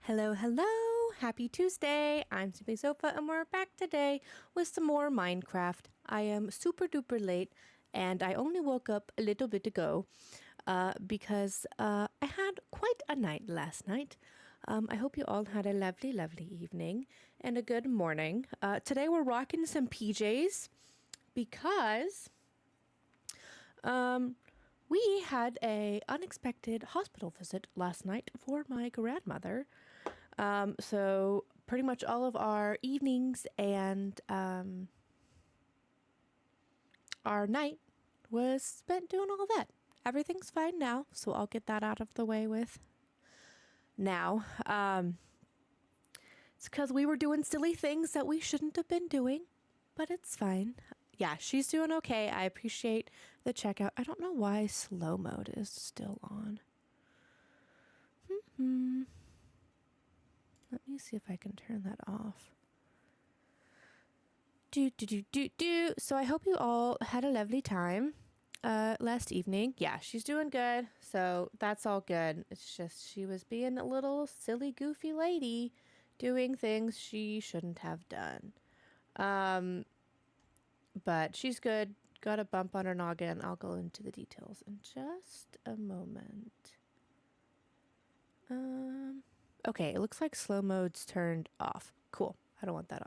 Hello, hello! Happy Tuesday! I'm Simply Sofa, and we're back today with some more Minecraft. I am super duper late, and I only woke up a little bit ago because I had quite a night last night. I hope you all had a lovely, lovely evening and a good morning. Today we're rocking some PJs because we had a unexpected hospital visit last night for my grandmother. So pretty much all of our evenings and our night was spent doing all that. Everything's fine now, so I'll get that out of the way with now. It's because we were doing silly things that we shouldn't have been doing, but it's fine. Yeah, she's doing okay. I appreciate the checkout. I don't know why slow mode is still on. Let me see if I can turn that off. So I hope you all had a lovely time last evening. Yeah, she's doing good. So that's all good. It's just she was being a little silly, goofy lady doing things she shouldn't have done. But she's good. Got a bump on her noggin. I'll go into the details in just a moment. Okay, it looks like slow mode's turned off. Cool. I don't want that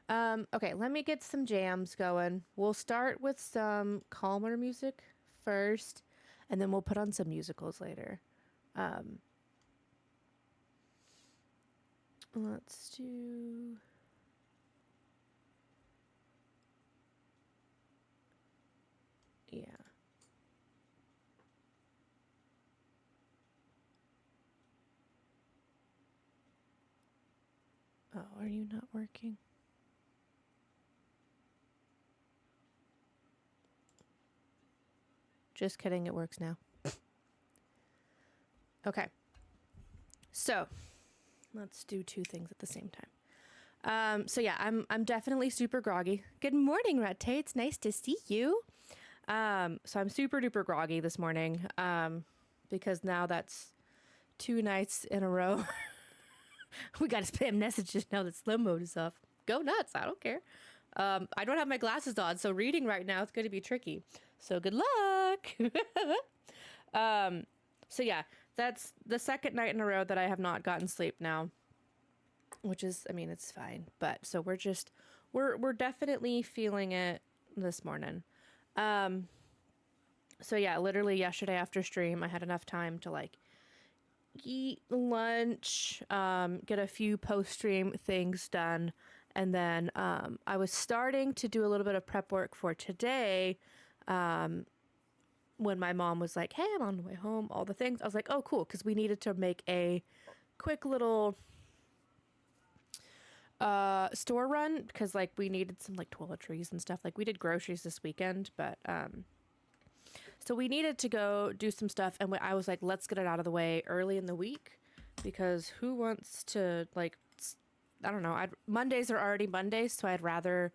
on. Okay, let me get some jams going. We'll start with some calmer music first, and then we'll put on some musicals later. Let's do... Yeah. Oh, are you not working? Just kidding, it works now. Okay. So, let's do two things at the same time. So yeah, I'm definitely super groggy. Good morning, Rette. It's nice to see you. So I'm super duper groggy this morning. Because now that's 2 nights in a row. We got to spam messages now that slow mode is off. Go nuts. I don't care. I don't have my glasses on, so reading right now is going to be tricky. So good luck. So yeah, that's the second night in a row that I have not gotten sleep now, which is, I mean, it's fine. But so we're definitely feeling it this morning. So yeah, literally yesterday after stream, I had enough time to like eat lunch, get a few post-stream things done, and then I was starting to do a little bit of prep work for today when my mom was like, hey, I'm on the way home, all the things. I was like, oh, cool, because we needed to make a quick little store run, because like we needed some like toiletries and stuff. Like we did groceries this weekend, but so we needed to go do some stuff, and I was like, let's get it out of the way early in the week, because who wants to, like, I don't know, Mondays are already Mondays, so I'd rather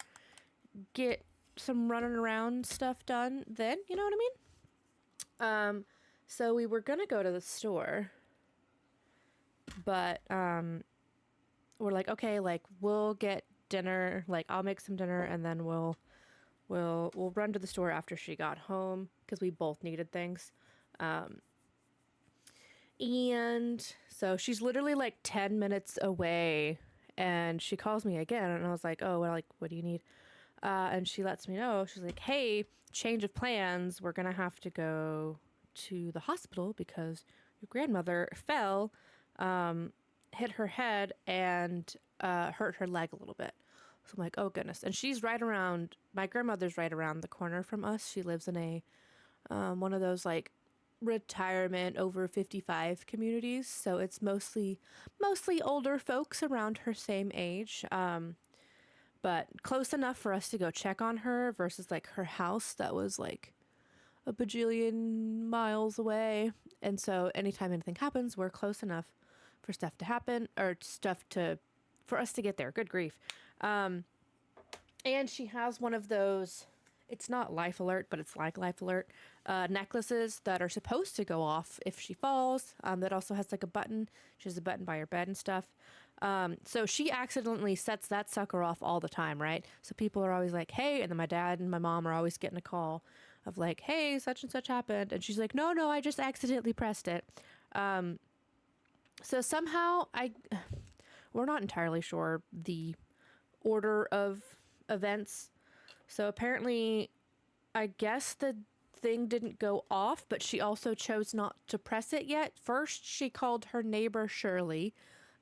get some running around stuff done then, you know what I mean? So we were gonna go to the store, but we're like, okay, like we'll get dinner, like I'll make some dinner, and then we'll run to the store after she got home, because we both needed things. And so she's literally like 10 minutes away, and she calls me again, and I was like, oh, well, like, what do you need? And she lets me know. She's like, hey, change of plans. We're going to have to go to the hospital because your grandmother fell, hit her head, and hurt her leg a little bit. So I'm like, oh, goodness. And my grandmother's right around the corner from us. She lives in a one of those like retirement over 55 communities. So it's mostly older folks around her same age. But close enough for us to go check on her versus like her house that was like a bajillion miles away. And so anytime anything happens, we're close enough for stuff to happen, or for us to get there. Good grief. And she has one of those, it's not life alert, but it's like life alert, necklaces that are supposed to go off if she falls. That also has like a button. She has a button by her bed and stuff. So she accidentally sets that sucker off all the time, right? So people are always like, hey, and then my dad and my mom are always getting a call of like, hey, such and such happened. And she's like, no, I just accidentally pressed it. So somehow we're not entirely sure the order of events. So apparently, I guess the thing didn't go off, but she also chose not to press it yet. First, she called her neighbor Shirley,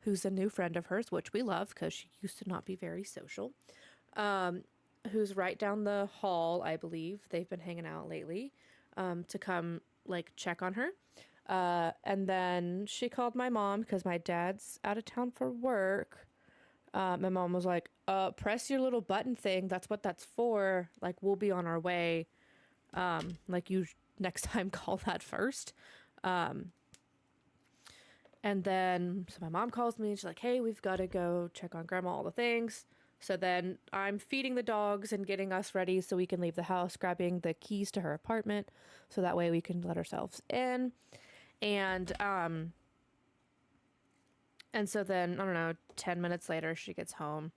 who's a new friend of hers, which we love because she used to not be very social, who's right down the hall, I believe. They've been hanging out lately, to come like check on her. And then she called my mom because my dad's out of town for work. My mom was like, press your little button thing. That's what that's for. Like, we'll be on our way. Like, you next time call that first. And then, so my mom calls me and she's like, hey, we've got to go check on grandma, all the things. So then I'm feeding the dogs and getting us ready so we can leave the house, grabbing the keys to her apartment. So that way we can let ourselves in. And so then, I don't know, 10 minutes later, she gets home.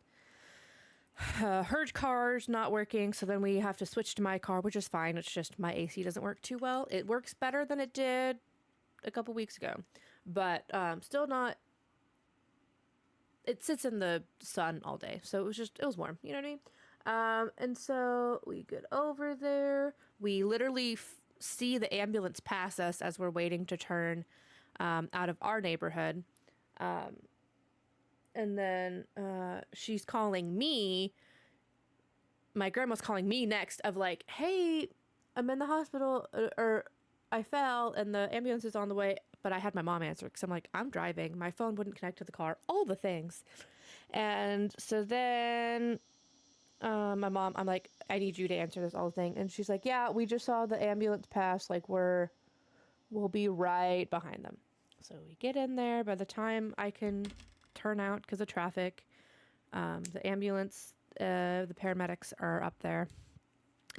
Her car's not working, so then we have to switch to my car, which is fine. It's just my AC doesn't work too well. It works better than it did a couple weeks ago, but still not. It sits in the sun all day, so it was warm. You know what I mean? And so we get over there. We literally see the ambulance pass us as we're waiting to turn out of our neighborhood. And then she's calling me. My grandma's calling me next of like, hey, I'm in the hospital, or I fell and the ambulance is on the way. But I had my mom answer because I'm like, I'm driving. My phone wouldn't connect to the car, all the things. And so then my mom, I'm like, I need you to answer this all the thing. And she's like, yeah, we just saw the ambulance pass. Like, we'll be right behind them. So we get in there. By the time I can turn out because of traffic, the ambulance, the paramedics are up there.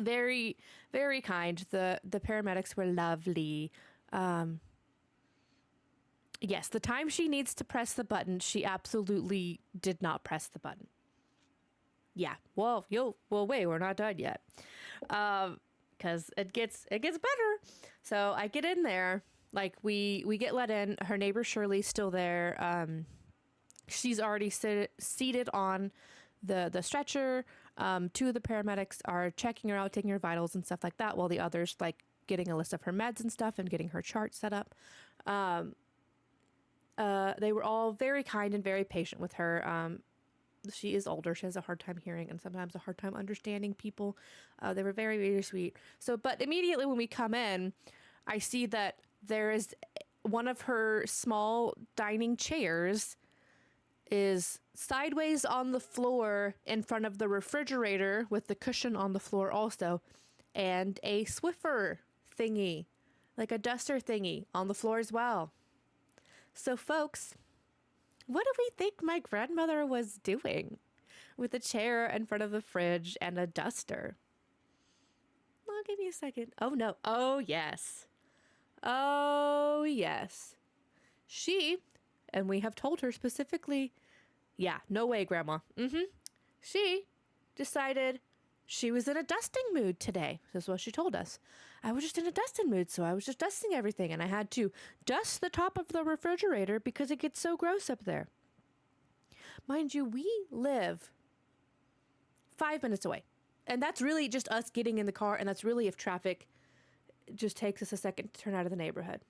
Very, very kind. The paramedics were lovely. Yes, the time she needs to press the button, she absolutely did not press the button. Yeah, well, wait, we're not done yet. Because it gets better. So I get in there, like we get let in. Her neighbor Shirley's still there. She's already seated on the stretcher. Two of the paramedics are checking her out, taking her vitals and stuff like that, while the others like getting a list of her meds and stuff and getting her chart set up. They were all very kind and very patient with her. She is older. She has a hard time hearing and sometimes a hard time understanding people. They were very, very sweet. So, but immediately when we come in, I see that there is one of her small dining chairs is sideways on the floor in front of the refrigerator with the cushion on the floor also, and a Swiffer thingy, like a duster thingy on the floor as well. So, folks, what do we think my grandmother was doing with a chair in front of the fridge and a duster? Well, give me a second. Oh, no. Oh, yes. Oh, yes. She, and we have told her specifically, yeah, no way, Grandma. She decided she was in a dusting mood today. This is what she told us. I was just in a dusting mood, so I was just dusting everything, and I had to dust the top of the refrigerator because it gets so gross up there. Mind you, we live 5 minutes away, and that's really just us getting in the car, and that's really if traffic just takes us a second to turn out of the neighborhood.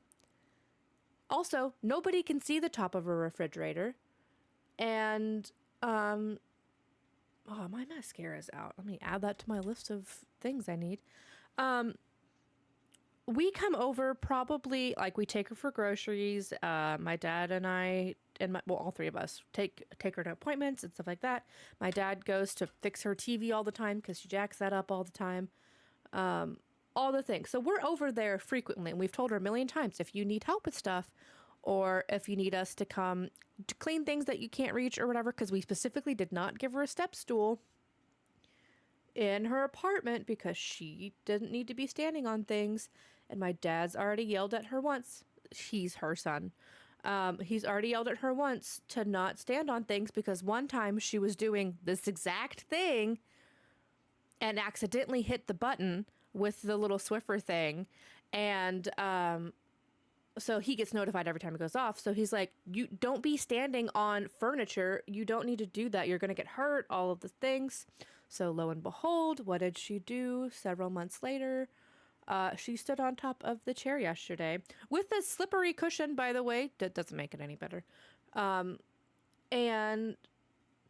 Also, nobody can see the top of a refrigerator, and oh, my mascara's out. Let me add that to my list of things I need. We come over probably, like, we take her for groceries. My dad and I, and all three of us take her to appointments and stuff like that. My dad goes to fix her TV all the time because she jacks that up all the time. All the things. So we're over there frequently, and we've told her a million times, if you need help with stuff, or if you need us to come to clean things that you can't reach or whatever, because we specifically did not give her a step stool. in her apartment because she didn't need to be standing on things. And my dad's already yelled at her once. He's her son. He's already yelled at her once to not stand on things because one time she was doing this exact thing and accidentally hit the button with the little Swiffer thing. And so he gets notified every time it goes off. So he's like, you don't be standing on furniture. You don't need to do that. You're going to get hurt, all of the things. So lo and behold, what did she do several months later? She stood on top of the chair yesterday with a slippery cushion, by the way. That doesn't make it any better. And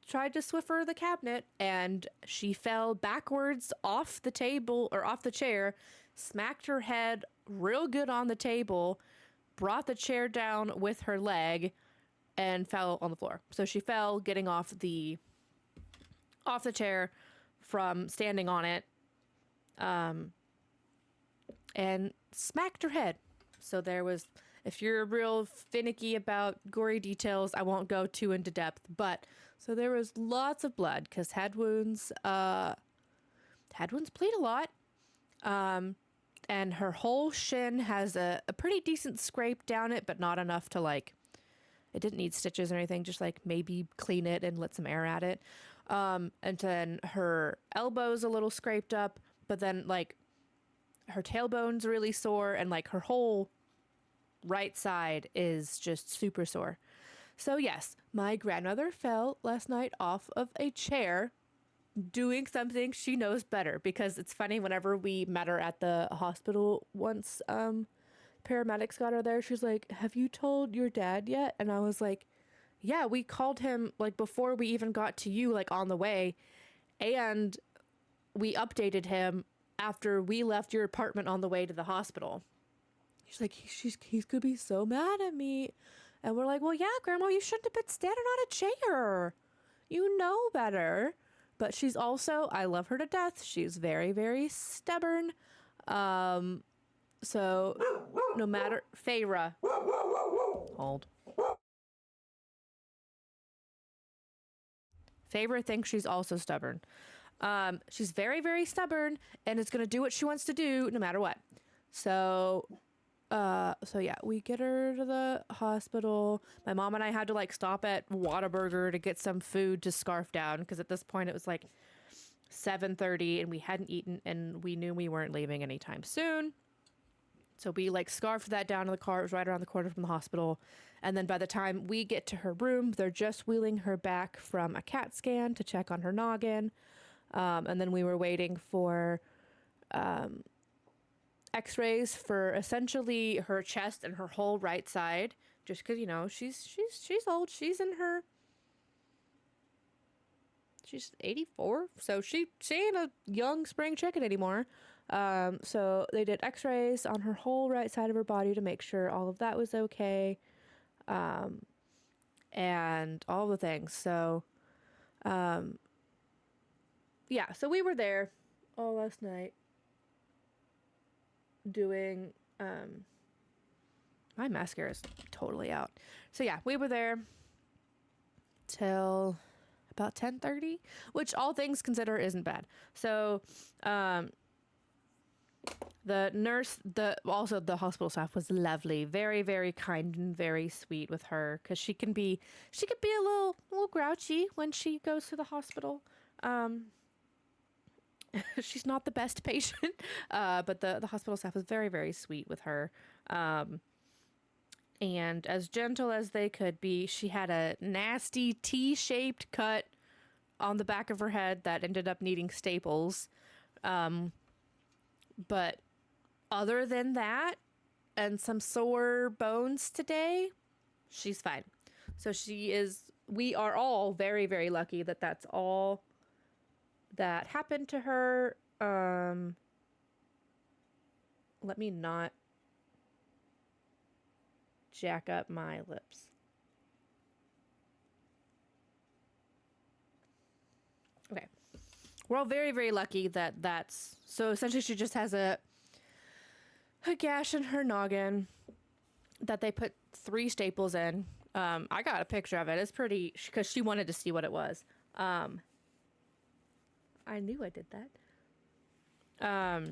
tried to Swiffer the cabinet, and she fell backwards off the table or off the chair, smacked her head real good on the table, brought the chair down with her leg, and fell on the floor. So she fell getting off the chair from standing on it, and smacked her head. So there was, if you're real finicky about gory details, I won't go too into depth, but so there was lots of blood because head wounds bleed a lot. And her whole shin has a pretty decent scrape down it, but not enough to like, it didn't need stitches or anything, just like maybe clean it and let some air at it. And then her elbow's a little scraped up, but then like her tailbone's really sore, and like her whole right side is just super sore. So yes, my grandmother fell last night off of a chair doing something she knows better, because it's funny, whenever we met her at the hospital once, paramedics got her there, she's like, have you told your dad yet? And I was like, yeah, we called him like before we even got to you, like on the way, and we updated him after we left your apartment on the way to the hospital. She's like, he's gonna be so mad at me. And we're like, well, yeah, Grandma, you shouldn't have been standing on a chair. You know better. But she's also, I love her to death. She's very, very stubborn. So no matter, Feyre, hold. Feyre thinks she's also stubborn. She's very, very stubborn and is going to do what she wants to do no matter what. So yeah, we get her to the hospital. My mom and I had to like stop at Whataburger to get some food to scarf down, because at this point it was like 7:30 and we hadn't eaten, and we knew we weren't leaving anytime soon. So we like scarfed that down in the car. It was right around the corner from the hospital. And then by the time we get to her room, they're just wheeling her back from a CAT scan to check on her noggin. And then we were waiting for x-rays for essentially her chest and her whole right side, just because, you know, she's old. She's 84, so she ain't a young spring chicken anymore. So they did x-rays on her whole right side of her body to make sure all of that was okay, and all the things. So yeah, so we were there all last night doing, my mascara is totally out. So yeah, we were there till about 10:30, which all things consider isn't bad. So the nurse, the hospital staff was lovely, very, very kind and very sweet with her, because she could be a little grouchy when she goes to the hospital. She's not the best patient, but the hospital staff was very, very sweet with her, and as gentle as they could be. She had a nasty T-shaped cut on the back of her head that ended up needing staples, but other than that, and some sore bones today, she's fine. So we are all very, very lucky that that's all that happened to her. Let me not jack up my lips. Okay. We're all very, very lucky that that's... So essentially she just has a gash in her noggin that they put 3 staples in. I got a picture of it. It's pretty... Because she wanted to see what it was. I knew I did that.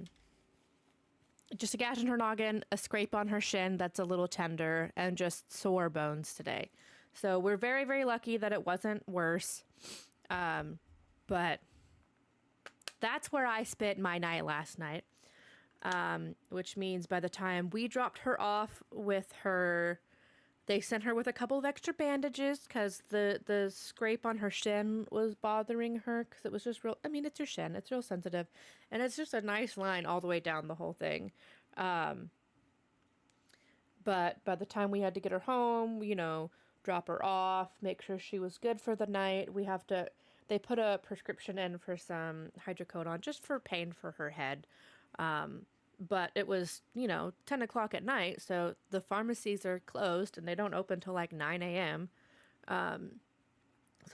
Just a gash in her noggin, a scrape on her shin that's a little tender, and just sore bones today. So we're very, very lucky that it wasn't worse. But that's where I spent my night last night. Which means by the time we dropped her off with her, they sent her with a couple of extra bandages because the scrape on her shin was bothering her because it was just real. I mean, it's your shin. It's real sensitive. And it's just a nice line all the way down the whole thing. But by the time we had to get her home, drop her off, make sure she was good for the night, they put a prescription in for some hydrocodone just for pain for her head. But it was, 10 o'clock at night, so the pharmacies are closed and they don't open till like 9 a.m. So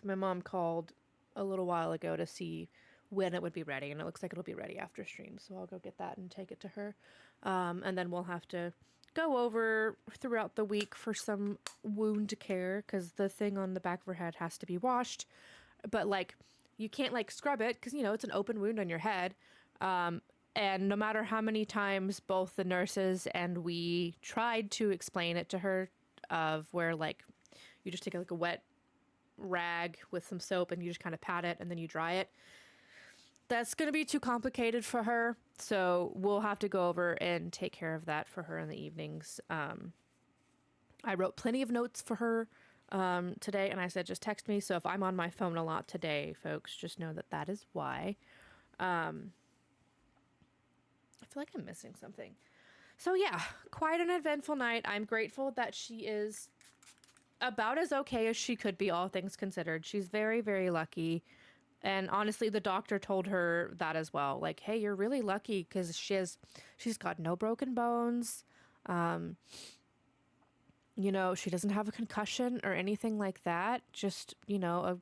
my mom called a little while ago to see when it would be ready, and it looks like it'll be ready after stream, so I'll go get that and take it to her. And then we'll have to go over throughout the week for some wound care, because the thing on the back of her head has to be washed. But, you can't, scrub it, because, it's an open wound on your head. And no matter how many times both the nurses and we tried to explain it to her of where, you just take, a wet rag with some soap and you just kind of pat it and then you dry it. That's going to be too complicated for her. So we'll have to go over and take care of that for her in the evenings. I wrote plenty of notes for her today, and I said, just text me. So if I'm on my phone a lot today, folks, just know that is why. I feel like I'm missing something. So yeah, quite an eventful night. I'm grateful that she is about as okay as she could be, all things considered. She's very, very lucky. And honestly, the doctor told her that as well. Hey, you're really lucky because she's got no broken bones. She doesn't have a concussion or anything like that. Just, a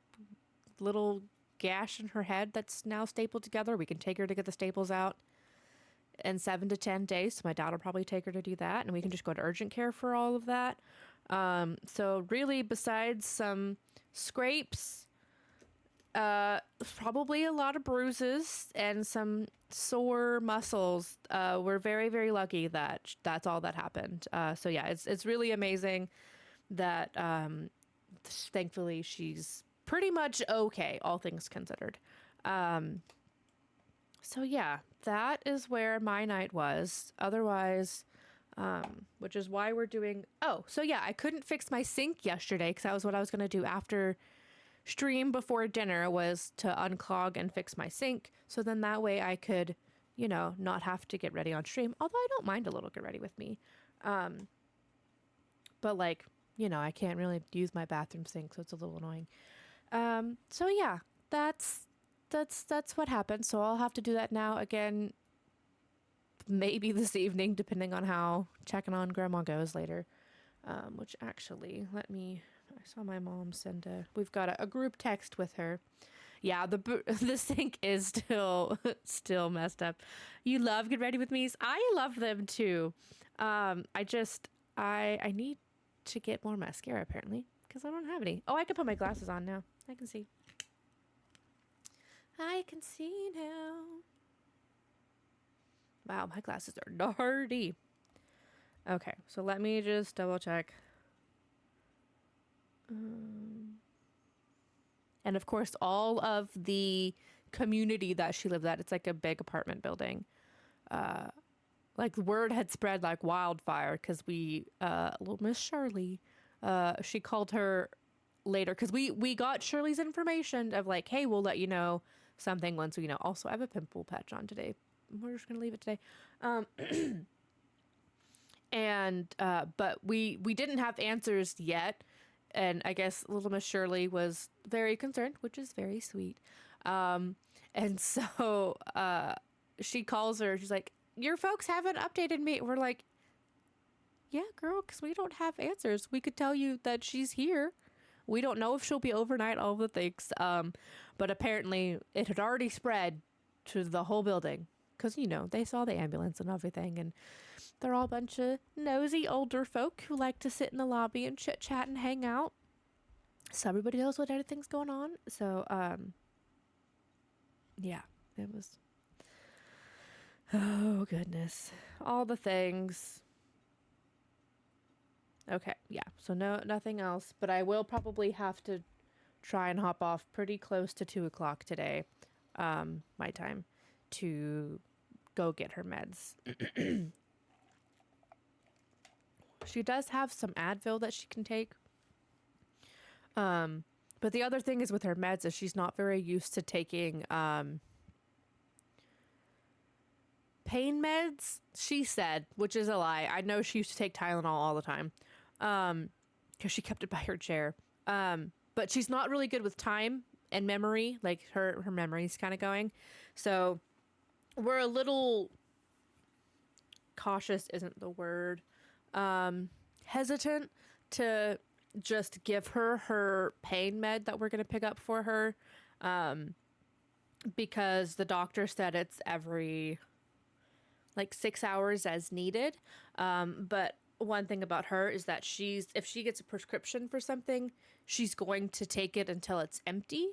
little gash in her head that's now stapled together. We can take her to get the staples out in 7 to 10 days. So my dad will probably take her to do that, and we can just go to urgent care for all of that. So really, besides some scrapes, probably a lot of bruises and some sore muscles. We're very, very lucky that that's all that happened. So yeah, it's really amazing that, thankfully she's pretty much okay, all things considered. So yeah, that is where my night was. Otherwise, which is why we're doing... Oh, so yeah, I couldn't fix my sink yesterday because that was what I was going to do after stream before dinner, was to unclog and fix my sink. So then that way I could, not have to get ready on stream. Although I don't mind a little get ready with me. But I can't really use my bathroom sink, so it's a little annoying. So yeah, that's what happened. So I'll have to do that now again, maybe this evening, depending on how checking on grandma goes later. Which actually, I saw my mom send we've got a group text with her. Yeah, the sink is still messed up. You love Get Ready With Me's. I love them too. I need to get more mascara apparently, because I don't have any. Oh, I can put my glasses on now. I can see now. Wow, my glasses are dirty. Okay, so let me just double check. And of course, all of the community that she lived at, it's like a big apartment building. Word had spread like wildfire because little Miss Shirley, she called her later because we got Shirley's information of hey, we'll let you know something once we know. Also, I have a pimple patch on today. We're just gonna leave it today. But we didn't have answers yet, and I guess little Miss Shirley was very concerned, which is very sweet. And so she calls her. She's like, "Your folks haven't updated me." We're like, "Yeah, girl, because we don't have answers. We could tell you that she's here. We don't know if she'll be overnight, all the things." But apparently it had already spread to the whole building because, they saw the ambulance and everything. And they're all a bunch of nosy older folk who like to sit in the lobby and chit chat and hang out. So everybody knows what everything's going on. So, Yeah, it was. Oh, goodness. All the things. Okay, yeah. So no, nothing else, but I will probably have to try and hop off pretty close to 2 o'clock today, my time, to go get her meds. She does have some Advil that she can take. But the other thing is with her meds is she's not very used to taking pain meds, she said, which is a lie. I know she used to take Tylenol all the time because she kept it by her chair. But she's not really good with time and memory. Like her memory's kind of going. So we're a little cautious, isn't the word. Hesitant to just give her pain med that we're going to pick up for her. Because the doctor said it's every like 6 hours as needed. But one thing about her is that if she gets a prescription for something, she's going to take it until it's empty.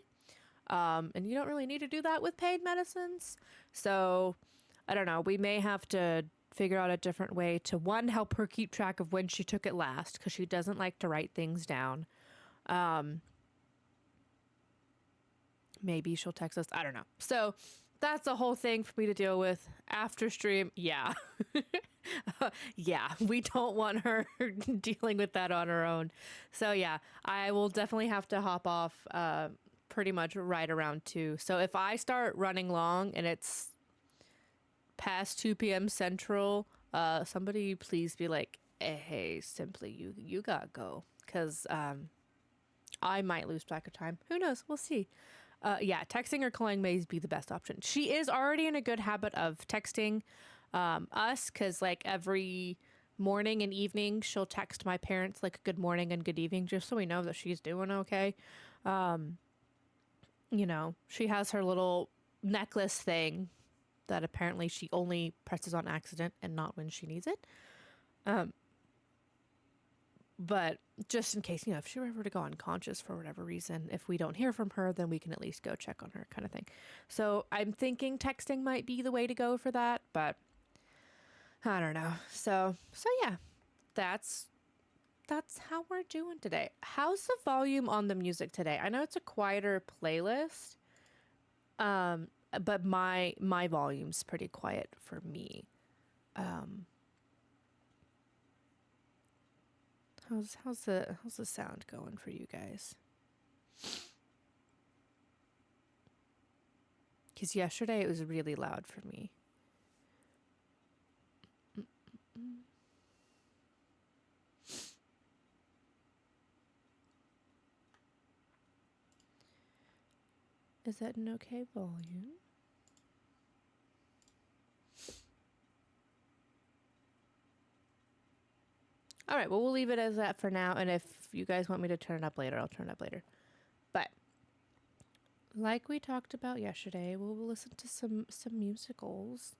And you don't really need to do that with pain medicines. So I don't know. We may have to figure out a different way to, one, help her keep track of when she took it last, because she doesn't like to write things down. Maybe she'll text us. I don't know. So that's a whole thing for me to deal with after stream. Yeah. Yeah, we don't want her dealing with that on her own. So yeah, I will definitely have to hop off pretty much right around 2. So if I start running long and it's past 2 p.m. Central, somebody please be like, hey, Simply, you gotta go. Because I might lose track of time. Who knows? We'll see. Yeah, texting or calling may be the best option. She is already in a good habit of texting us, because like every morning and evening she'll text my parents like good morning and good evening, just so we know that she's doing okay. You know, she has her little necklace thing that apparently she only presses on accident and not when she needs it. But just in case, you know, if she were ever to go unconscious for whatever reason, if we don't hear from her, then we can at least go check on her, kind of thing. So I'm thinking texting might be the way to go for that, but I don't know. So yeah, that's how we're doing today. How's the volume on the music today? I know it's a quieter playlist, but my volume's pretty quiet for me. How's the sound going for you guys? Because yesterday it was really loud for me. Is that an okay volume? All right, well, we'll leave it as that for now. And if you guys want me to turn it up later, I'll turn it up later. But like we talked about yesterday, we'll listen to some musicals.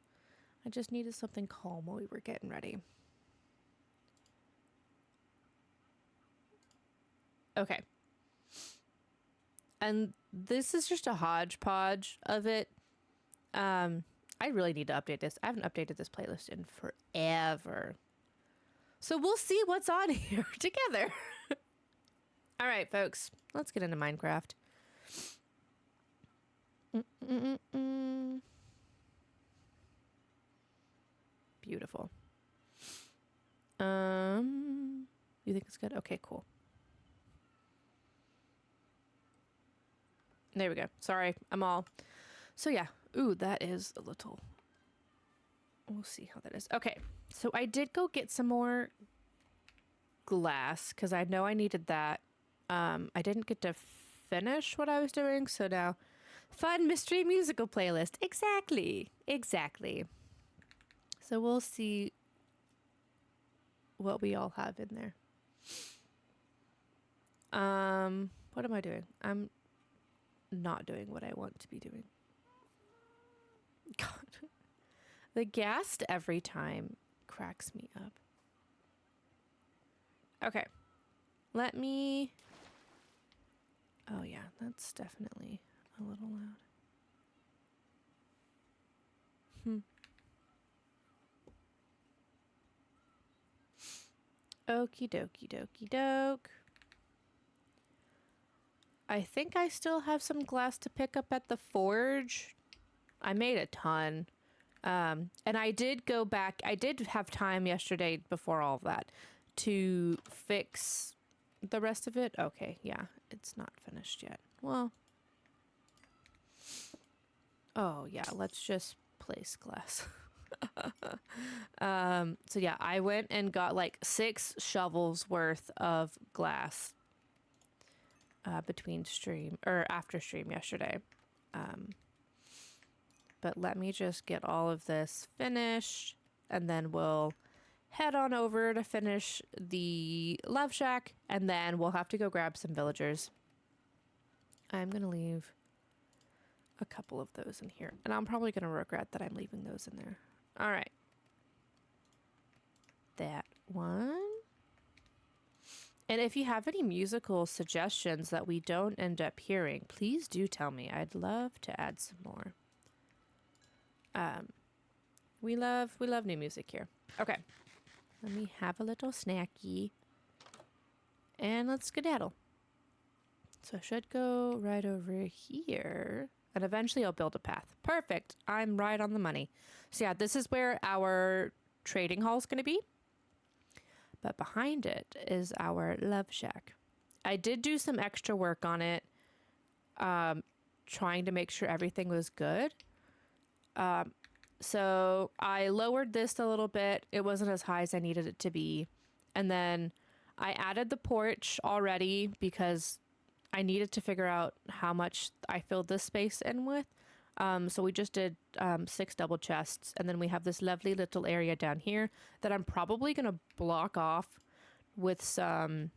I just needed something calm while we were getting ready. Okay. And this is just a hodgepodge of it. I really need to update this. I haven't updated this playlist in forever. So we'll see what's on here together. All right, folks, let's get into Minecraft. Beautiful. You think it's good? Okay, cool. There we go. Sorry, I'm all. So yeah. Ooh, that is a little. We'll see how that is. Okay, so I did go get some more glass because I know I needed that. I didn't get to finish what I was doing, so now fun mystery musical playlist. Exactly. So we'll see what we all have in there. What am I doing? I'm not doing what I want to be doing. God. The ghast every time cracks me up. Okay. Let me... Oh yeah, that's definitely a little loud. Okie dokie dokie doke. I think I still have some glass to pick up at the forge. I made a ton. And I did go back. I did have time yesterday before all of that to fix the rest of it. Okay, yeah, it's not finished yet. Well, oh yeah, let's just place glass. So yeah, I went and got like 6 shovels worth of glass between stream or after stream yesterday. But let me just get all of this finished and then we'll head on over to finish the love shack and then we'll have to go grab some villagers. I'm going to leave a couple of those in here and I'm probably going to regret that I'm leaving those in there. All right. That one. And if you have any musical suggestions that we don't end up hearing, please do tell me. I'd love to add some more. We love new music here. Okay. Let me have a little snacky. And let's skedaddle. So I should go right over here. And eventually I'll build a path. Perfect. I'm right on the money. So yeah, this is where our trading hall is going to be. But behind it is our love shack. I did do some extra work on it. Trying to make sure everything was good. So I lowered this a little bit. It wasn't as high as I needed it to be. And then I added the porch already because I needed to figure out how much I filled this space in with. So we just did 6 double chests. And then we have this lovely little area down here that I'm probably going to block off with some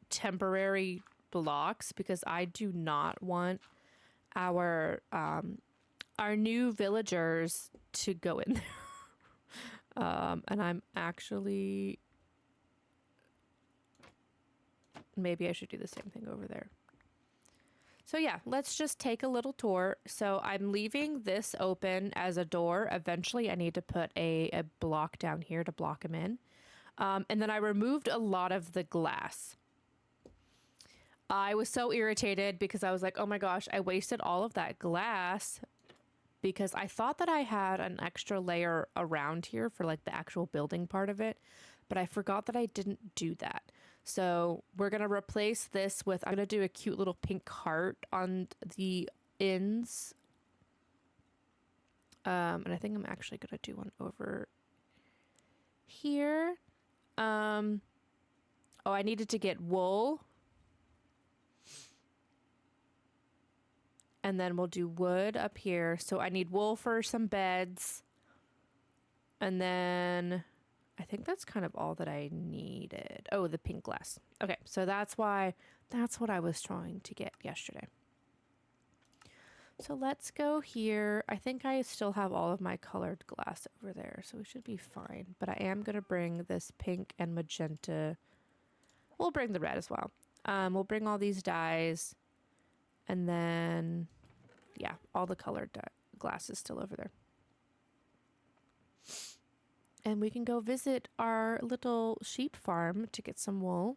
temporary blocks because I do not want our new villagers to go in there. And I'm actually... Maybe I should do the same thing over there. So yeah, let's just take a little tour. So I'm leaving this open as a door. Eventually I need to put a block down here to block them in. And then I removed a lot of the glass. I was so irritated because I was like, oh my gosh, I wasted all of that glass because I thought that I had an extra layer around here for like the actual building part of it, but I forgot that I didn't do that. So we're going to replace this with, I'm going to do a cute little pink heart on the ends. And I think I'm actually going to do one over here. Oh, I needed to get wool. And then we'll do wood up here. So I need wool for some beds. And then I think that's kind of all that I needed. Oh, the pink glass. Okay, so that's what I was trying to get yesterday. So let's go here. I think I still have all of my colored glass over there, so we should be fine. But I am going to bring this pink and magenta. We'll bring the red as well. We'll bring all these dyes. And then, yeah, all the colored glass is still over there. And we can go visit our little sheep farm to get some wool.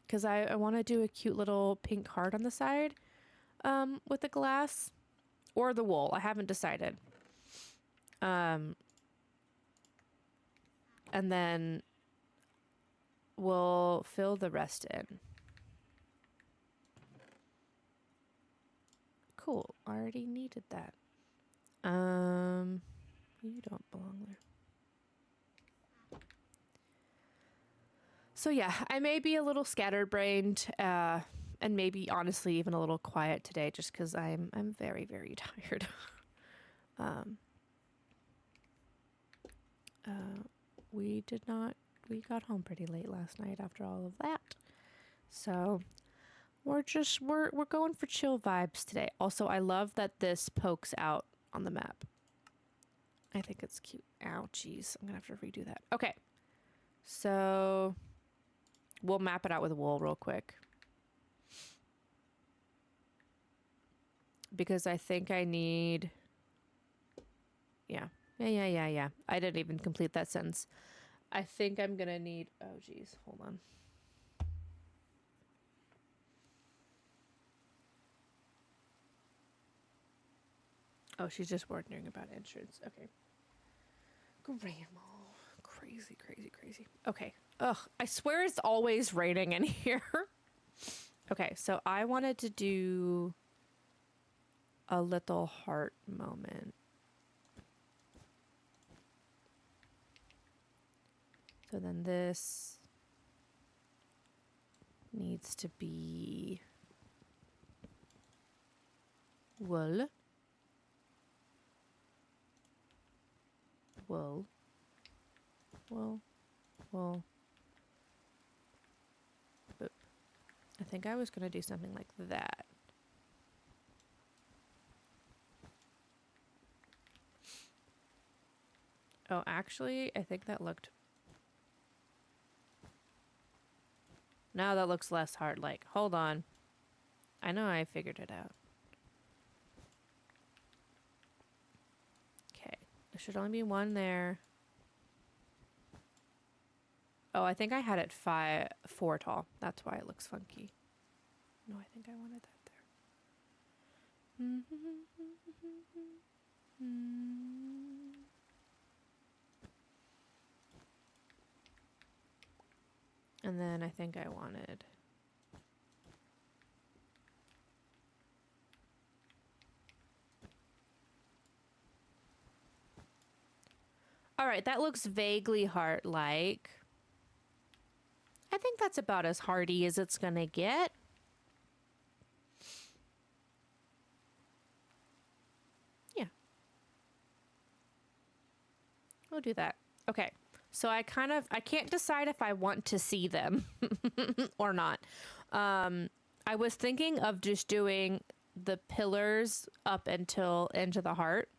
Because I want to do a cute little pink heart on the side with the glass. Or the wool. I haven't decided. And then we'll fill the rest in. Cool. I already needed that. You don't belong there. So yeah, I may be a little scatterbrained, and maybe honestly even a little quiet today, just because I'm very, very tired. We got home pretty late last night after all of that, so we're going for chill vibes today. Also, I love that this pokes out on the map. I think it's cute. Ow, jeez. I'm going to have to redo that. Okay. So we'll map it out with wool real quick. Because I think I need Yeah. Yeah. I didn't even complete that sentence. I think I'm gonna need. Oh, geez. Hold on. Oh, she's just wondering about insurance. Okay. Grandma. Crazy. Okay. Ugh. I swear it's always raining in here. Okay, so I wanted to do a little heart moment. So then this needs to be wool. Wool. Wool. Wool. Boop. I think I was going to do something like that. Oh, actually, I think that looked... Now that looks less heart-like. Hold on. I know I figured it out. Okay. There should only be one there. Oh, I think I had it 4 tall. That's why it looks funky. No, I think I wanted that there. And then I think I wanted... All right, that looks vaguely heart-like. I think that's about as hearty as it's gonna get. Yeah. We'll do that. Okay. So I can't decide if I want to see them or not. I was thinking of just doing the pillars up until into the heart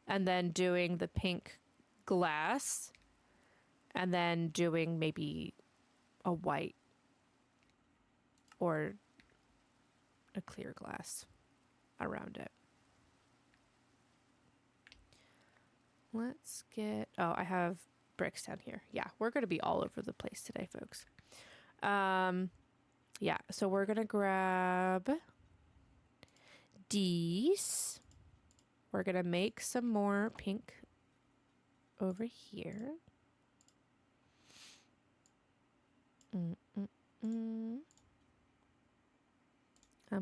and then doing the pink glass and then doing maybe a white or a clear glass around it. Let's get... Oh, I have bricks down here. Yeah, we're going to be all over the place today, folks. Yeah, so we're going to grab these. We're going to make some more pink over here. I'm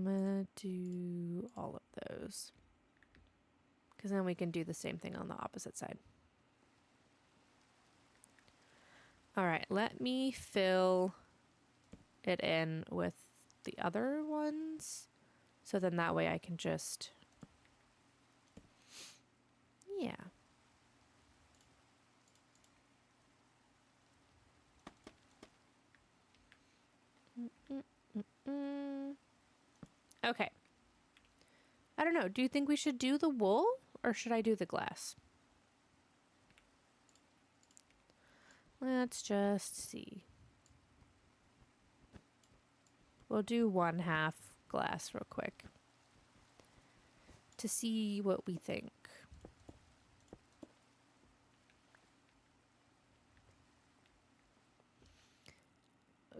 going to do all of those. Because then we can do the same thing on the opposite side. All right, let me fill it in with the other ones. So then that way I can just... Yeah. Okay. I don't know. Do you think we should do the wool or should I do the glass? Let's just see. We'll do 1/2 glass real quick to see what we think.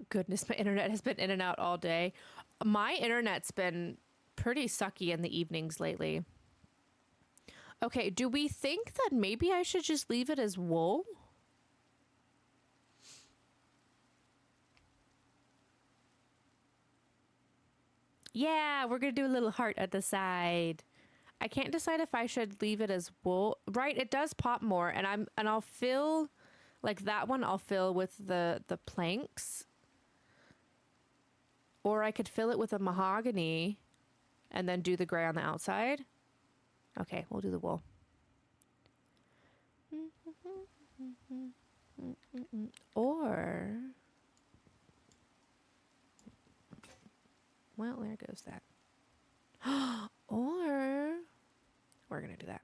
Goodness, my internet has been in and out all day. My internet's been pretty sucky in the evenings lately. Okay, do we think that maybe I should just leave it as wool? Yeah, we're gonna do a little heart at the side. I can't decide if I should leave it as wool. Right, it does pop more, and I'll fill like that one. I'll fill with the planks, or I could fill it with a mahogany, and then do the gray on the outside. Okay, we'll do the wool. Or, well, there goes that. Or we're gonna do that.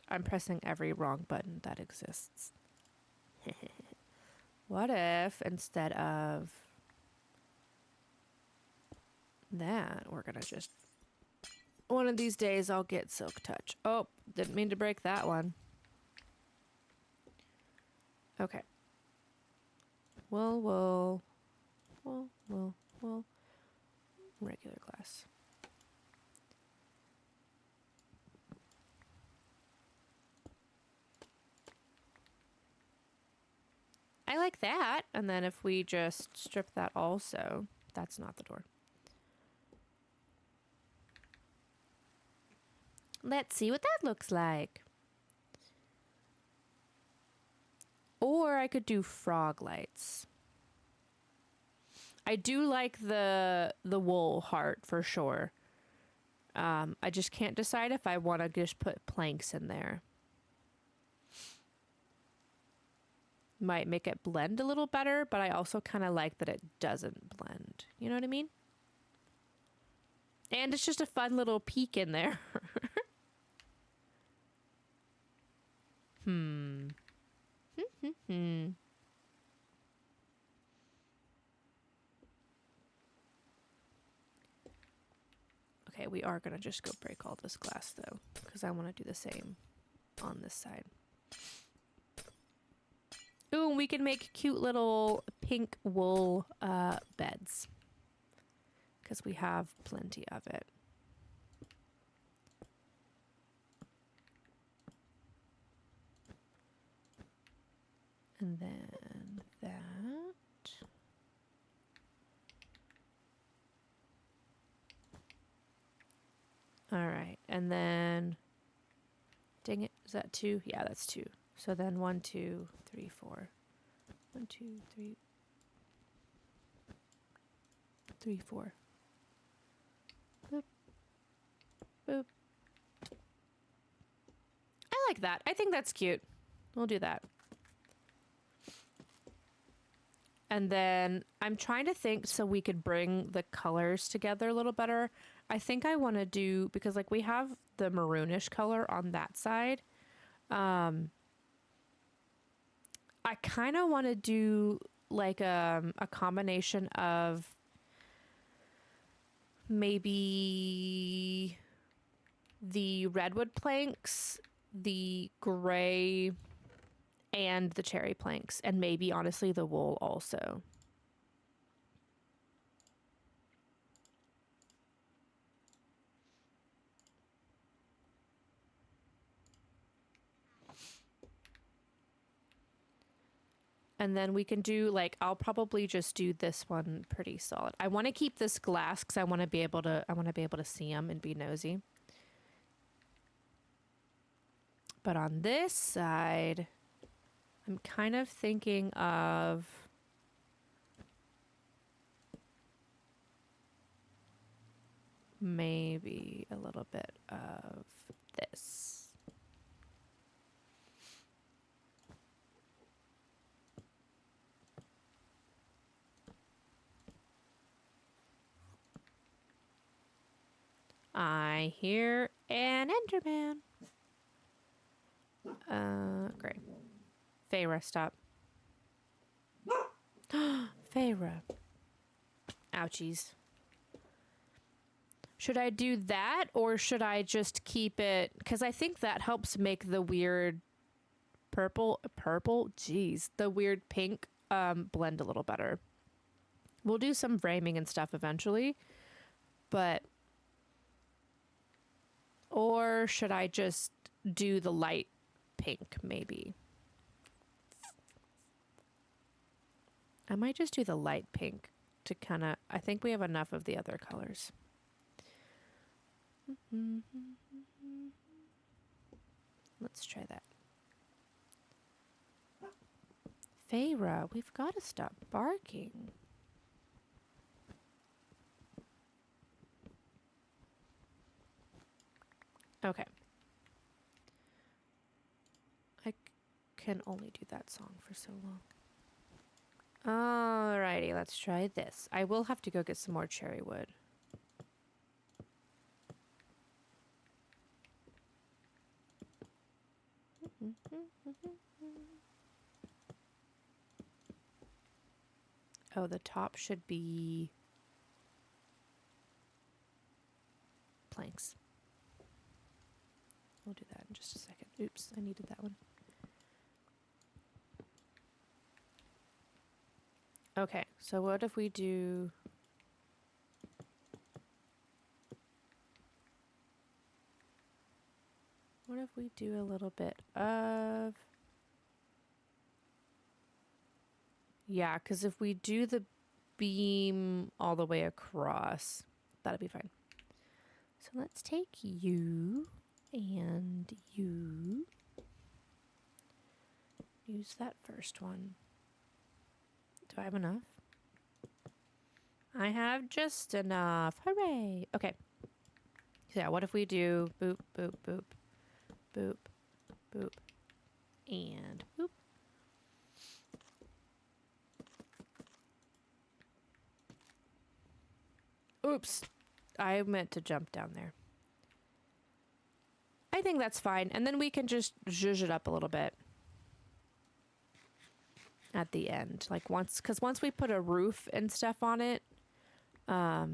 I'm pressing every wrong button that exists. What if instead of that, we're gonna just... One of these days I'll get Silk Touch. Oh, didn't mean to break that one. Okay. Wool. Regular glass. I like that. And then if we just strip that also, that's not the door. Let's see what that looks like. Or I could do frog lights. I do like the wool heart for sure. I just can't decide if I want to just put planks in there. Might make it blend a little better, but I also kind of like that it doesn't blend. You know what I mean? And it's just a fun little peek in there. Okay, we are going to just go break all this glass, though, because I want to do the same on this side. Ooh, we can make cute little pink wool beds, because we have plenty of it. And then that. All right, and then, dang it, is that 2? Yeah, that's 2. So then 1, 2, 3, 4. 1, 2, 3, 3, 4. Boop. Boop. I like that. I think that's cute. We'll do that. And then I'm trying to think so we could bring the colors together a little better. I think I want to do, because like we have the maroonish color on that side. I kind of want to do like a combination of maybe the redwood planks, the gray, and the cherry planks, and maybe honestly the wool also. And then we can do like, I'll probably just do this one pretty solid. I want to keep this glass because I want to be able to see them and be nosy. But on this side, I'm kind of thinking of maybe a little bit of this. I hear an Enderman. Great. Feyre, stop. Feyre. Ouchies. Should I do that or should I just keep it? Because I think that helps make the weird purple, jeez, the weird pink blend a little better. We'll do some framing and stuff eventually, but, or should I just do the light pink maybe? I might just do the light pink to kind of, I think we have enough of the other colors. Let's try that. Feyre, we've got to stop barking. Okay. I can only do that song for so long. Alrighty, let's try this. I will have to go get some more cherry wood. Oh, the top should be planks. We'll do that in just a second. Oops, I needed that one. Okay, so what if we do... What if we do a little bit of... Yeah, because if we do the beam all the way across, that'll be fine. So let's take you and you. Use that first one. Do I have enough? I have just enough. Hooray! Okay. So yeah, what if we do boop, boop, boop, boop, boop, and boop. Oops. I meant to jump down there. I think that's fine. And then we can just zhuzh it up a little bit at the end. Like because once we put a roof and stuff on it, I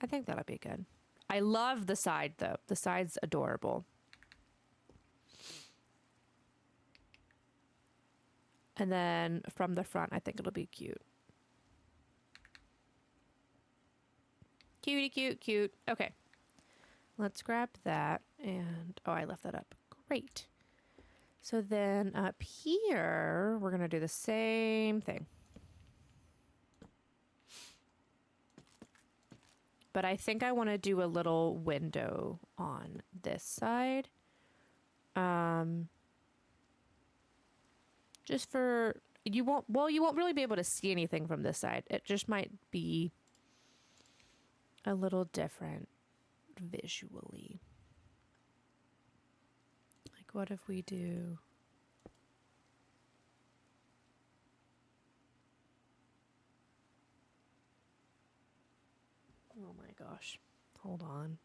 think that'll be good. I love the side though. The side's adorable. And then from the front, I think it'll be cute. Cutie, cute, cute. Okay. Let's grab that. And, oh, I left that up. Great. So then up here, we're going to do the same thing. But I think I want to do a little window on this side. Just for, you won't really be able to see anything from this side. It just might be a little different visually. Like, what if we do... Oh my gosh. Hold on.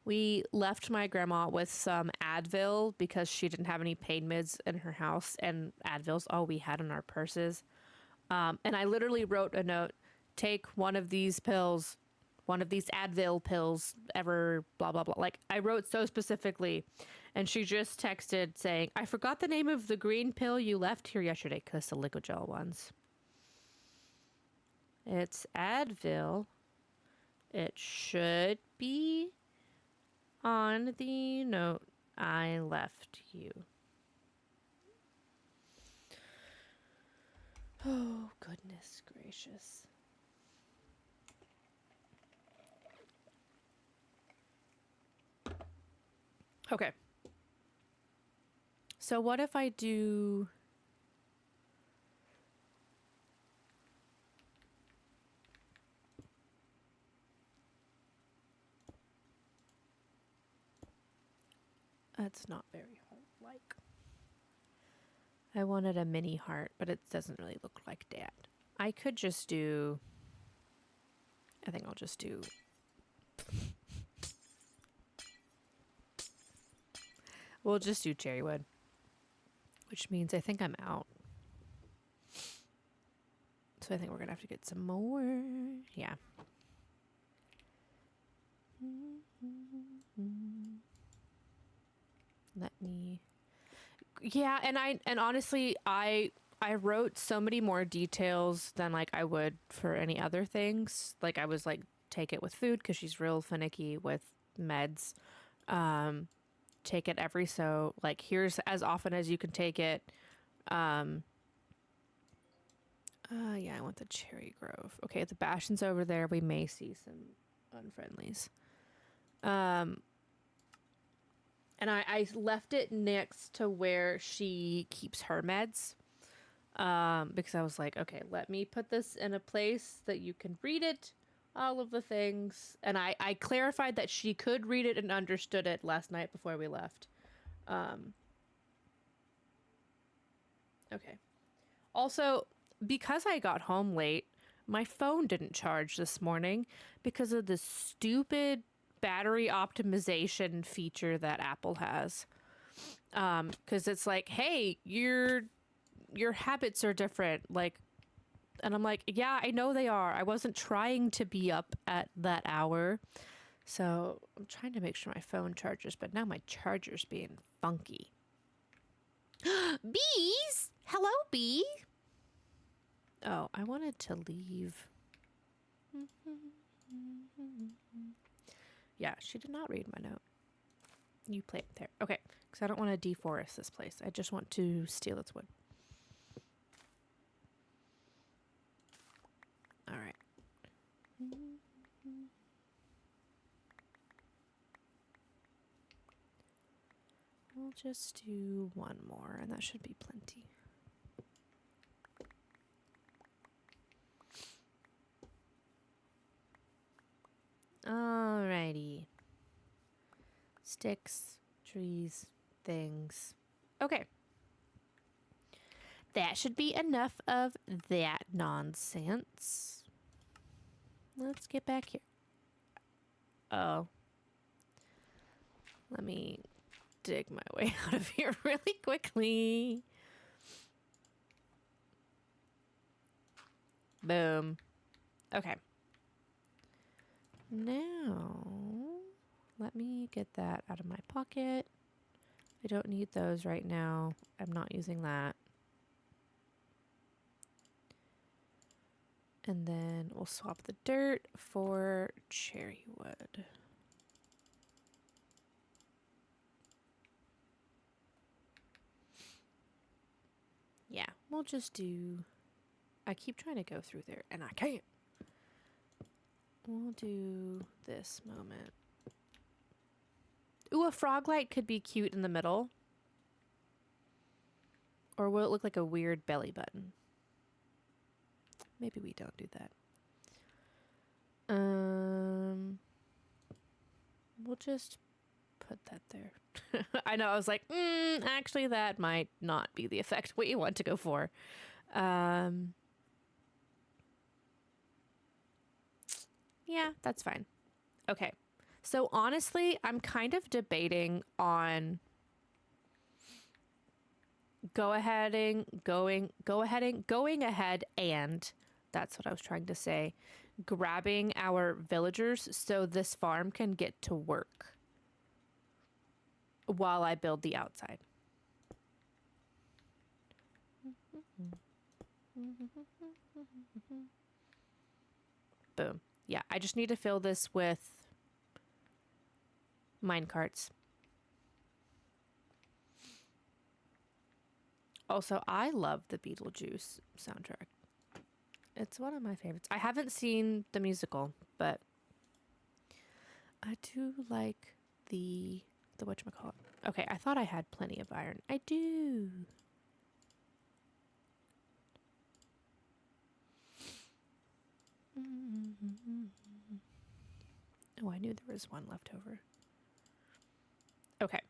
We left my grandma with some Advil because she didn't have any pain meds in her house, and Advil's all we had in our purses. And I literally wrote a note, take one of these pills, one of these Advil pills, ever, blah, blah, blah. Like, I wrote so specifically, and she just texted saying, I forgot the name of the green pill you left here yesterday, because the liquid gel ones. It's Advil. It should be on the note I left you. Oh, goodness gracious. Okay. So what if I do... That's not very heart-like. I wanted a mini heart, but it doesn't really look like that. I could just do... I think I'll just do... We'll just do cherry wood. Which means I think I'm out. So I think we're going to have to get some more. Yeah. Let me... Yeah, and honestly, I wrote so many more details than like I would for any other things. Like I was like, take it with food because she's real finicky with meds. Take it every so like here's as often as you can take it. Yeah, I want the Cherry Grove. Okay, the Bastion's over there. We may see some unfriendlies. And I left it next to where she keeps her meds. Because I was like, okay, let me put this in a place that you can read it, all of the things. And I clarified that she could read it and understood it last night before we left. Okay. Also, because I got home late, my phone didn't charge this morning because of the stupid battery optimization feature that Apple has. Because it's like, hey, your habits are different. Like, And I'm like, yeah, I know they are. I wasn't trying to be up at that hour. So I'm trying to make sure my phone charges, but now my charger's being funky. Bees! Hello, bee! Oh, I wanted to leave. Yeah, she did not read my note. You play it there. Okay, because I don't want to deforest this place. I just want to steal its wood. All right. We'll just do one more, and that should be plenty. Alrighty. Sticks, trees, things. Okay. That should be enough of that nonsense. Let's get back here. Oh. Let me dig my way out of here really quickly. Boom. Okay. Now, let me get that out of my pocket. I don't need those right now. I'm not using that. And then we'll swap the dirt for cherry wood. Yeah, we'll just do... I keep trying to go through there, and I can't. We'll do this moment. Ooh, a frog light could be cute in the middle. Or will it look like a weird belly button? Maybe we don't do that. We'll just put that there. I know, I was like, actually that might not be the effect we want to go for. Yeah, that's fine. Okay. So honestly, I'm kind of debating on going ahead and that's what I was trying to say. Grabbing our villagers so this farm can get to work while I build the outside. Boom. Yeah, I just need to fill this with minecarts. Also, I love the Beetlejuice soundtrack. It's one of my favorites. I haven't seen the musical, but I do like the whatchamacallit. Okay, I thought I had plenty of iron. I do. Oh, I knew there was one left over. Okay.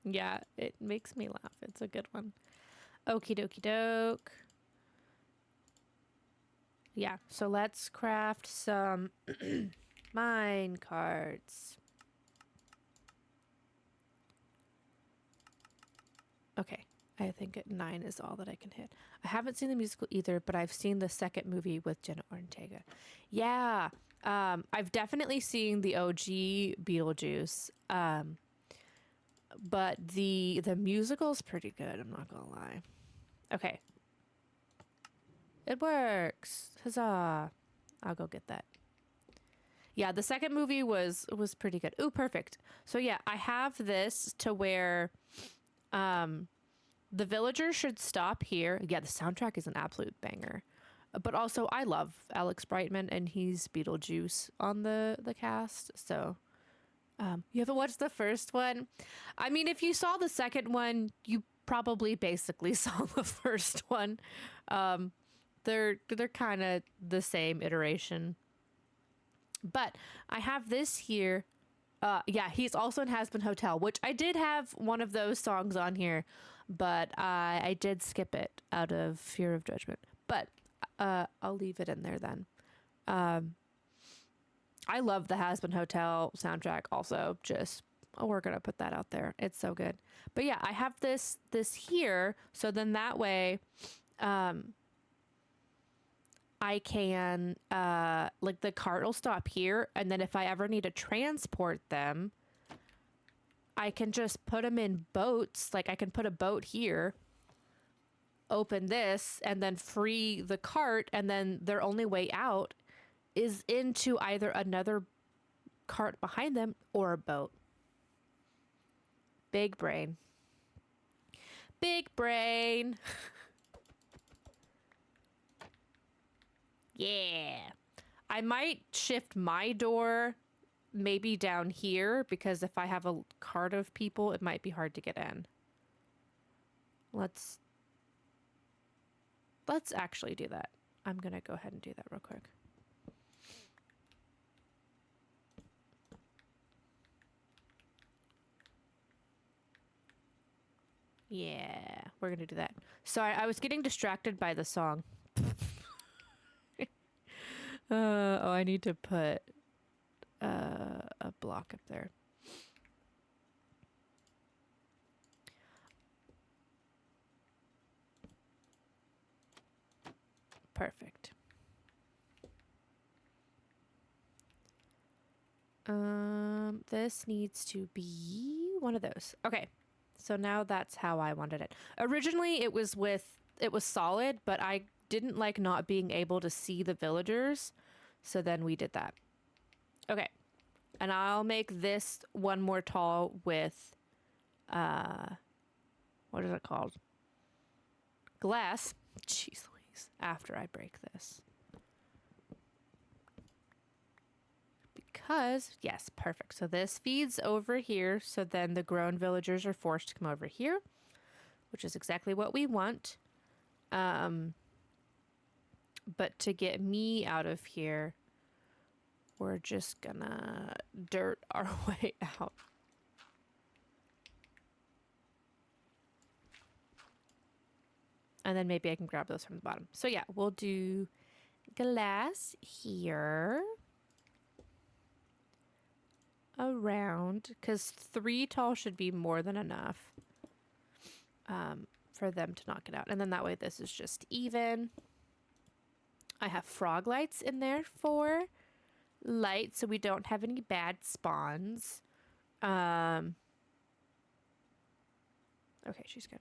Yeah, it makes me laugh. It's a good one. Okie dokie doke. Yeah, so let's craft some mine carts. Okay, I think 9 is all that I can hit. I haven't seen the musical either, but I've seen the second movie with Jenna Ortega. Yeah, I've definitely seen the OG Beetlejuice, but the musical's pretty good, I'm not gonna lie. Okay. It works. Huzzah. I'll go get that. Yeah, the second movie was pretty good. Ooh, perfect. So yeah, I have this to where the villagers should stop here. Yeah, the soundtrack is an absolute banger. But also I love Alex Brightman and he's Beetlejuice on the cast. So you haven't watched the first one? I mean, if you saw the second one, you probably basically saw the first one. They're kind of the same iteration. But I have this here. Yeah, he's also in Hazbin Hotel, which I did have one of those songs on here, but I did skip it out of fear of judgment. But I'll leave it in there then. I love the Hazbin Hotel soundtrack also. Just we're gonna put that out there. It's so good. But yeah, I have this here, so then that way I can like the cart will stop here, and then if I ever need to transport them, I can just put them in boats. Like I can put a boat here, open this, and then free the cart, and then their only way out is into either another cart behind them or a boat. Big brain. Big brain. Yeah. I might shift my door maybe down here because if I have a cart of people, it might be hard to get in. Let's actually do that. I'm going to go ahead and do that real quick. Yeah, we're going to do that. Sorry, I was getting distracted by the song. Oh, I need to put a block up there. Perfect. This needs to be one of those. Okay. So now that's how I wanted it. Originally it was solid, but I didn't like not being able to see the villagers. So then we did that. Okay. And I'll make this one more tall with what is it called? Glass. Jeez Louise. After I break this. Because, yes, perfect. So this feeds over here. So then the grown villagers are forced to come over here, which is exactly what we want. But to get me out of here, we're just gonna dirt our way out. And then maybe I can grab those from the bottom. So yeah, we'll do glass here. Around, because 3 tall should be more than enough for them to knock it out. And then that way this is just even. I have frog lights in there for light so we don't have any bad spawns. Okay, she's good.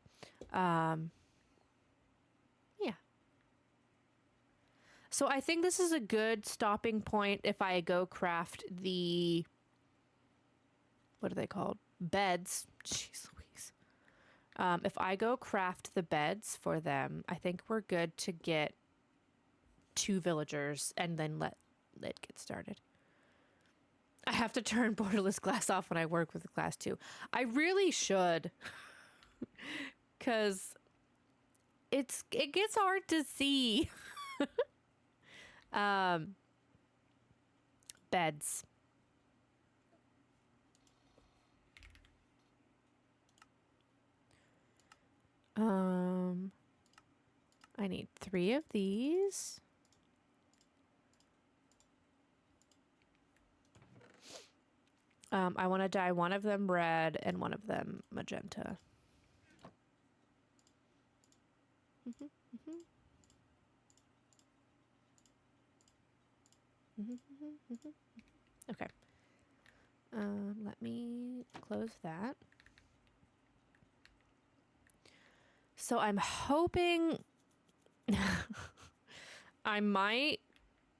Yeah. So I think this is a good stopping point if I go craft the... What are they called? Beds. Jeez Louise. If I go craft the beds for them, I think we're good to get 2 villagers and then let it get started. I have to turn borderless glass off when I work with glass too. I really should. Because it gets hard to see. Beds. I need 3 of these. I want to dye one of them red and one of them magenta. Okay. Let me close that. So I'm hoping I might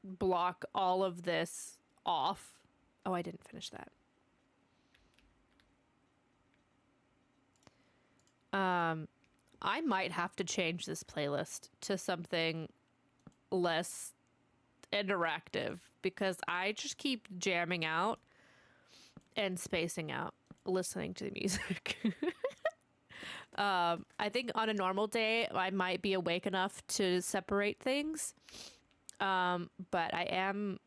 block all of this off. Oh, I didn't finish that. I might have to change this playlist to something less interactive because I just keep jamming out and spacing out listening to the music. I think on a normal day I might be awake enough to separate things, but I am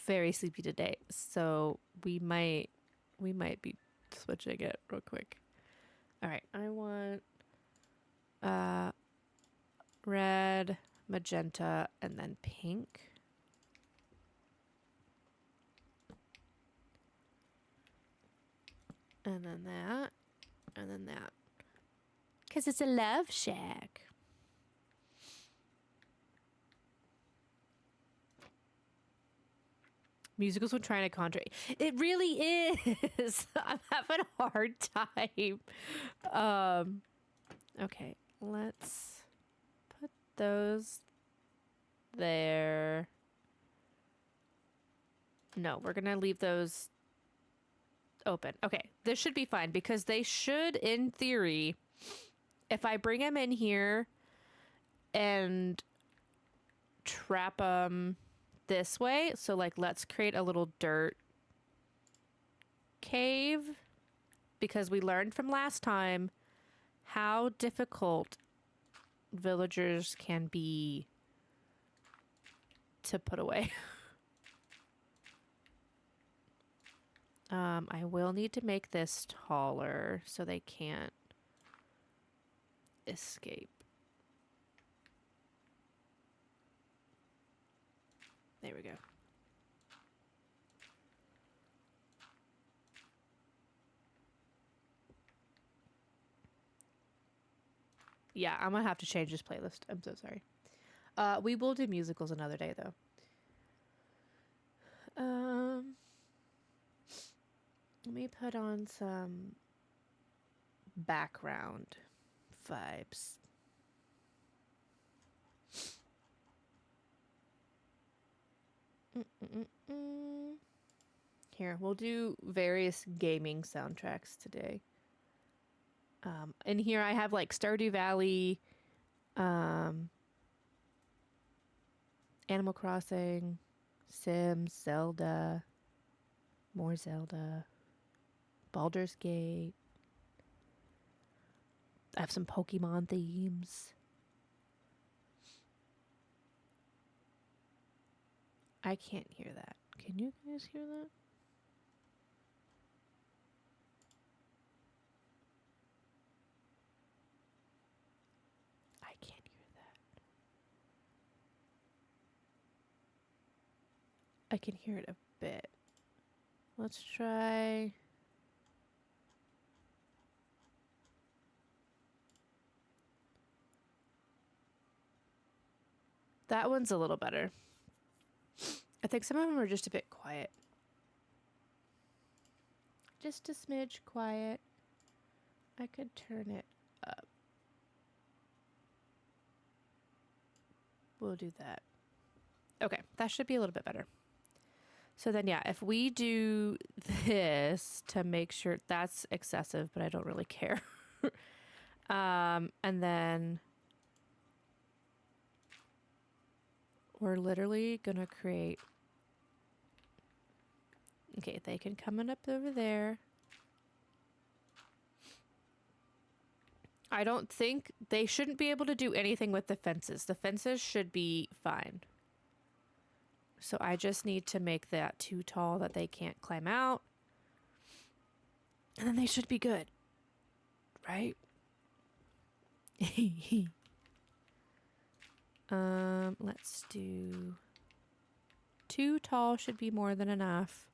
very sleepy today, so we might be switching it real quick. All right, I want red, magenta, and then pink. And then that. And then that. Because it's a love shack. Musicals when trying to conjure. It really is. I'm having a hard time. Okay, let's put those there. No, we're gonna leave those open. Okay, this should be fine because they should, in theory, if I bring them in here and trap them this way, so like let's create a little dirt cave because we learned from last time how difficult villagers can be to put away. I will need to make this taller so they can't escape. There we go. Yeah, I'm gonna have to change this playlist. I'm so sorry. We will do musicals another day, though. Let me put on some background vibes. Here, we'll do various gaming soundtracks today. In here I have like Stardew Valley, Animal Crossing, Sims, Zelda, more Zelda, Baldur's Gate. I have some Pokemon themes. I can't hear that. Can you guys hear that? I can't hear that. I can hear it a bit. Let's try. That one's a little better. I think some of them are just a bit quiet. Just a smidge quiet. I could turn it up. We'll do that. Okay, that should be a little bit better. So then, yeah, if we do this to make sure that's excessive, but I don't really care. And then we're literally gonna create. Okay, they can come on up over there. I don't think they shouldn't be able to do anything with the fences. The fences should be fine. So I just need to make that too tall that they can't climb out. And then they should be good. Right? Let's do too tall should be more than enough.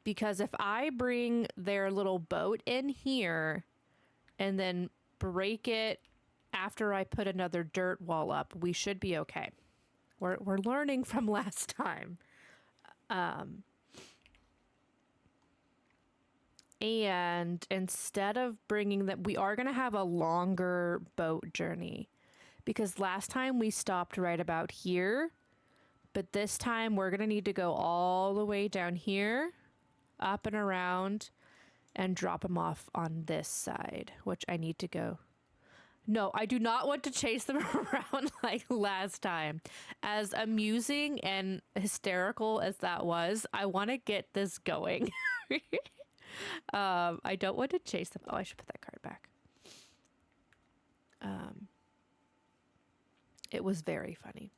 Because if I bring their little boat in here and then break it after I put another dirt wall up, we should be okay. We're learning from last time. And instead of bringing them, we are going to have a longer boat journey because last time we stopped right about here, but this time we're going to need to go all the way down here, up and around, and drop them off on this side, which I need to go. No, I do not want to chase them around like last time. As amusing and hysterical as that was, I want to get this going. I don't want to chase them. Oh, I should put that card back. It was very funny.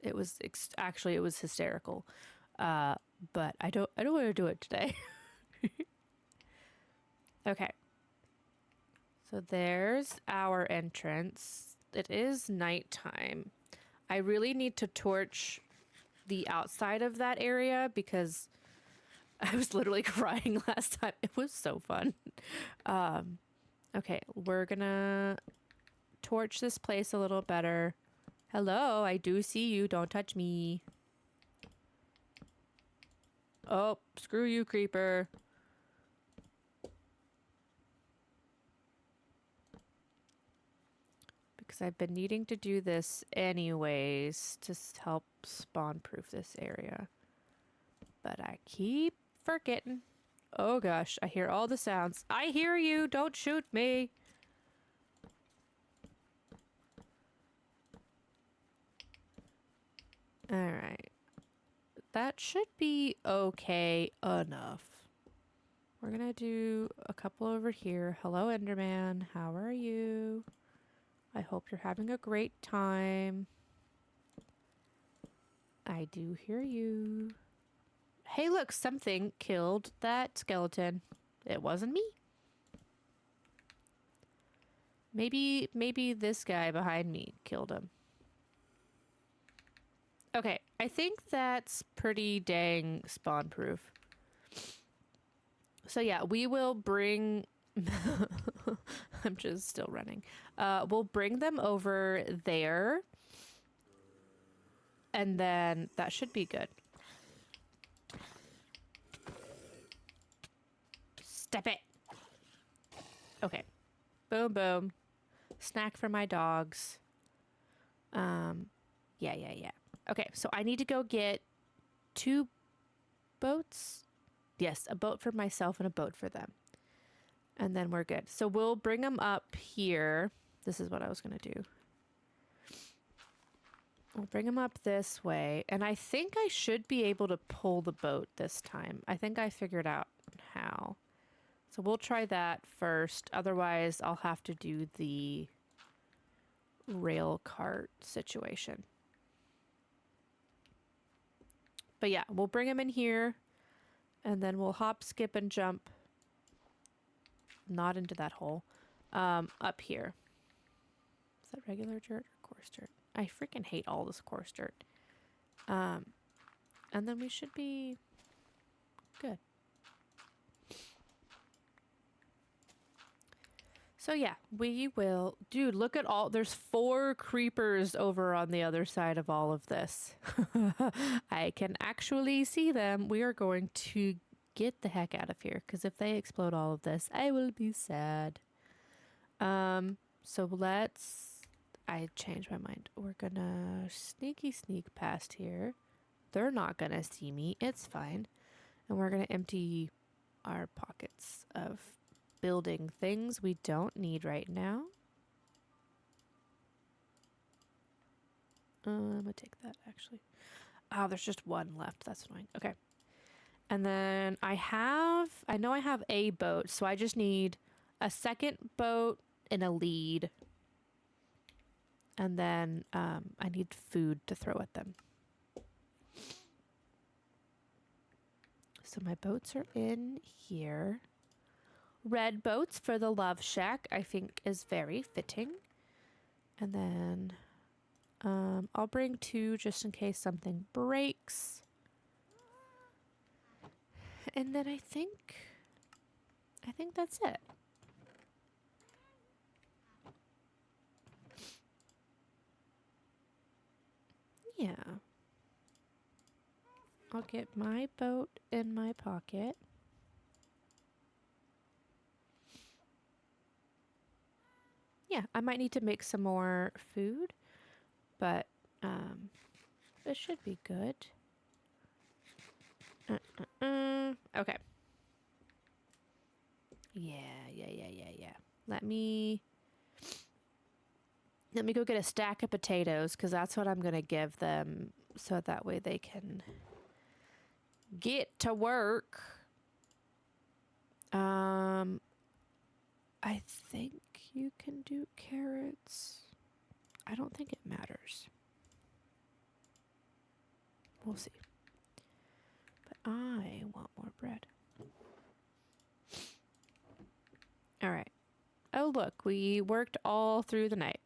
It was actually it was hysterical. But I don't want to do it today. Okay. So there's our entrance. It is nighttime. I really need to torch the outside of that area because I was literally crying last time. It was so fun. Okay, we're gonna torch this place a little better. Hello, I do see you. Don't touch me. Oh, screw you, creeper. Because I've been needing to do this anyways to help spawn proof this area. But I keep forgetting. Oh gosh, I hear all the sounds. I hear you. Don't shoot me. All right. That should be okay enough. We're gonna do a couple over here. Hello, Enderman. How are you? I hope you're having a great time. I do hear you. Hey, look, something killed that skeleton. It wasn't me. Maybe this guy behind me killed him. Okay, I think that's pretty dang spawn proof. So yeah, we will bring... I'm just still running. We'll bring them over there. And then that should be good. Step it. Okay. Boom, boom. Snack for my dogs. Yeah. Okay, so I need to go get 2 boats. Yes, a boat for myself and a boat for them. And then we're good. So we'll bring them up here. This is what I was going to do. We'll bring them up this way. And I think I should be able to pull the boat this time. I think I figured out how. So we'll try that first. Otherwise, I'll have to do the rail cart situation. But yeah, we'll bring them in here. And then we'll hop, skip, and jump. Not into that hole. Up here. Is that regular dirt or coarse dirt? I freaking hate all this coarse dirt. And then we should be good. So yeah, we will... Dude, look at all... There's 4 creepers over on the other side of all of this. I can actually see them. We are going to get the heck out of here, because if they explode all of this, I will be sad. So let's... I changed my mind. We're gonna sneak past here. They're not gonna see me. It's fine. And we're gonna empty our pockets of building things we don't need right now. I'm gonna take that actually. Oh, there's just 1 left. That's annoying. Okay. And then I know I have a boat, so I just need a second boat and a lead. And then I need food to throw at them. So my boats are in here. Red boats for the love shack, I think is very fitting. And then I'll bring 2 just in case something breaks. And then I think that's it. Yeah. I'll get my boat in my pocket. Yeah, I might need to make some more food, but it should be good. Okay. Yeah. Let me go get a stack of potatoes, because that's what I'm going to give them, so that way they can get to work. I think you can do carrots. I don't think it matters. We'll see. But I want more bread. All right. Oh, look, we worked all through the night.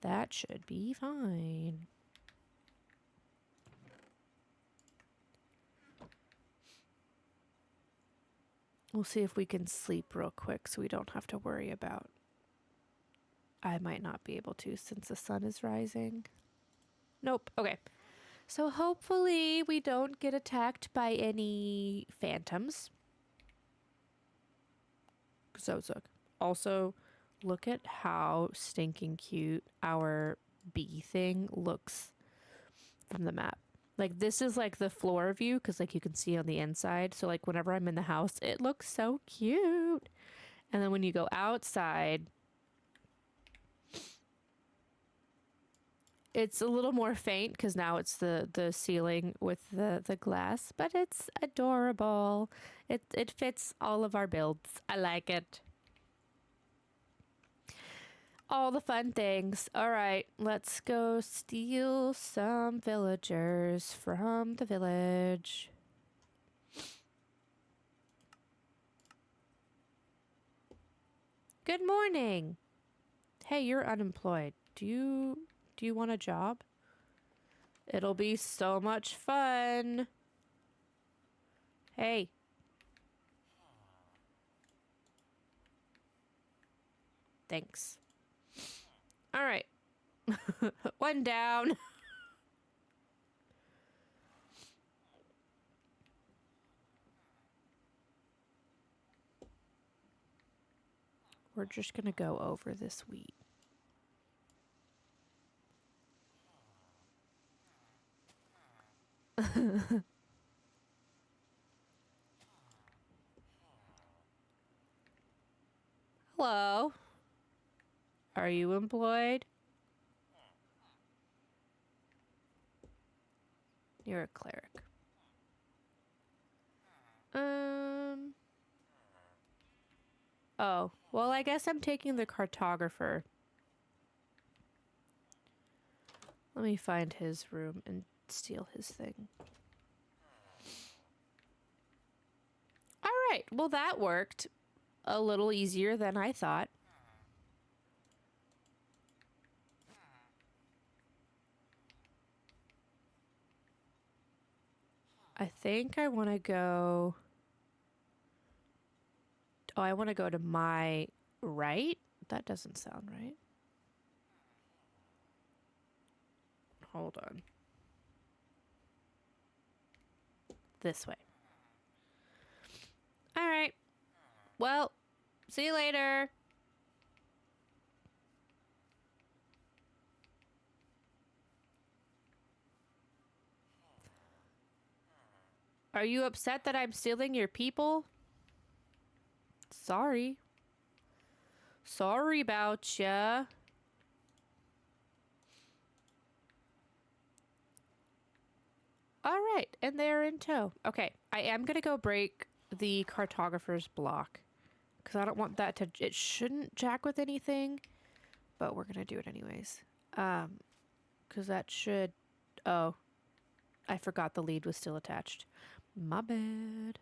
That should be fine. We'll see if we can sleep real quick so we don't have to worry about. I might not be able to since the sun is rising. Nope. Okay. So hopefully we don't get attacked by any phantoms. So also, look at how stinking cute our bee thing looks from the map. Like this is like the floor view because like you can see on the inside. So like whenever I'm in the house, it looks so cute. And then when you go outside, it's a little more faint because now it's the ceiling with the glass, but it's adorable. It fits all of our builds. I like it. All the fun things. All right, let's go steal some villagers from the village. Good morning. Hey, you're unemployed. Do you want a job? It'll be so much fun. Hey. Thanks. All right. One down. We're just going to go over this wheat. Hello. Are you employed? You're a cleric. Oh, well, I guess I'm taking the cartographer. Let me find his room and steal his thing. All right. Well, that worked a little easier than I thought. I think I want to go... Oh, I want to go to my right? That doesn't sound right. Hold on. This way. All right. Well, see you later. Are you upset that I'm stealing your people? Sorry. Sorry about ya. All right, and they're in tow. Okay, I am going to go break the cartographer's block because I don't want that to... It shouldn't jack with anything, but we're going to do it anyways. Because that should... Oh, I forgot the lead was still attached. My bad.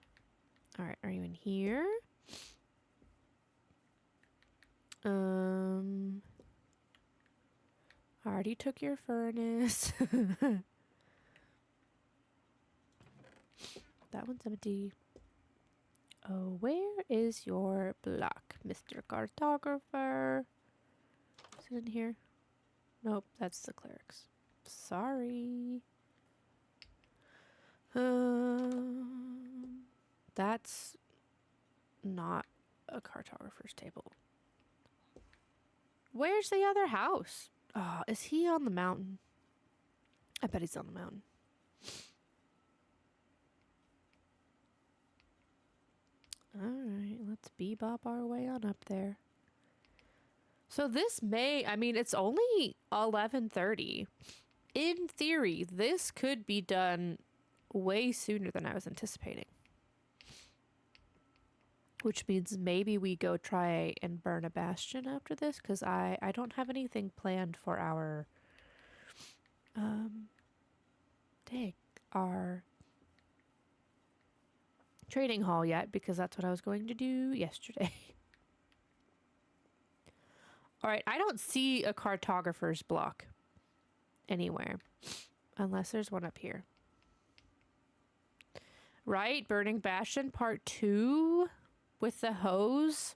All right, are you in here? I already took your furnace. That one's empty. Oh, where is your block, Mr. Cartographer? Is it in here? Nope, that's the clerics. Sorry. That's not a cartographer's table. Where's the other house? Oh, is he on the mountain? I bet he's on the mountain. Alright, let's bebop our way on up there. So this may, I mean, it's only 11:30. In theory, this could be done way sooner than I was anticipating. Which means maybe we go try and burn a bastion after this, because I don't have anything planned for our, our trading hall yet, because that's what I was going to do yesterday. All right, I don't see a cartographer's block anywhere, unless there's one up here. Right, Burning Bastion Part 2. with the hose.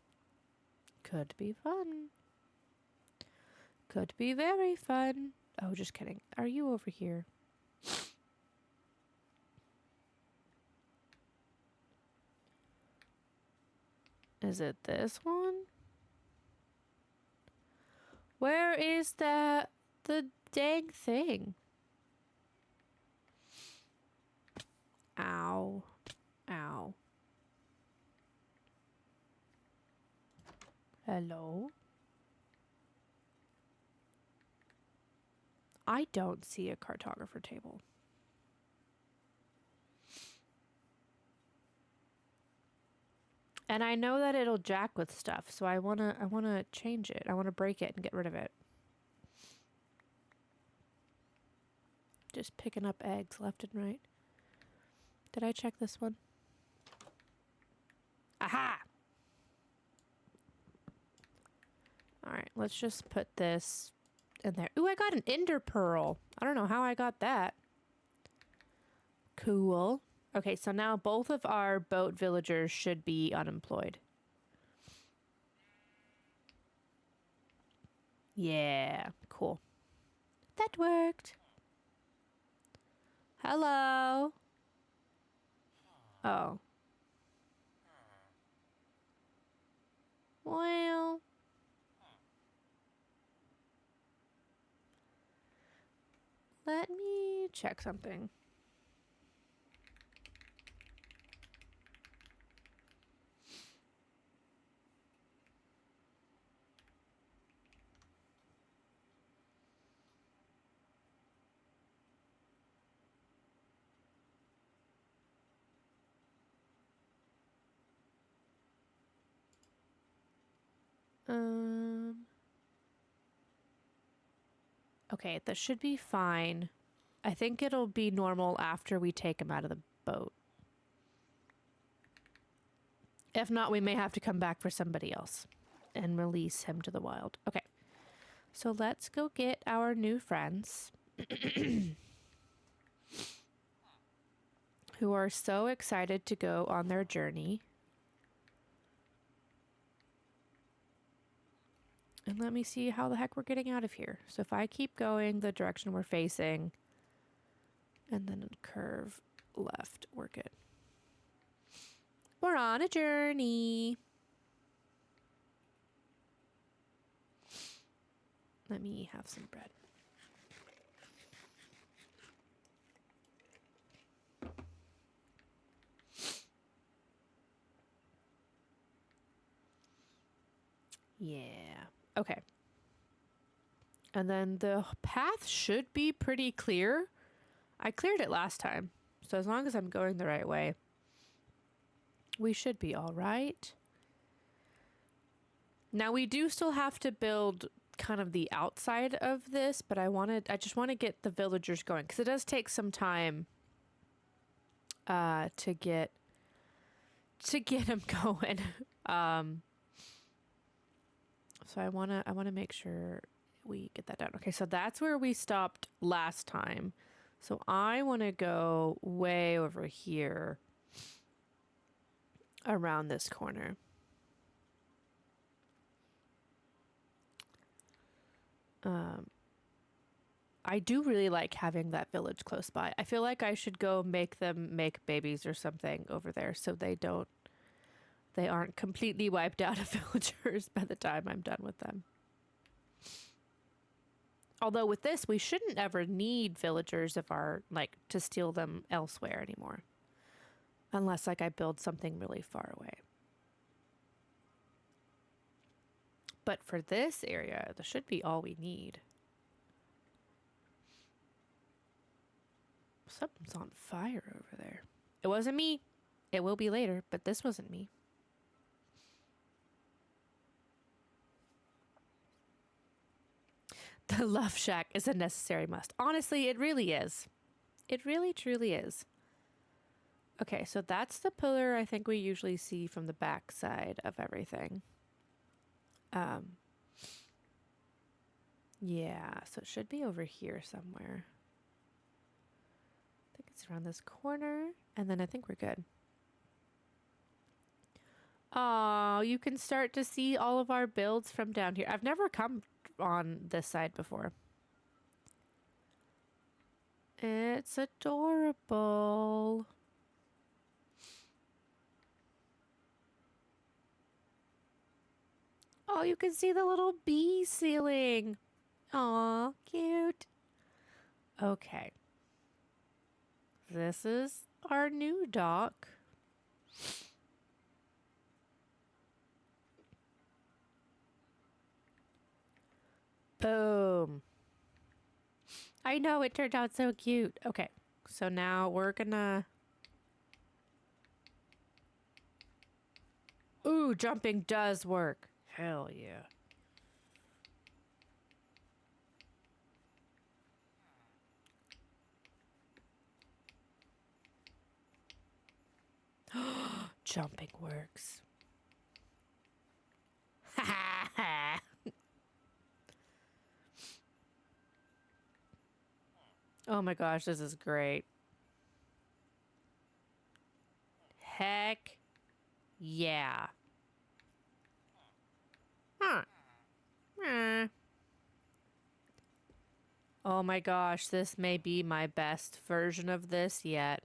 Could be fun. Could be very fun. Oh, just kidding. Are you over here? Is it this one? Where is the dang thing? Ow. Ow. Hello? I don't see a cartographer table. And I know that it'll jack with stuff, so I wanna change it. I wanna break it and get rid of it. Just picking up eggs left and right. Did I check this one? Aha! Alright, let's just put this in there. Ooh, I got an ender pearl. I don't know how I got that. Cool. Okay, so now both of our boat villagers should be unemployed. Yeah, cool. That worked. Hello. Oh. Well. Let me check something. Okay, that should be fine. I think it'll be normal after we take him out of the boat. If not, we may have to come back for somebody else and release him to the wild. Okay, so let's go get our new friends who are so excited to go on their journey. And let me see how the heck we're getting out of here. So if I keep going the direction we're facing and then curve left, we're good. We're on a journey. Let me have some bread. Yeah. Okay. And then the path should be pretty clear. I cleared it last time. So as long as I'm going the right way, we should be all right. Now we do still have to build kind of the outside of this, but I just want to get the villagers going because it does take some time to get them going. So I want to make sure we get that done. Okay, so that's where we stopped last time. So I want to go way over here around this corner. I do really like having that village close by. I feel like I should go make them make babies or something over there so they aren't completely wiped out of villagers by the time I'm done with them. Although with this, we shouldn't ever need villagers to steal them elsewhere anymore. Unless I build something really far away. But for this area, this should be all we need. Something's on fire over there. It wasn't me. It will be later, but this wasn't me. The love shack is a necessary must. Honestly, it really is. It really, truly is. Okay, so that's the pillar I think we usually see from the back side of everything. Yeah, so it should be over here somewhere. I think it's around this corner, and then I think we're good. Oh, you can start to see all of our builds from down here. I've never come on this side before. It's adorable. Oh, you can see the little bee ceiling. Aw, cute. Okay. This is our new dock. Boom. I know, it turned out so cute. Okay, so now we're gonna... Ooh, jumping does work. Hell yeah. Jumping works. Oh my gosh, this is great. Heck yeah. Huh. Oh my gosh, this may be my best version of this yet.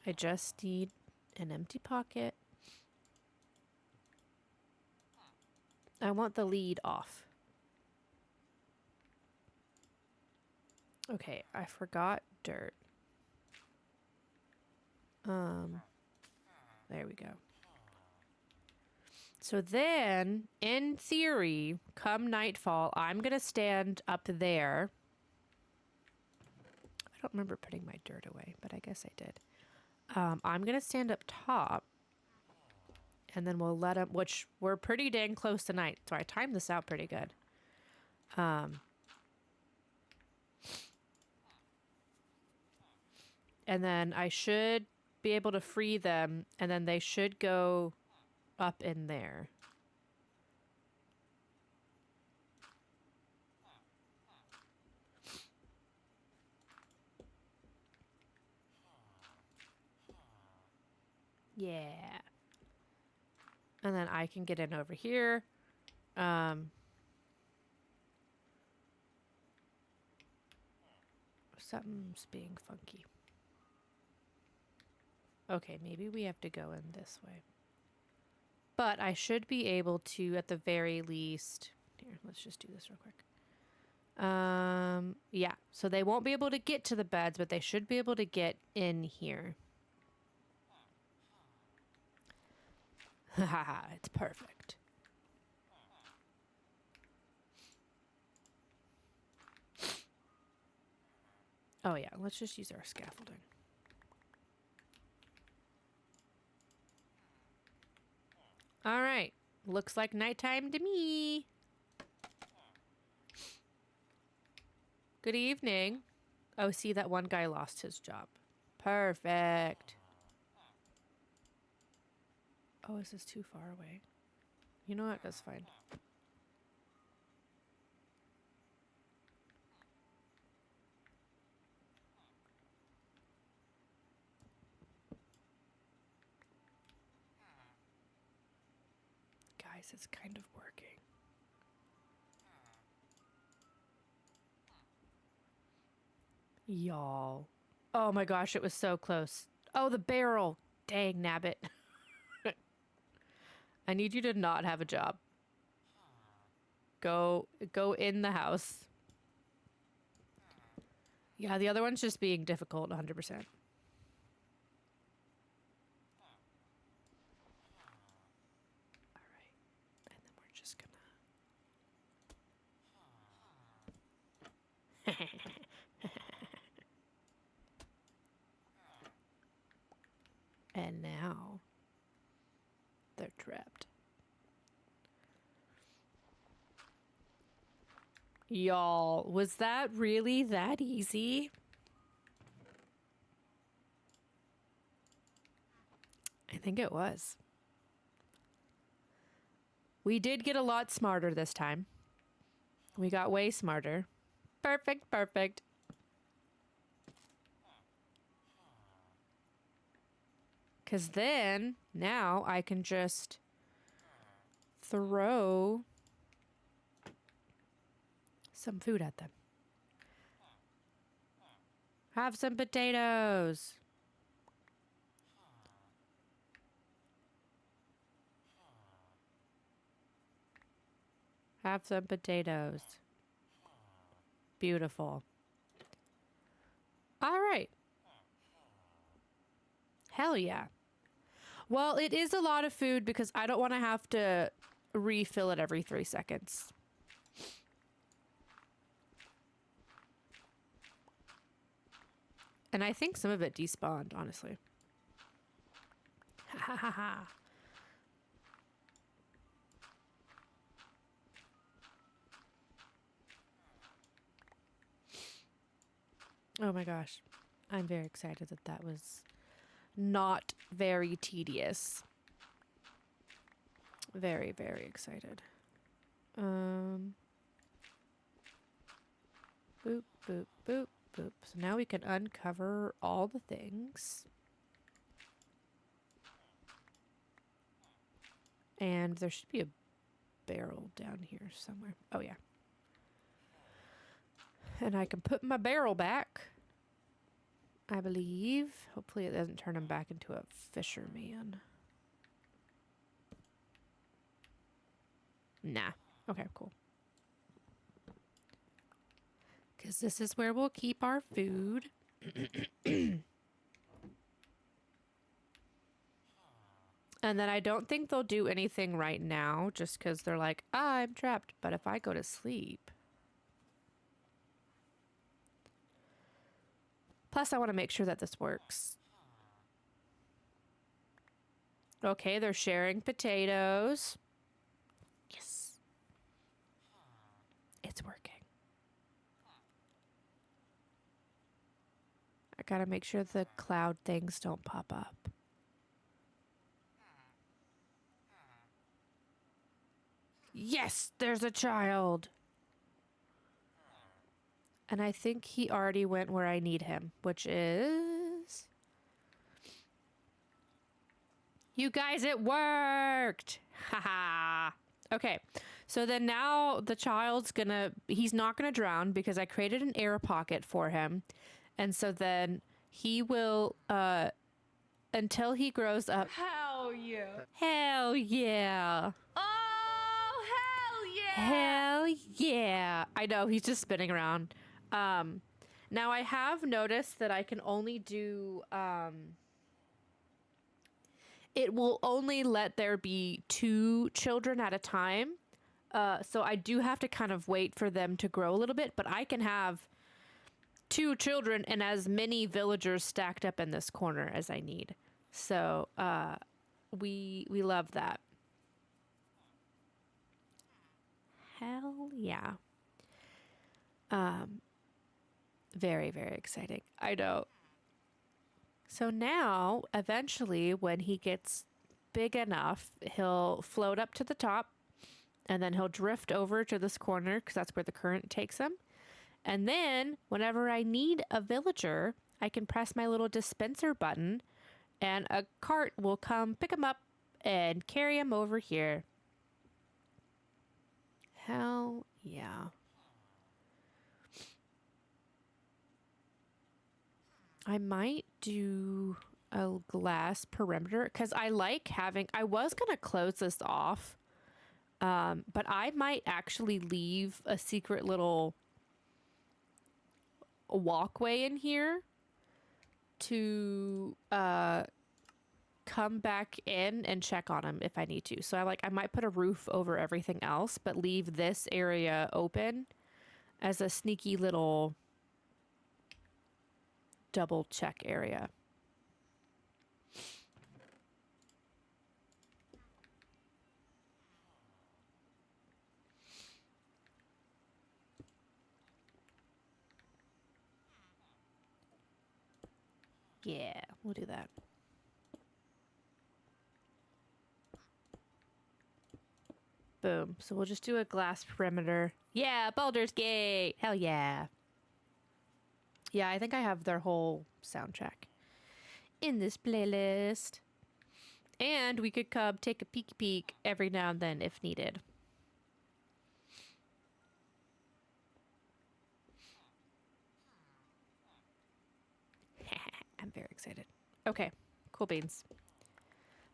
I just need an empty pocket. I want the lead off. Okay, I forgot dirt. There we go. So then, in theory, come nightfall, I'm gonna stand up there. I don't remember putting my dirt away, but I guess I did. I'm gonna stand up top, and then we'll let them, which we're pretty dang close tonight, so I timed this out pretty good. And then I should be able to free them, and then they should go up in there. Yeah. And then I can get in over here. Something's being funky. Okay, maybe we have to go in this way. But I should be able to, at the very least... Here, let's just do this real quick. Yeah. So they won't be able to get to the beds, but they should be able to get in here. Haha, it's perfect. Oh yeah, let's just use our scaffolding. All right. Looks like nighttime to me. Good evening. Oh, see, that one guy lost his job. Perfect. Oh, is this too far away? You know what? That's fine. Guys, it's kind of working. Y'all. Oh my gosh, it was so close. Oh, the barrel. Dang, nabbit. I need you to not have a job. Go in the house. Yeah, the other one's just being difficult 100%. All right. And then we're just gonna... And now they're trapped. Y'all, was that really that easy? I think it was. We did get a lot smarter this time. We got way smarter. Perfect, perfect. Because then, now I can just throw some food at them. Have some potatoes. Have some potatoes. Beautiful. All right. Hell yeah. Well, it is a lot of food because I don't want to have to refill it every 3 seconds. And I think some of it despawned, honestly. Ha ha ha. Oh my gosh. I'm very excited that that was not very tedious. Very, very excited. Boop, boop, boop, boop. So now we can uncover all the things. And there should be a barrel down here somewhere. Oh, yeah. And I can put my barrel back, I believe. Hopefully it doesn't turn him back into a fisherman. Nah. Okay, cool. Because this is where we'll keep our food. And then I don't think they'll do anything right now just because they're like, I'm trapped. But if I go to sleep... Plus, I want to make sure that this works. Okay, they're sharing potatoes. Yes. It's working. I gotta make sure the cloud things don't pop up. Yes, there's a child. And I think he already went where I need him, which is... You guys, it worked! Haha! Okay, so then now the child's gonna... He's not gonna drown because I created an air pocket for him. And so then he will, until he grows up... Hell yeah. Hell yeah! Oh, hell yeah. Hell yeah! I know, he's just spinning around. Now I have noticed that I can only do, it will only let there be 2 children at a time. So I do have to kind of wait for them to grow a little bit, but I can have 2 children and as many villagers stacked up in this corner as I need. So, we love that. Hell yeah. Very, very exciting. I know. So now, eventually, when he gets big enough, he'll float up to the top and then he'll drift over to this corner because that's where the current takes him. And then, whenever I need a villager, I can press my little dispenser button and a cart will come pick him up and carry him over here. Hell yeah. I might do a glass perimeter because I like having... I was going to close this off, but I might actually leave a secret little walkway in here to come back in and check on him if I need to. So I might put a roof over everything else, but leave this area open as a sneaky little double check area. Yeah, we'll do that. Boom. So we'll just do a glass perimeter. Yeah, Baldur's Gate. Hell yeah. Yeah, I think I have their whole soundtrack in this playlist. And we could come take a peeky peek every now and then if needed. I'm very excited. Okay, cool beans.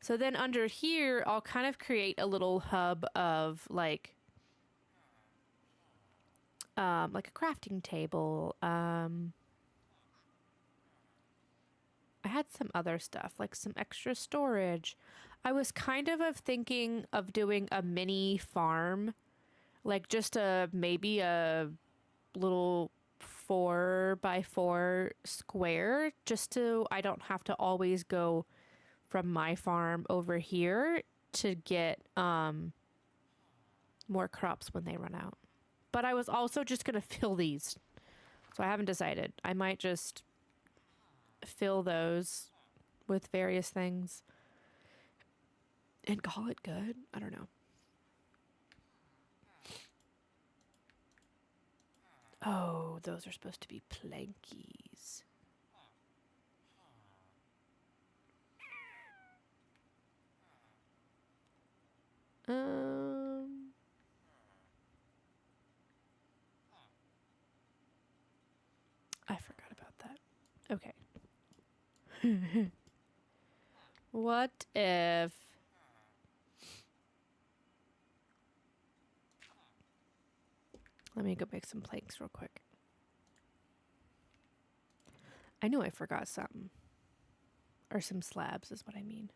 So then under here, I'll kind of create a little hub of like a crafting table. I had some other stuff, like some extra storage. I was kind of thinking of doing a mini farm, like just maybe a little 4x4 square, just so I don't have to always go from my farm over here to get more crops when they run out. But I was also just gonna fill these, so I haven't decided. I might just fill those with various things and call it good. I don't know. Oh, those are supposed to be plankies. I forgot about that. Okay. What if... Let me go make some planks real quick. I knew I forgot something. Or some slabs is what I mean.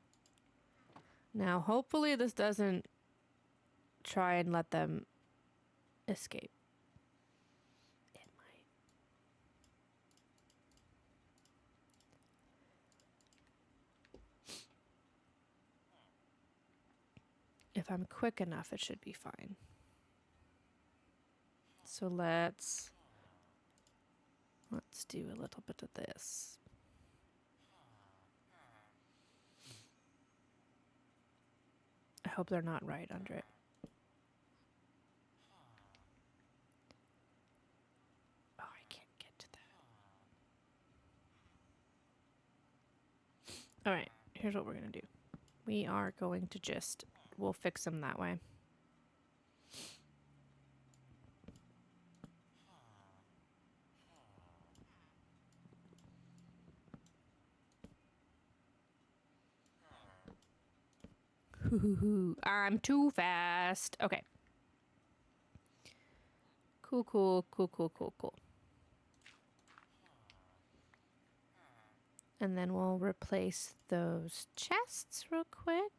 Now, hopefully this doesn't try and let them escape. It might. If I'm quick enough, it should be fine. So let's do a little bit of this. I hope they're not right under it. Oh, I can't get to that. All right, here's what we're going to do. We are going to just, we'll fix them that way. I'm too fast. Okay. Cool, cool, cool, cool, cool, cool. And then we'll replace those chests real quick.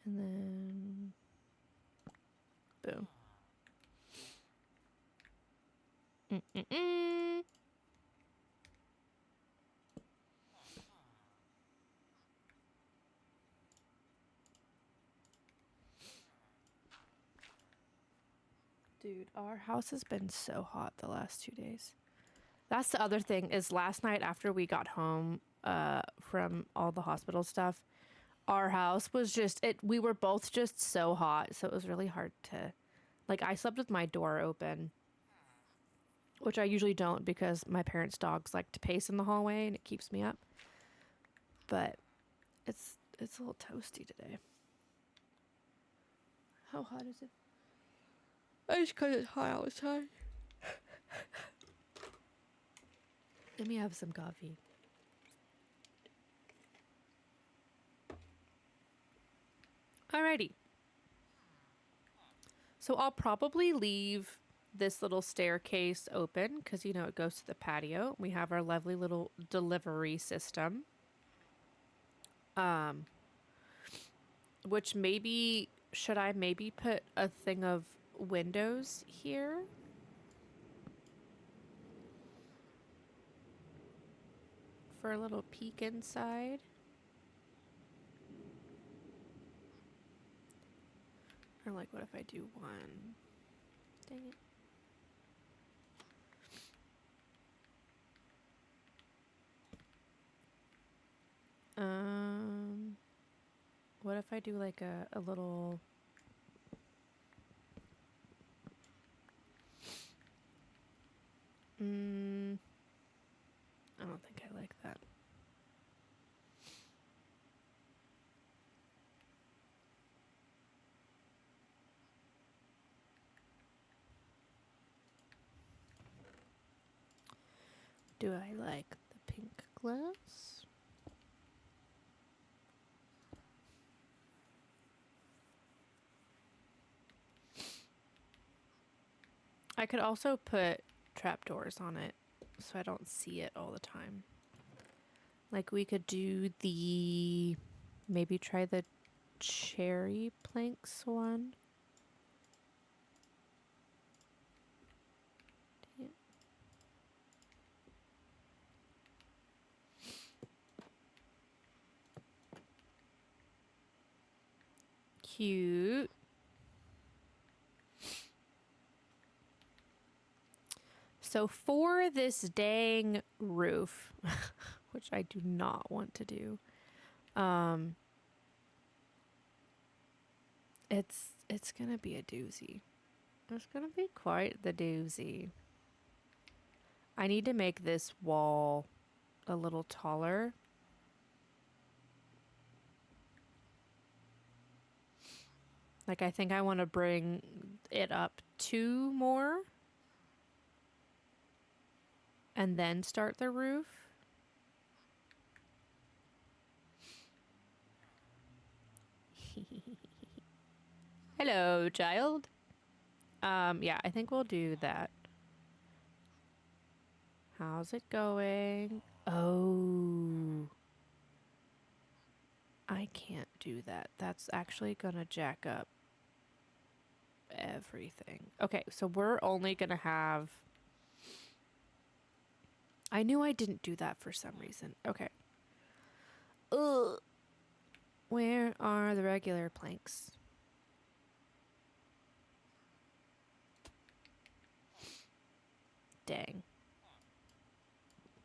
And then... boom. Dude, our house has been so hot the last 2 days. That's the other thing is last night after we got home from all the hospital stuff, our house was just we were both just so hot, so it was really hard to like I slept with my door open, which I usually don't because my parents' dogs like to pace in the hallway and it keeps me up. But it's a little toasty today. How hot is it? It's because it's hot outside. Let me have some coffee. Alrighty. So I'll probably leave this little staircase open because, you know, it goes to the patio. We have our lovely little delivery system. Which maybe, should I maybe put a thing of windows here? For a little peek inside. Or like, what if I do one? Dang it. What if I do like a little... Do I like the pink gloves? I could also put trapdoors on it so I don't see it all the time. Like we could do the, maybe try the cherry planks one. Dang it. Cute. So for this dang roof, which I do not want to do, it's gonna be a doozy. It's gonna be quite the doozy. I need to make this wall a little taller. Like I think I want to bring it up 2 more and then start the roof. Hello, child. Yeah, I think we'll do that. How's it going? Oh. I can't do that. That's actually gonna jack up everything. Okay, so we're only gonna have... I knew I didn't do that for some reason. Okay. Ugh. Where are the regular planks? Dang.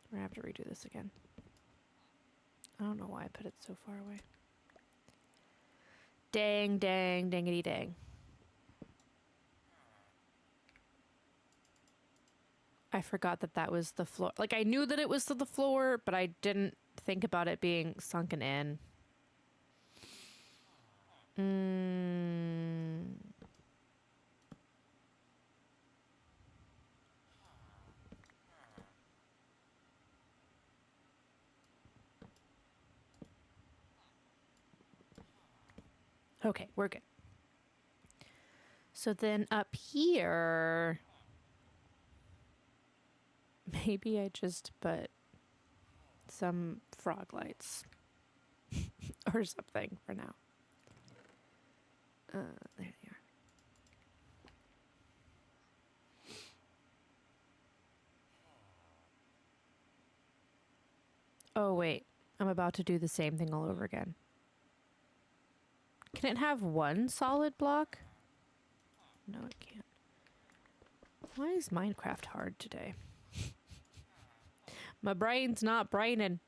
We're gonna have to redo this again. I don't know why I put it so far away. Dang, dang, dangity dang. I forgot that that was the floor. Like, I knew that it was the floor, but I didn't think about it being sunken in. Okay, we're good. So then up here, maybe I just put some frog lights or something for now. There they are. Oh, wait. I'm about to do the same thing all over again. Can it have one solid block? No, it can't. Why is Minecraft hard today? My brain's not braining.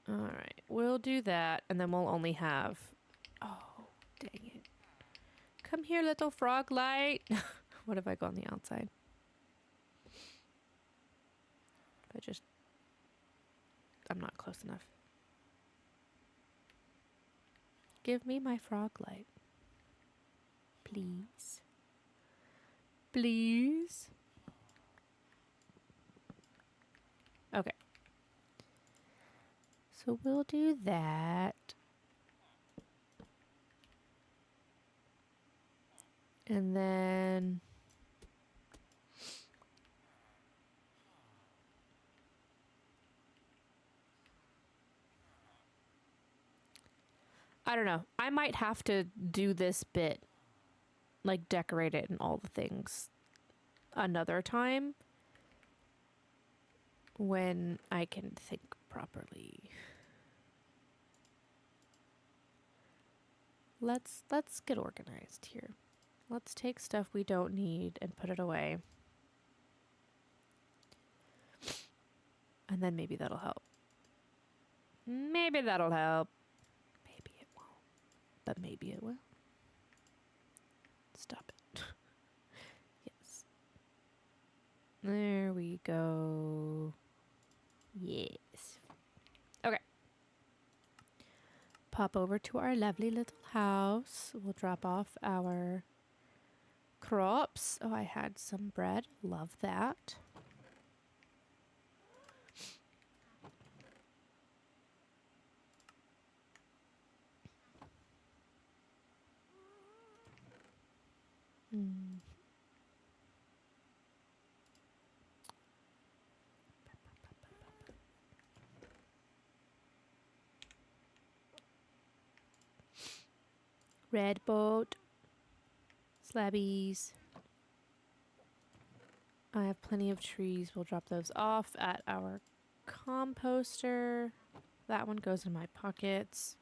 Alright, we'll do that, and then we'll only have... Oh, dang it. Come here, little frog light. What if I go on the outside? If I'm not close enough. Give me my frog light. Please. Please. Okay. So we'll do that. And then... I don't know. I might have to do this bit, like decorate it and all the things another time when I can think properly. Let's get organized here. Let's take stuff we don't need and put it away. And then maybe that'll help. Maybe that'll help. Maybe it won't. But maybe it will. Stop it. Yes. There we go. Yes. Okay. Pop over to our lovely little house. We'll drop off our crops. Oh, I had some bread. Love that. Mm. Red boat. Slabbies. I have plenty of trees. We'll drop those off at our composter. That one goes in my pockets.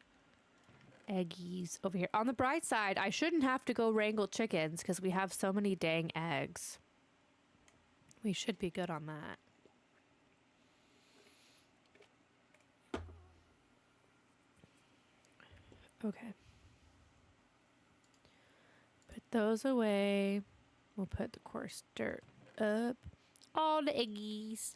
Eggies over here. On the bright side, I shouldn't have to go wrangle chickens because we have so many dang eggs. We should be good on that. Okay. Put those away. We'll put the coarse dirt up. All the eggies.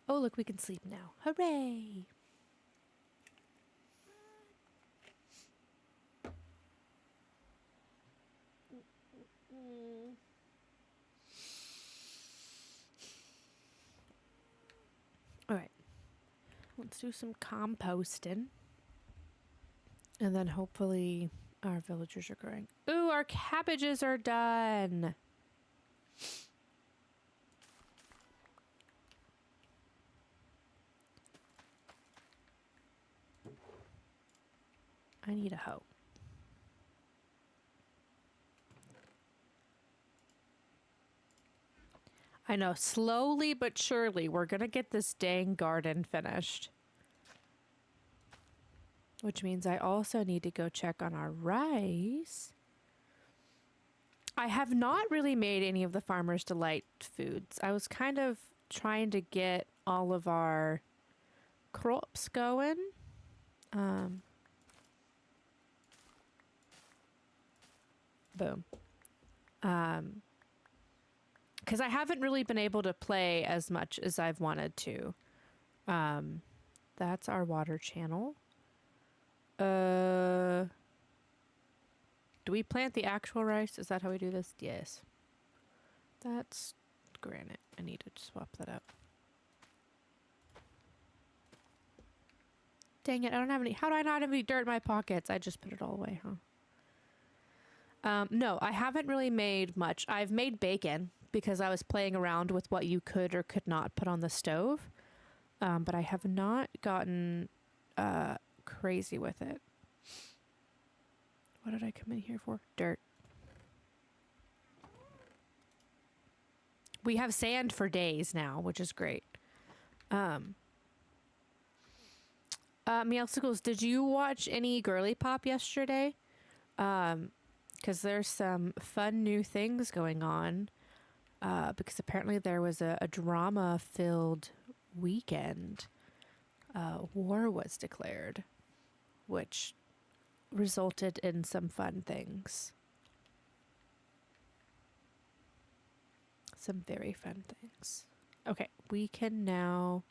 Oh, look, we can sleep now. Hooray! All right. Let's do some composting. And then hopefully our villagers are growing. Ooh, our cabbages are done. I need a hoe. I know, slowly but surely, we're gonna get this dang garden finished. Which means I also need to go check on our rice. I have not really made any of the Farmer's Delight foods. I was kind of trying to get all of our crops going. Boom. Because I haven't really been able to play as much as I've wanted to. That's our water channel. Do we plant the actual rice? Is that how we do this? Yes. That's granite. I need to swap that up. Dang it, I don't have any. How do I not have any dirt in my pockets? I just put it all away, huh? No, I haven't really made much. I've made bacon because I was playing around with what you could or could not put on the stove. But I have not gotten crazy with it. What did I come in here for? Dirt. We have sand for days now, which is great. Meowsicles, did you watch any Girly Pop yesterday? Because there's some fun new things going on. Because apparently there was a drama-filled weekend. War was declared, which resulted in some fun things. Some very fun things. Okay, we can now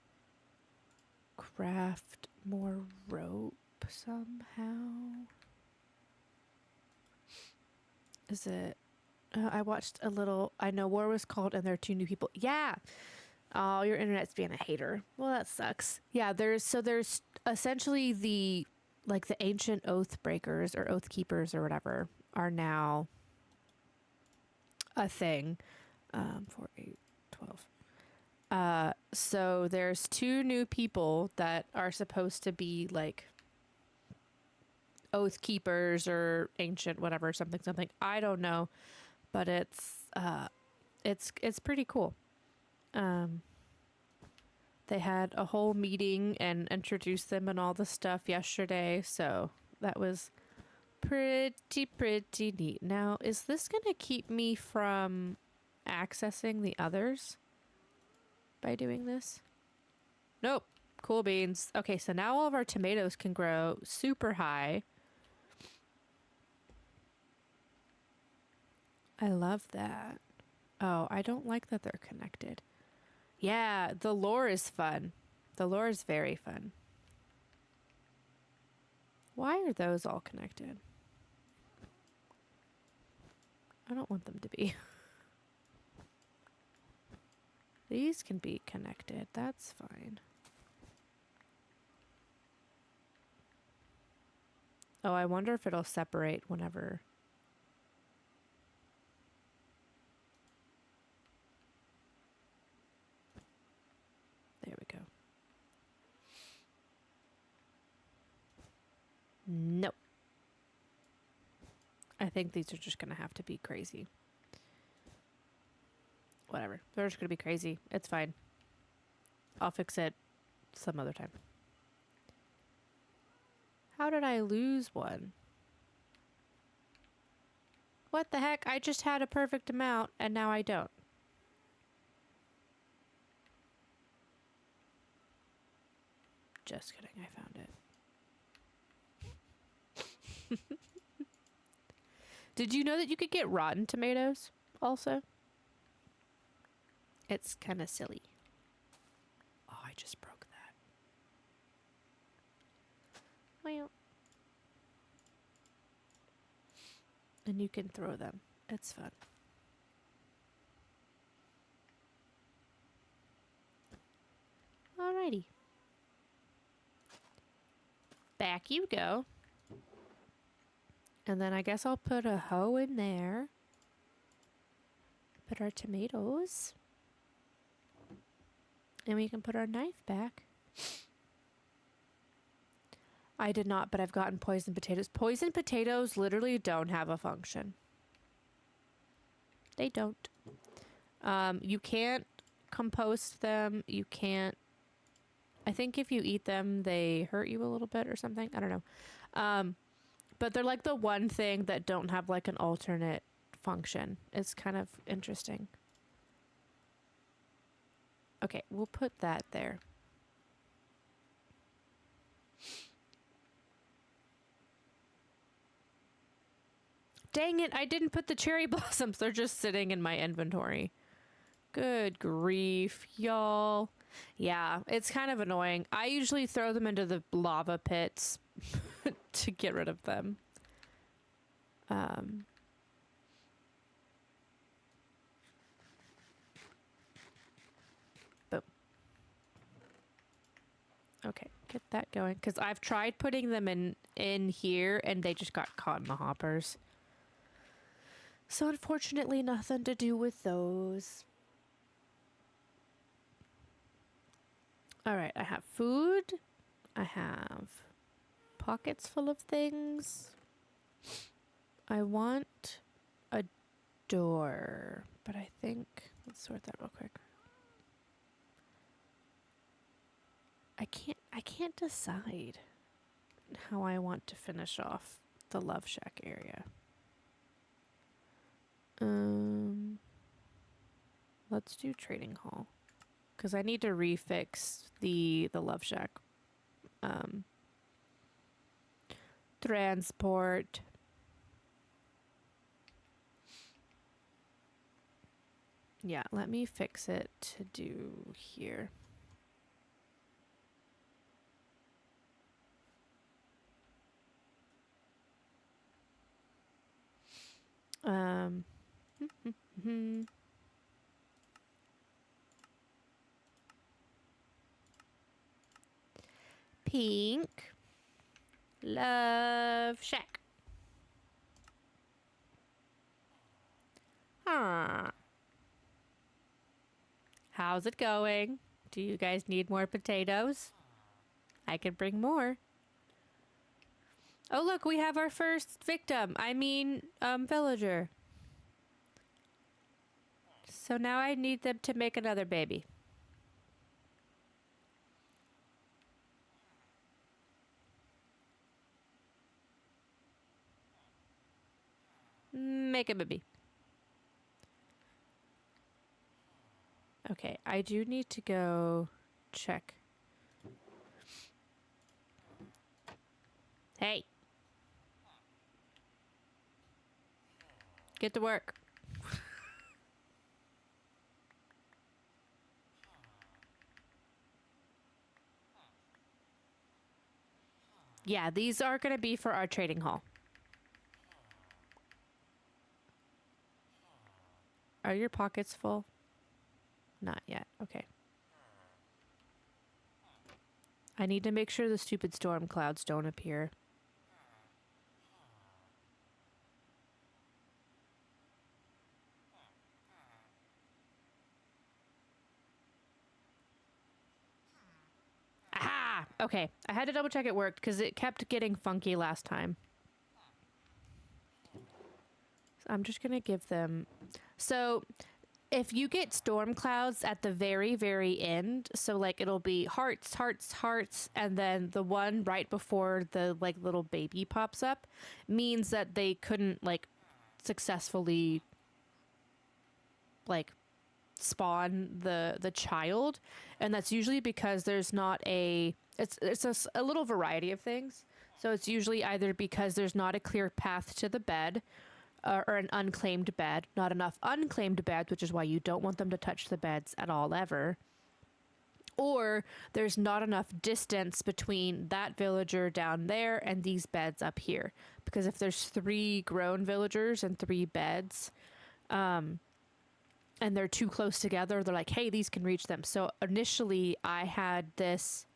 craft more rope somehow. Is it? I watched a little. I know War was called, and there are 2 new people. Yeah. Oh, your internet's being a hater. Well, that sucks. Yeah, there's essentially the ancient oath breakers or oath keepers or whatever are now a thing. 4, 8, 12. So there's 2 new people that are supposed to be like oath keepers or ancient whatever, something. I don't know, but it's pretty cool. They had a whole meeting and introduced them and all the stuff yesterday, so that was pretty neat. Now, is this gonna keep me from accessing the others by doing this? Nope. Cool beans. Okay, so now all of our tomatoes can grow super high. I love that. Oh, I don't like that they're connected. Yeah, the lore is fun. The lore is very fun. Why are those all connected? I don't want them to be. These can be connected. That's fine. Oh, I wonder if it'll separate whenever. There we go. Nope. I think these are just going to have to be crazy. Whatever. They're just going to be crazy. It's fine. I'll fix it some other time. How did I lose one? What the heck? I just had a perfect amount and now I don't. Just kidding. I found it. Did you know that you could get rotten tomatoes also? It's kind of silly. Oh, I just broke that. Well. And you can throw them. It's fun. Alrighty. Back you go. And then I guess I'll put a hoe in there. Put our tomatoes. And we can put our knife back. I did not, but I've gotten poisoned potatoes. Poisoned potatoes literally don't have a function. They don't. You can't compost them. You can't. I think if you eat them, they hurt you a little bit or something. I don't know. But they're like the one thing that don't have like an alternate function. It's kind of interesting. Okay, we'll put that there. Dang it, I didn't put the cherry blossoms. They're just sitting in my inventory. Good grief, y'all. Yeah, it's kind of annoying. I usually throw them into the lava pits to get rid of them. Boom. Okay, get that going. Because I've tried putting them in here and they just got caught in the hoppers. So unfortunately, nothing to do with those. All right, I have food. I have pockets full of things. I want a door, but I think, let's sort that real quick. I can't decide how I want to finish off the Love Shack area. Let's do trading hall because I need to refix the Love Shack. Transport. Yeah, let me fix it to do here. Pink. Love Shack. Huh. How's it going? Do you guys need more potatoes? I can bring more. Oh, look, we have our first victim. I mean, villager. So now I need them to make another baby. Make a baby. Okay, I do need to go check. Hey. Get to work. Yeah, these are going to be for our trading hall. Are your pockets full? Not yet. Okay. I need to make sure the stupid storm clouds don't appear. Aha! Okay. I had to double check it worked because it kept getting funky last time. So I'm just going to give them... So if you get storm clouds at the very, very end, so like it'll be hearts, hearts, hearts, and then the one right before the like little baby pops up means that they couldn't like successfully like spawn the child, and that's usually because there's not a a little variety of things. So it's usually either because there's not a clear path to the bed, or an unclaimed bed, not enough unclaimed beds, which is why you don't want them to touch the beds at all ever, or there's not enough distance between that villager down there and these beds up here, because if there's 3 grown villagers and 3 beds, and they're too close together, they're like, hey, these can reach them. So initially I had this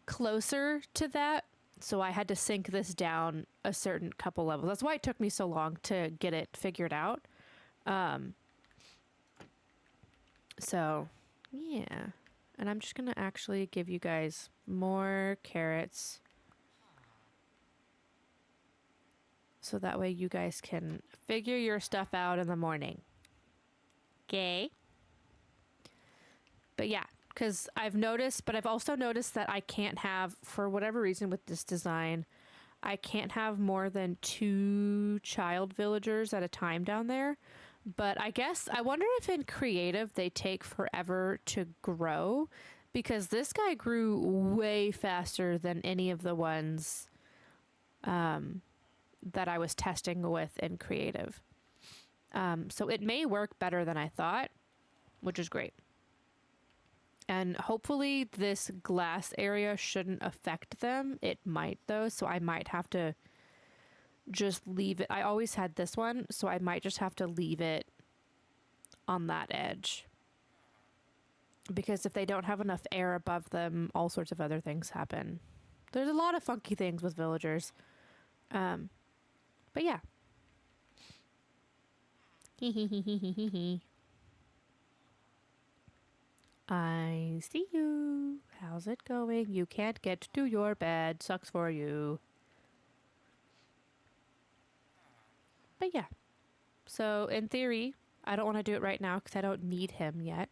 closer to that, so I had to sink this down a certain couple levels. That's why it took me so long to get it figured out. So yeah, and I'm just gonna actually give you guys more carrots, so that way you guys can figure your stuff out in the morning. Okay. But yeah, because I've noticed, but I've also noticed that I can't have, for whatever reason with this design, I can't have more than 2 child villagers at a time down there. But I guess, I wonder if in creative they take forever to grow, because this guy grew way faster than any of the ones that I was testing with in creative. So it may work better than I thought, which is great. And hopefully this glass area shouldn't affect them. It might though, so I might have to just leave it. I always had this one, so I might just have to leave it on that edge. Because if they don't have enough air above them, all sorts of other things happen. There's a lot of funky things with villagers. But yeah. I see you. How's it going? You can't get to your bed. Sucks for you. But yeah. So in theory, I don't want to do it right now because I don't need him yet.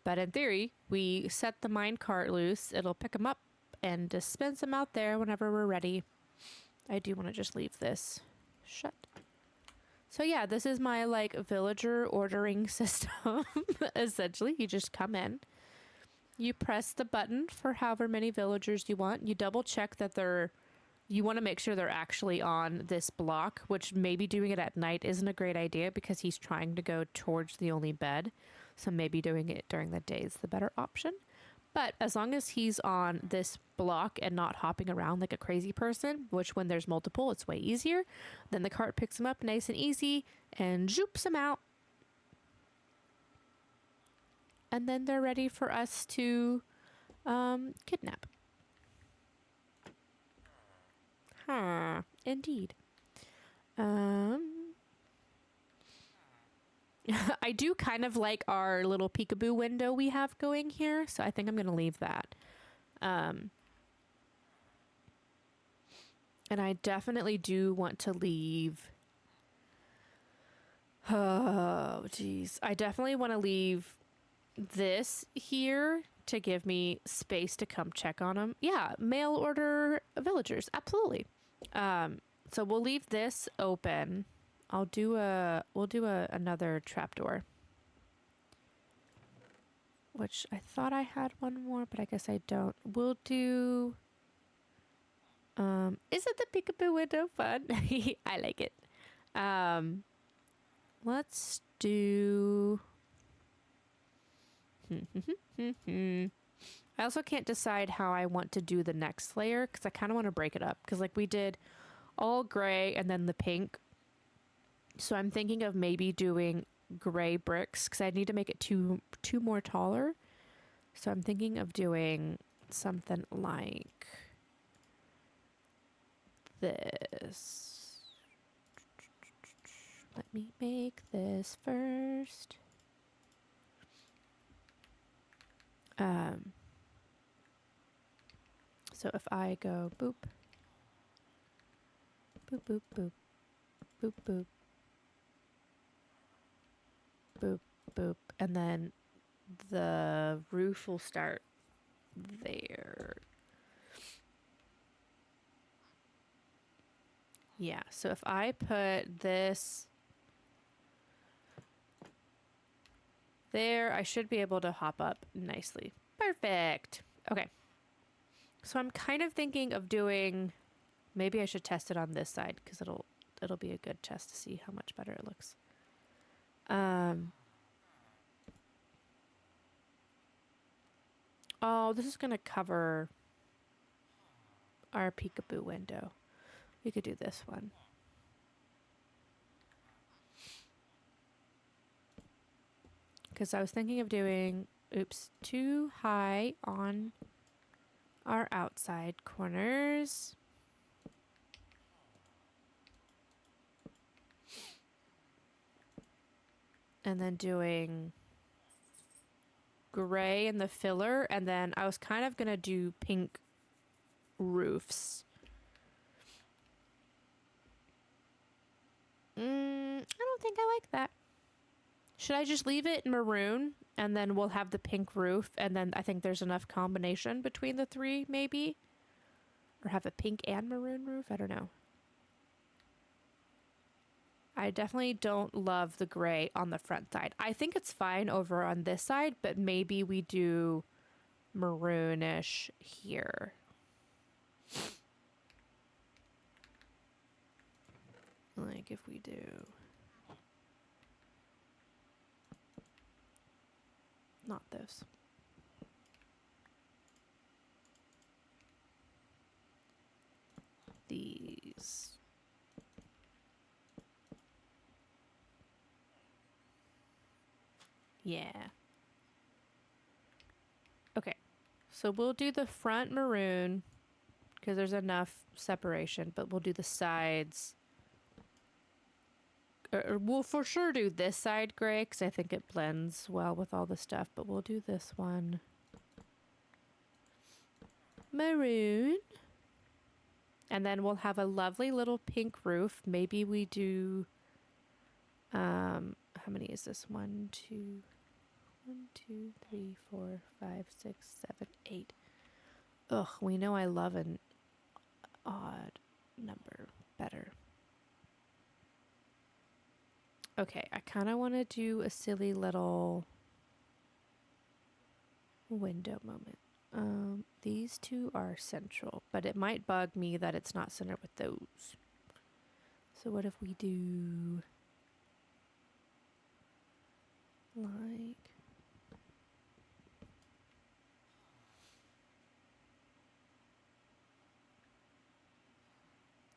But in theory, we set the minecart loose. It'll pick him up and dispense him out there whenever we're ready. I do want to just leave this shut. So yeah, this is my like villager ordering system. Essentially, you just come in, you press the button for however many villagers you want. You double check that you want to make sure they're actually on this block, which maybe doing it at night isn't a great idea because he's trying to go towards the only bed. So maybe doing it during the day is the better option. But as long as he's on this block and not hopping around like a crazy person, which when there's multiple, it's way easier, then the cart picks him up nice and easy and zoops him out. And then they're ready for us to kidnap. Huh, indeed. I do kind of like our little peekaboo window we have going here, so I think I'm going to leave that. And I definitely do want to leave... Oh, geez. I definitely want to leave this here to give me space to come check on them. Yeah, mail order villagers. Absolutely. So we'll leave this open. We'll do another trapdoor. Which I thought I had one more, but I guess I don't. We'll do... isn't the peekaboo window fun? I like it. Let's do... I also can't decide how I want to do the next layer because I kind of want to break it up because like we did all gray and then the pink. So I'm thinking of maybe doing gray bricks because I need to make it two more taller. So I'm thinking of doing something like this. Let me make this first. So if I go boop, boop, boop, boop, boop, boop, boop, boop, and then the roof will start there. Yeah, so if I put this there, I should be able to hop up nicely. Perfect. Okay. So I'm kind of thinking of doing, maybe I should test it on this side because it'll be a good test to see how much better it looks. Oh, this is going to cover our peekaboo window. We could do this one. Because I was thinking of doing, oops, too high on our outside corners. And then doing gray in the filler. And then I was kind of going to do pink roofs. I don't think I like that. Should I just leave it maroon and then we'll have the pink roof and then I think there's enough combination between the three maybe? Or have a pink and maroon roof? I don't know. I definitely don't love the gray on the front side. I think it's fine over on this side, but maybe we do maroonish here. Like if we do... Not those. These. Yeah. Okay. So we'll do the front maroon because there's enough separation, but we'll do the sides. Or we'll for sure do this side gray because I think it blends well with all the stuff, but we'll do this one maroon. And then we'll have a lovely little pink roof. Maybe we do, how many is this? 1, 2, 3, 4, 5, 6, 7, 8. Ugh, we know I love an odd number better. Okay, I kind of want to do a silly little window moment. These two are central, but it might bug me that it's not centered with those. So what if we do like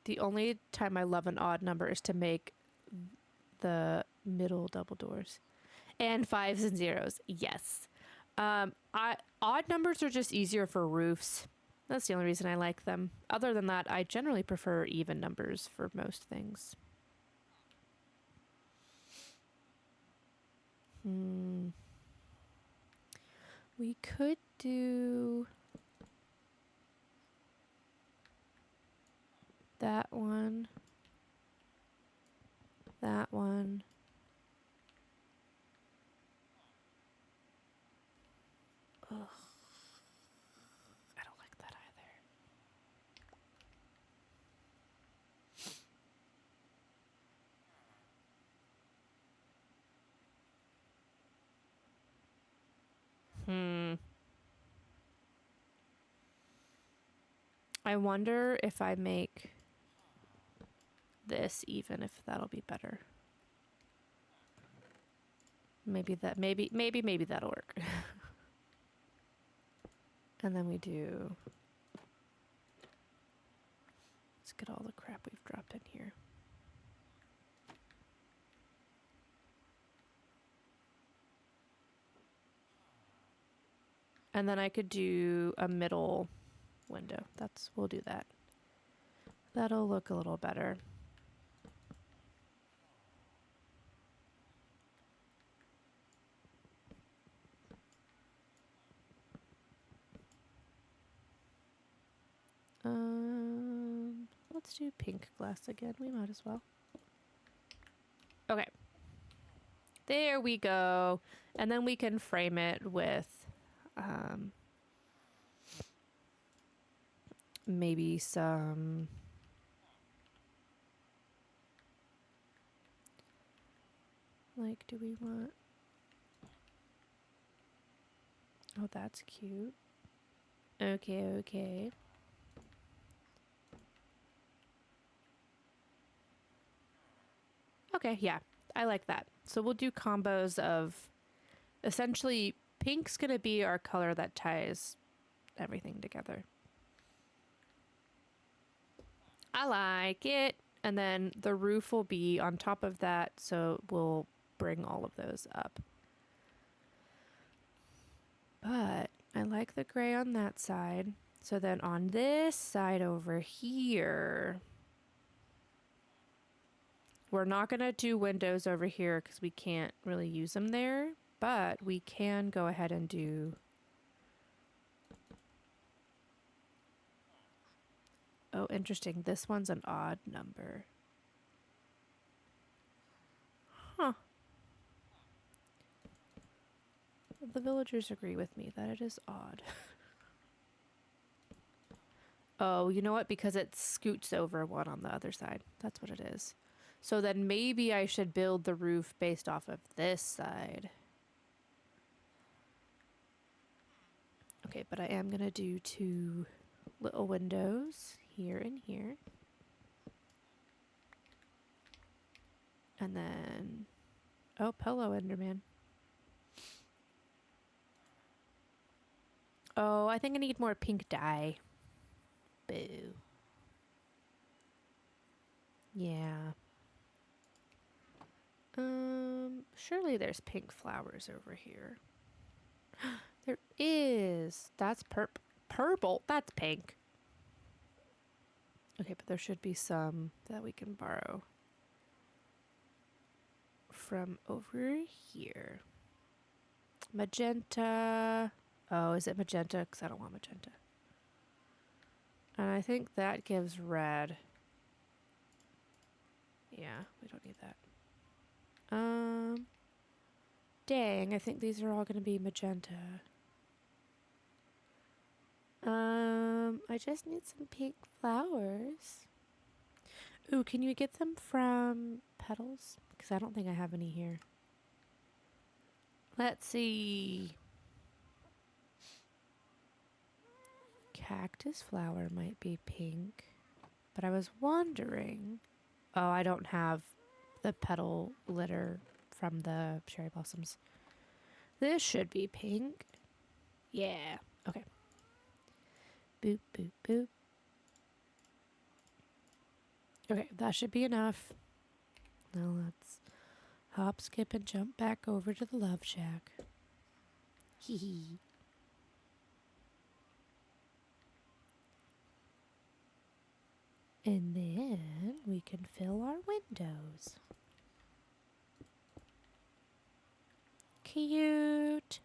the only time I love an odd number is to make the middle double doors and 5s and 0s. Yes. Odd numbers are just easier for roofs. That's the only reason I like them. Other than that, I generally prefer even numbers for most things. We could do that one. That one. Ugh. I don't like that either. I wonder if I make this even, if that'll be better. Maybe that'll work. And then we do... Let's get all the crap we've dropped in here. And then I could do a middle window. We'll do that. That'll look a little better. Let's do pink glass again. We might as well. Okay. There we go. And then we can frame it with maybe some like, do we want... Oh, that's cute. Okay, okay. Okay, yeah, I like that. So we'll do combos of essentially pink's gonna be our color that ties everything together. I like it. And then the roof will be on top of that, so we'll bring all of those up. But I like the gray on that side. So then on this side over here, we're not going to do windows over here because we can't really use them there, but we can go ahead and do... Oh, interesting. This one's an odd number. Huh. The villagers agree with me that it is odd. Oh, you know what? Because it scoots over one on the other side. That's what it is. So then maybe I should build the roof based off of this side. Okay, but I am going to do 2 little windows here and here. And then... Oh, hello, Enderman. Oh, I think I need more pink dye. Boo. Yeah. Surely there's pink flowers over here. There is. That's purple. That's pink. Okay, but there should be some that we can borrow from over here. Magenta. Oh, is it magenta? Because I don't want magenta. And I think that gives red. Yeah, we don't need that. Dang, I think these are all going to be magenta. I just need some pink flowers. Ooh, can you get them from Petals? Because I don't think I have any here. Let's see. Cactus flower might be pink. But I was wondering... Oh, I don't have the petal litter from the cherry blossoms. This should be pink. Yeah. Okay. Boop, boop, boop. Okay, that should be enough. Now let's hop, skip, and jump back over to the love shack. Hee hee. And then we can fill our windows. Cute.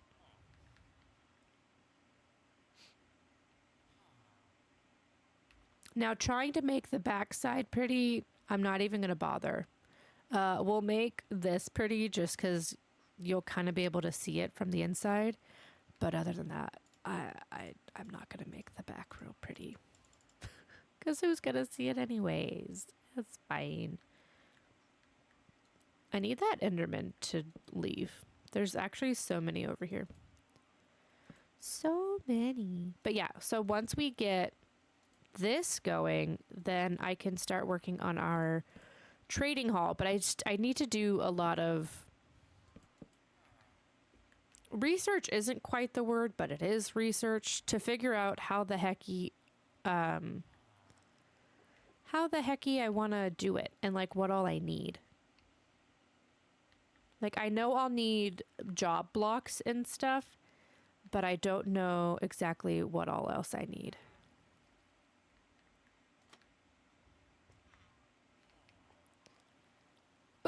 Now trying to make the backside pretty, I'm not even going to bother. We'll make this pretty just because you'll kind of be able to see it from the inside. But other than that, I'm not going to make the back real pretty. Because who's going to see it anyways? That's fine. I need that Enderman to leave. There's actually so many over here. So many. But yeah, so once we get this going, then I can start working on our trading hall. But I need to do a lot of research isn't quite the word, but it is research to figure out how the hecky I want to do it and like what all I need. Like I know I'll need job blocks and stuff, but I don't know exactly what all else I need.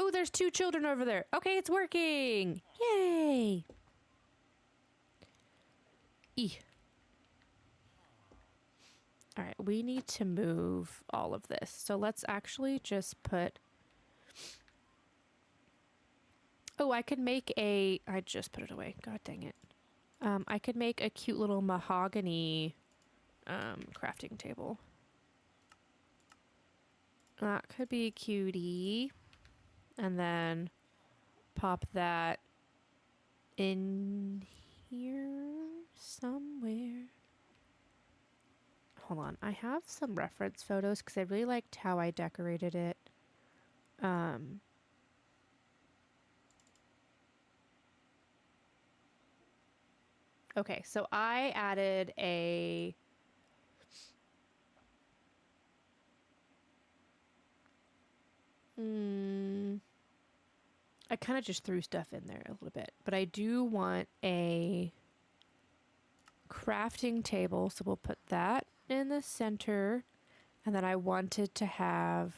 Oh, there's 2 children over there. Okay, it's working. Yay. All right, we need to move all of this. So let's actually just put... Oh, I could make a... I just put it away. God dang it. I could make a cute little mahogany crafting table. That could be cutie. And then pop that in here somewhere. Hold on. I have some reference photos because I really liked how I decorated it. Okay, so I added a... I kind of just threw stuff in there a little bit, but I do want a crafting table, so we'll put that in the center. And then I wanted to have...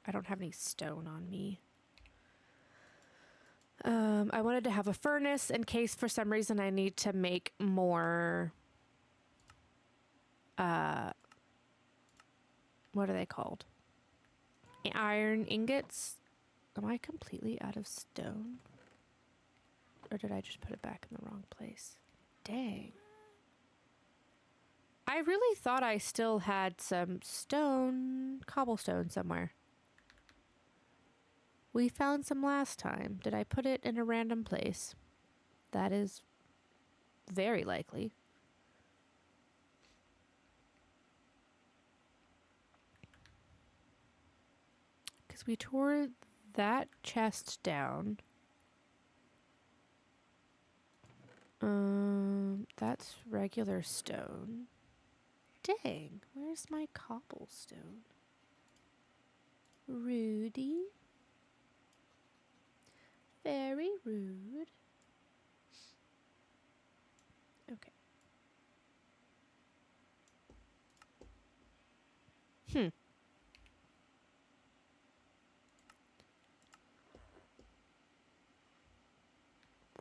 I don't have any stone on me. I wanted to have a furnace in case for some reason I need to make more... what are they called? Iron ingots. Am I completely out of stone? Or did I just put it back in the wrong place? Dang. I really thought I still had some cobblestone somewhere. We found some last time. Did I put it in a random place? That is very likely. Because we tore that chest down. That's regular stone. Dang, where's my cobblestone? Rudy? Very rude. Okay.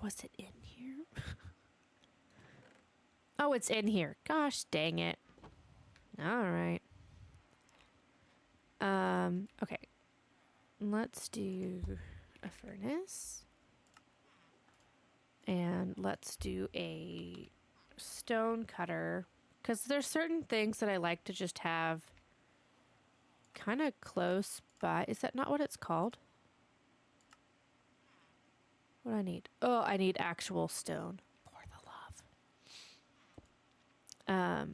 Was it in here? Oh, it's in here. Gosh dang it. All right. Okay. Let's do a furnace. And let's do a stone cutter. Because there's certain things that I like to just have kind of close by. Is that not what it's called? What do I need? Oh, I need actual stone. For the love.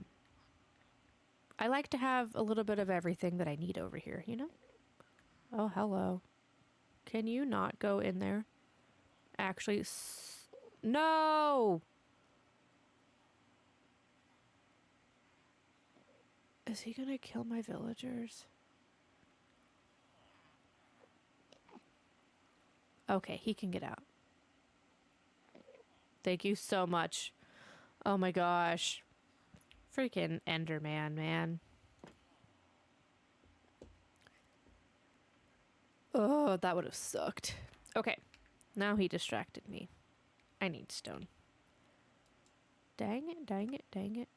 I like to have a little bit of everything that I need over here, you know? Oh, hello. Can you not go in there? Actually, no! Is he gonna kill my villagers? Okay, he can get out. Thank you so much. Oh my gosh. Freaking Enderman, man. Oh, that would have sucked. Okay, now he distracted me. I need stone. Dang it, dang it, dang it.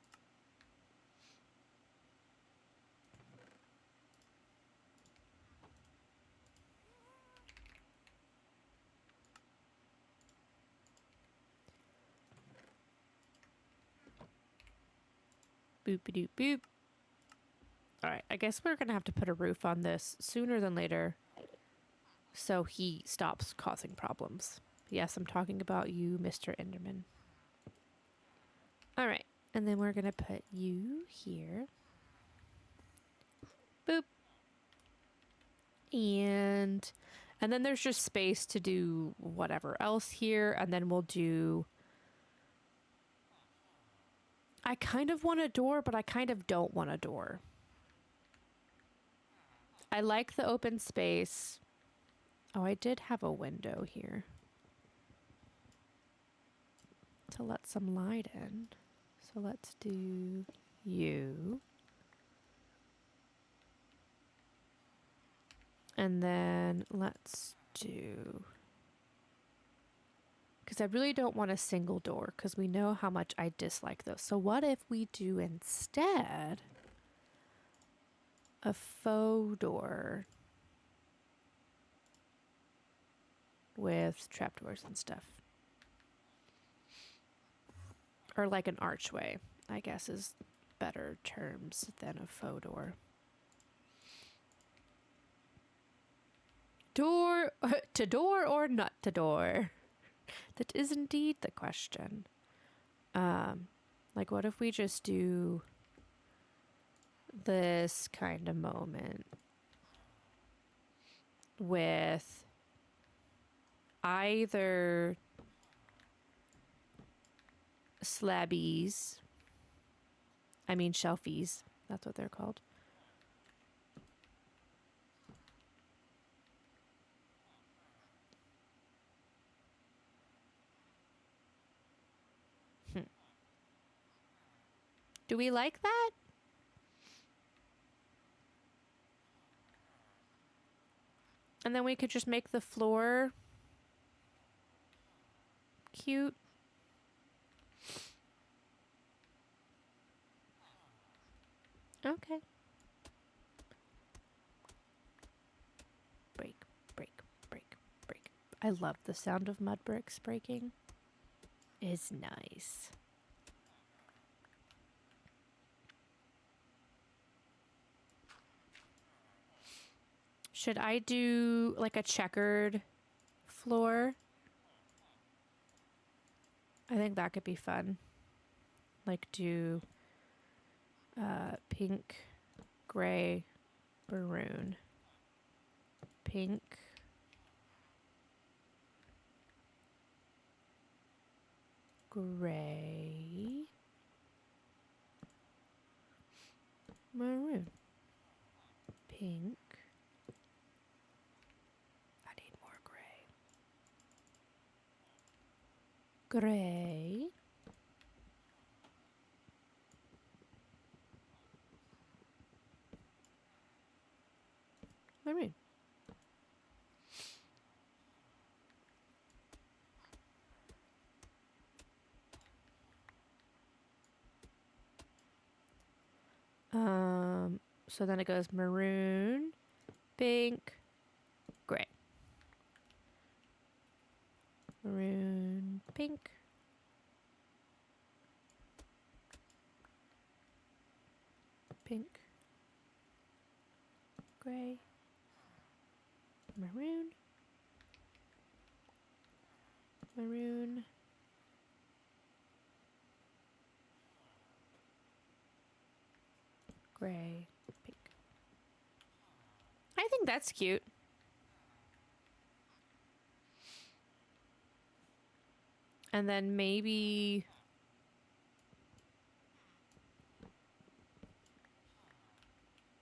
Boop-a-doop boop. Alright, I guess we're gonna have to put a roof on this sooner than later so he stops causing problems. Yes, I'm talking about you, Mr. Enderman. Alright, and then we're gonna put you here. Boop. And then there's just space to do whatever else here, and then we'll do I kind of want a door, but I kind of don't want a door. I like the open space. Oh, I did have a window here to let some light in. So let's do you. And then let's do... Because I really don't want a single door because we know how much I dislike those. So what if we do instead a faux door with trapdoors and stuff? Or like an archway, I guess is better terms than a faux door. Door to door or not to door? That is indeed the question. Like what if we just do this kind of moment with either slabbies, I mean shelfies, that's what they're called. Do we like that? And then we could just make the floor cute. Okay. Break, break, break, break. I love the sound of mud bricks breaking. It's nice. Should I do like a checkered floor? I think that could be fun. Like do pink, gray, maroon. Pink. Gray. Maroon. Pink. I need more gray. Gray. Maroon. So then it goes maroon, pink, gray. Maroon, pink. Pink. Gray. Maroon. Maroon. Gray. Pink. I think that's cute. And then maybe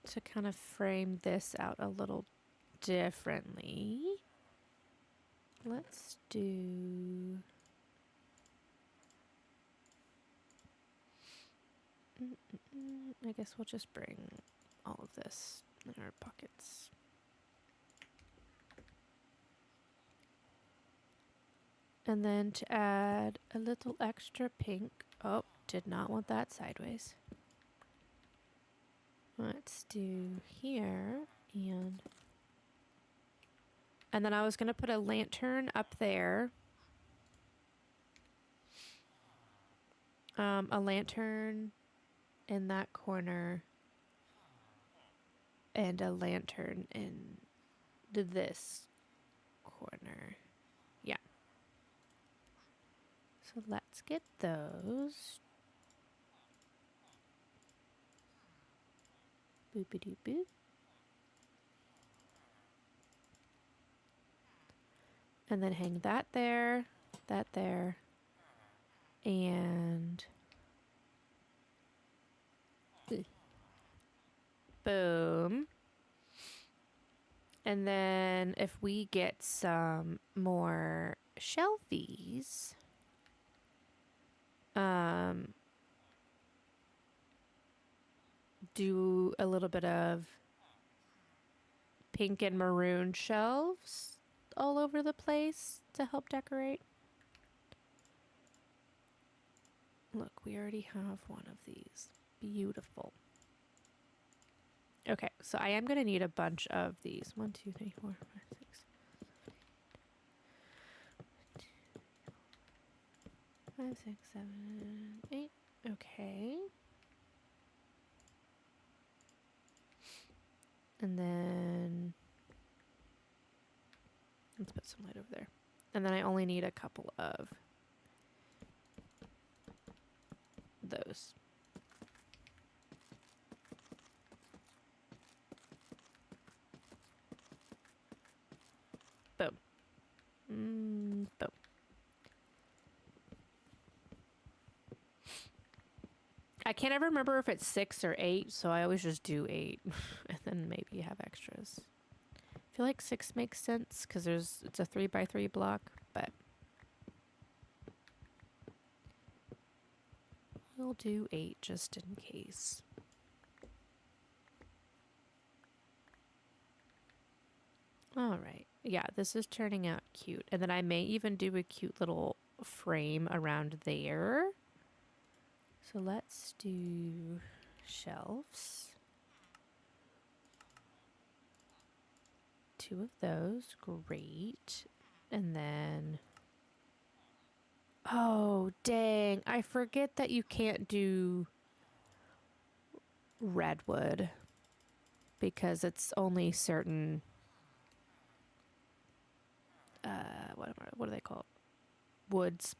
to kind of frame this out a little differently, let's do I guess we'll just bring all of this in our pockets. And then to add a little extra pink. Oh, did not want that sideways. Let's do here and then I was going to put a lantern up there. A lantern in that corner and a lantern in this corner. Yeah. So let's get those. Boopity boop. And then hang that there, and And then if we get some more shelfies, do a little bit of pink and maroon shelves all over the place to help decorate. Look, we already have one of these. Beautiful. Okay, so I am going to need a bunch of these. 1, 2, 3, 4, 5, 6, 5, 6, 7, 8. Okay. And then let's put some light over there. And then I only need a couple of those. Boom. Boom. I can't ever remember if it's 6 or 8, so I always just do 8 and then maybe have extras. I feel like 6 makes sense because it's a 3x3 block, but we'll do 8 just in case. All right. Yeah, this is turning out cute. And then I may even do a cute little frame around there. So let's do shelves. 2 of those. Great. And then... Oh, dang. I forget that you can't do redwood because it's only certain... what do they call it? Woods.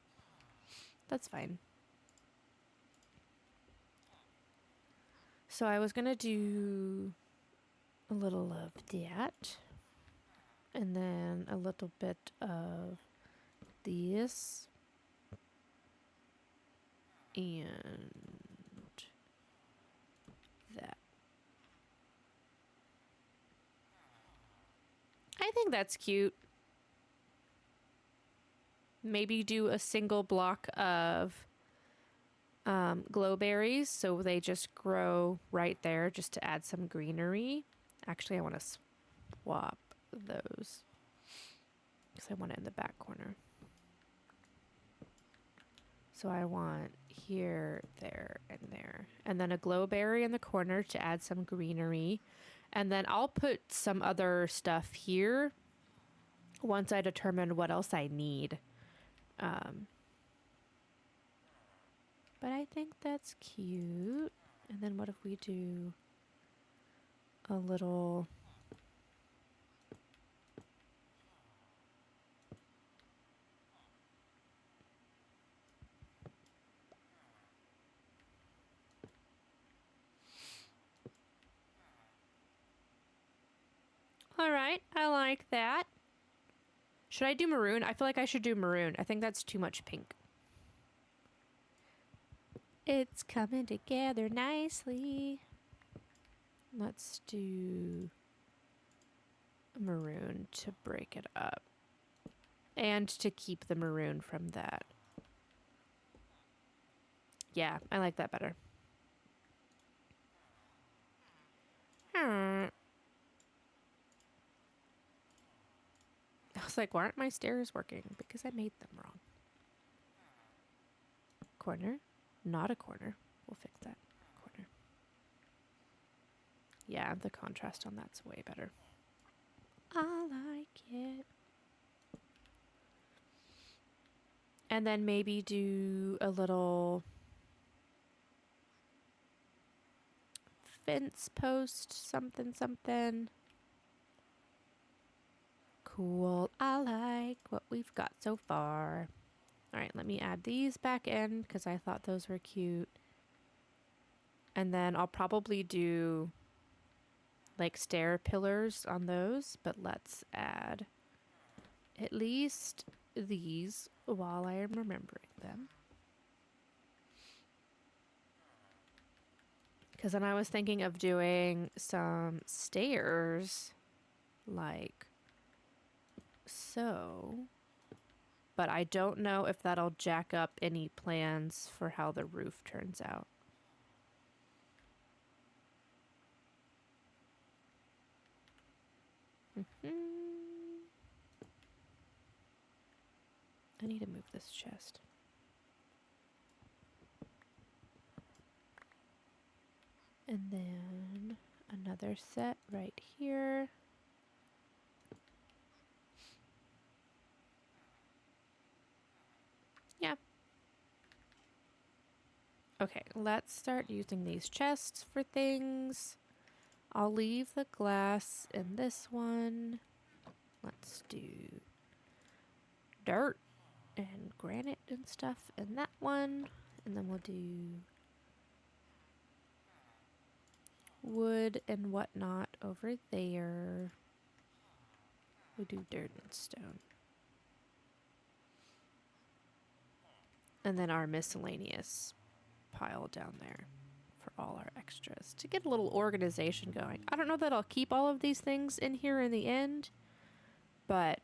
That's fine. So I was gonna do a little of that, and then a little bit of this, and that. I think that's cute. Maybe do a single block of glowberries so they just grow right there just to add some greenery. Actually, I want to swap those because I want it in the back corner. So I want here, there, and there. And then a glowberry in the corner to add some greenery. And then I'll put some other stuff here once I determine what else I need. But I think that's cute. And then what if we do a little... All right, I like that. Should I do maroon? I feel like I should do maroon. I think that's too much pink. It's coming together nicely. Let's do maroon to break it up. And to keep the maroon from that. Yeah, I like that better. I was like, why aren't my stairs working? Because I made them wrong. Corner. Not a corner. We'll fix that. Corner. Yeah, the contrast on that's way better. I like it. And then maybe do a little fence post, something, something. Cool. I like what we've got so far. All right, let me add these back in because I thought those were cute. And then I'll probably do like stair pillars on those, but let's add at least these while I am remembering them. Because then I was thinking of doing some stairs like so. But I don't know if that'll jack up any plans for how the roof turns out. I need to move this chest. And then another set right here. Yeah. Okay, let's start using these chests for things. I'll leave the glass in this one. Let's do dirt and granite and stuff in that one. And then we'll do wood and whatnot over there. We'll do dirt and stone. And then our miscellaneous pile down there for all our extras to get a little organization going. I don't know that I'll keep all of these things in here in the end, but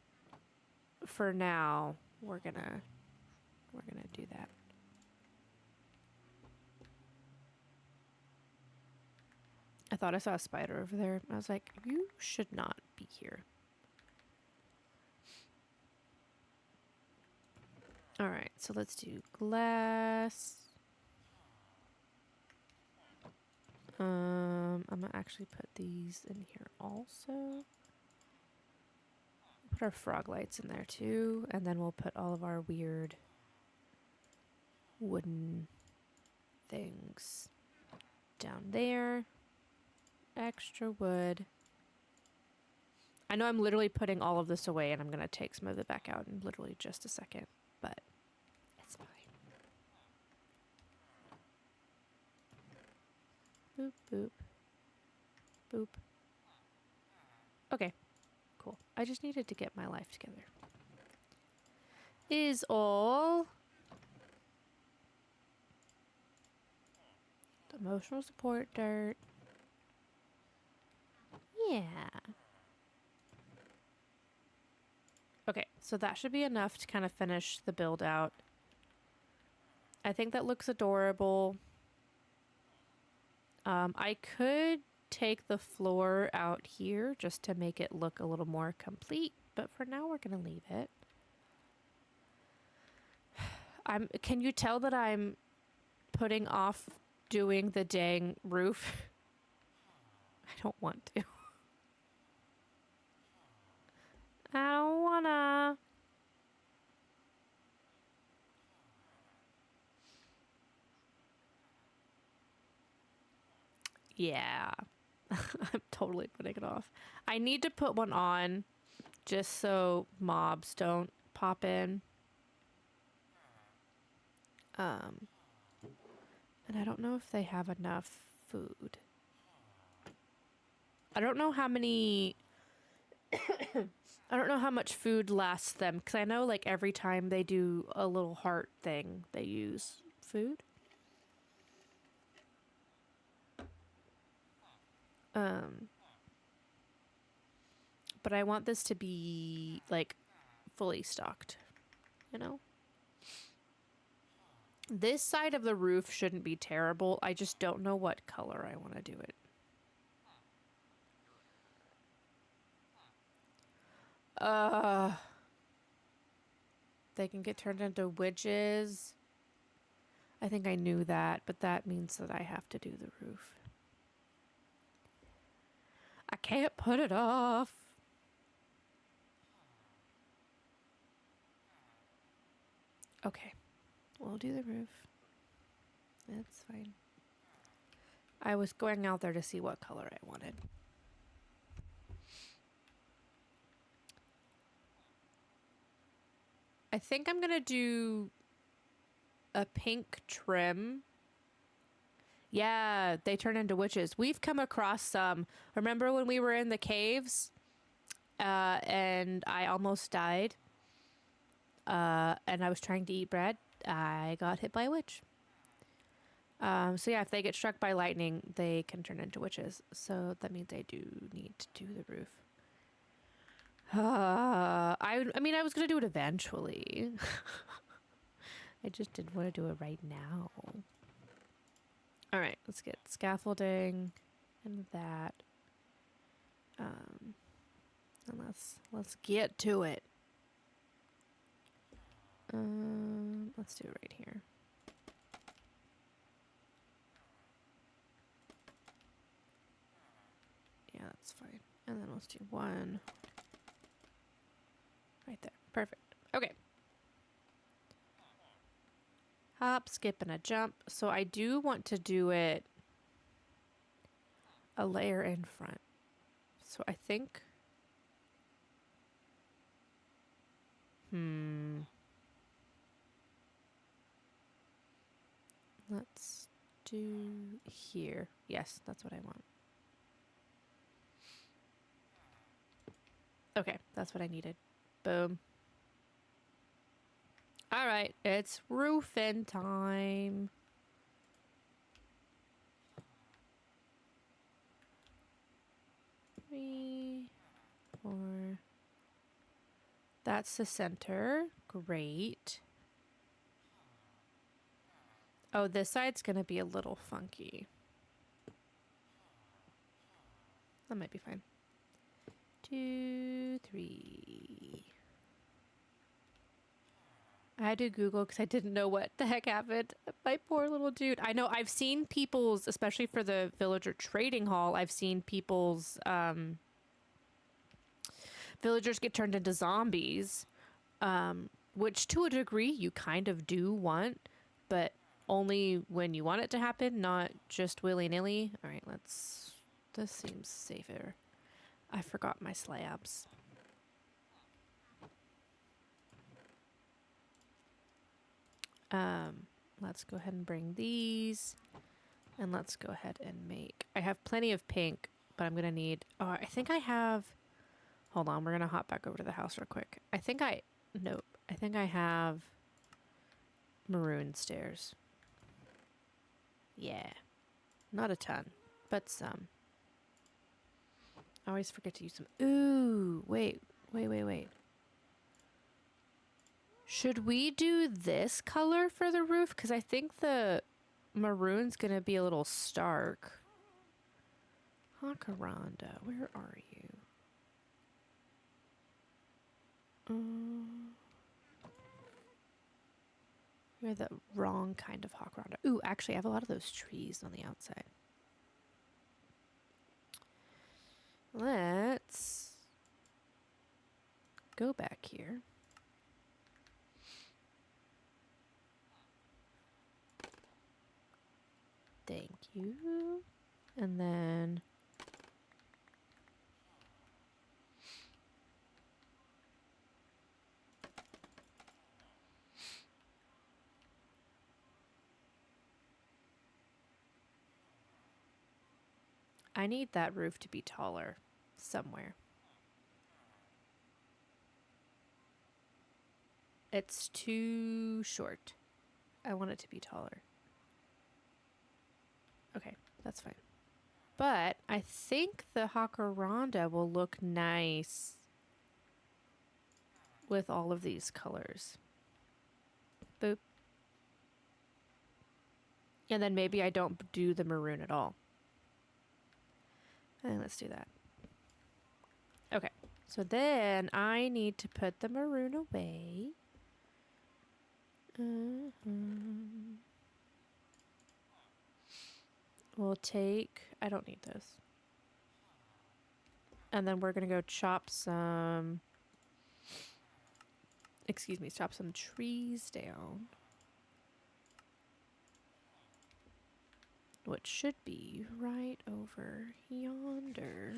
for now we're gonna do that. I thought I saw a spider over there. I was like, you should not be here. All right, so let's do glass. I'm gonna actually put these in here also. Put our frog lights in there too, and then we'll put all of our weird wooden things down there. Extra wood. I know I'm literally putting all of this away, and I'm gonna take some of it back out in literally just a second, but it's fine. Boop, boop. Boop. Okay, cool. I just needed to get my life together. Is all. Emotional support dirt. Yeah. Okay, so that should be enough to kind of finish the build out. I think that looks adorable. I could take the floor out here just to make it look a little more complete, but for now we're gonna leave it. Can you tell that I'm putting off doing the dang roof? I don't want to. I don't wanna. Yeah. I'm totally putting it off. I need to put one on just so mobs don't pop in. And I don't know if they have enough food. I don't know how many... I don't know how much food lasts them, because I know like every time they do a little heart thing, they use food. But I want this to be like fully stocked, you know? This side of the roof shouldn't be terrible. I just don't know what color I want to do it. They can get turned into witches. I think I knew that, but that means that I have to do the roof. I can't put it off. Okay, we'll do the roof. That's fine. I was going out there to see what color I wanted. I think I'm gonna do a pink trim. Yeah, they turn into witches. We've come across some. Remember when we were in the caves? And I almost died. And I was trying to eat bread. I got hit by a witch. So yeah, if they get struck by lightning, they can turn into witches. So that means I do need to do the roof. I mean, I was gonna do it eventually. I just didn't want to do it right now. All right, let's get scaffolding and that. And let's get to it. Let's do it right here. Yeah, that's fine. And then let's do one right there. Perfect. Okay. Hop, skip, and a jump. So I do want to do it a layer in front. So I think... Let's do here. Yes, that's what I want. Okay, that's what I needed. Boom. All right, it's roofing time. Three, four. That's the center. Great. Oh, this side's gonna be a little funky. That might be fine. 2, 3. I had to Google because I didn't know what the heck happened. My poor little dude. I know I've seen people's, especially for the villager trading hall, I've seen people's villagers get turned into zombies, which to a degree you kind of do want, but only when you want it to happen, not just willy-nilly. All right, this seems safer. I forgot my slabs. Let's go ahead and bring these, and let's go ahead and make, I have plenty of pink, but I'm gonna need, oh, I think I have, hold on, we're gonna hop back over to the house real quick. Nope, I think I have maroon stairs. Yeah, not a ton, but some. I always forget to use them. Ooh, wait. Should we do this color for the roof? Because I think the maroon's going to be a little stark. Hakaranda, where are you? You're the wrong kind of Hakaranda. Ooh, actually, I have a lot of those trees on the outside. Let's go back here. Thank you. And then I need that roof to be taller somewhere. It's too short. I want it to be taller. Okay, that's fine. But I think the Hakaranda will look nice with all of these colors. Boop. And then maybe I don't do the maroon at all. And let's do that. Okay, so then I need to put the maroon away. We'll take, I don't need this. And then we're going to go chop some, chop some trees down. Which should be right over yonder.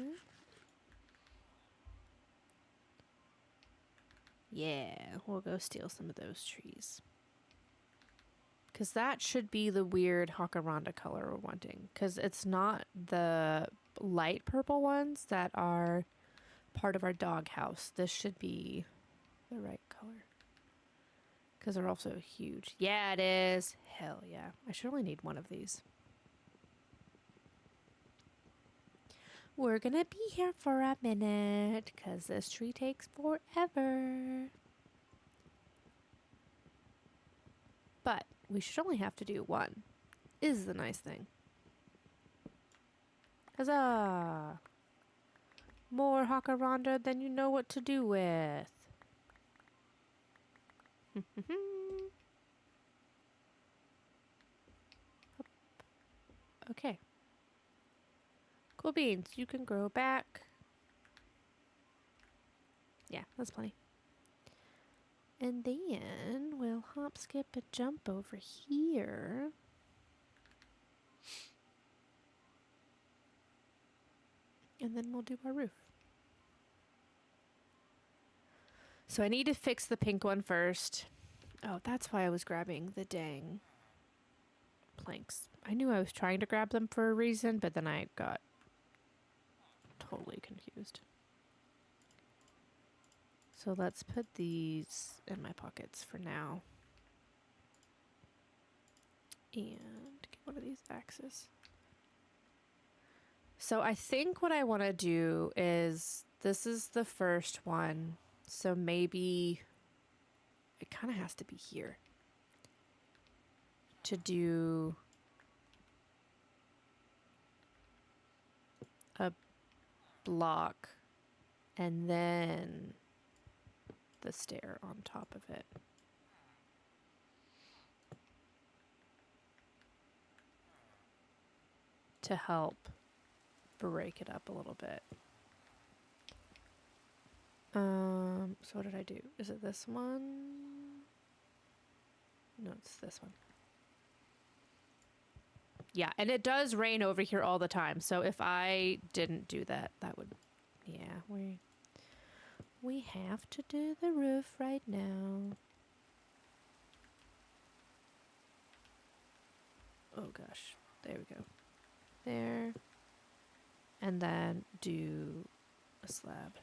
Yeah, we'll go steal some of those trees. Because that should be the weird Hakaranda color we're wanting. Because it's not the light purple ones that are part of our doghouse. This should be the right color. Because they're also huge. Yeah, it is. Hell yeah. I should only need one of these. We're gonna be here for a minute because this tree takes forever. But we should only have to do one, is the nice thing. Huzzah! More Hakaranda than you know what to do with. Okay. Cool beans, you can grow back. Yeah, that's plenty. And then we'll hop, skip, and jump over here. And then we'll do our roof. So I need to fix the pink one first. Oh, that's why I was grabbing the dang planks. I knew I was trying to grab them for a reason, but then I got totally confused. So let's put these in my pockets for now. And get one of these axes. So I think what I want to do is, this is the first one. So maybe it kind of has to be here. To do a block and then the stair on top of it. To help break it up a little bit. So what did I do? Is it this one? No, it's this one. Yeah, and it does rain over here all the time. So if I didn't do that, that would, yeah, we have to do the roof right now. Oh gosh, there we go. There. And then do a slab.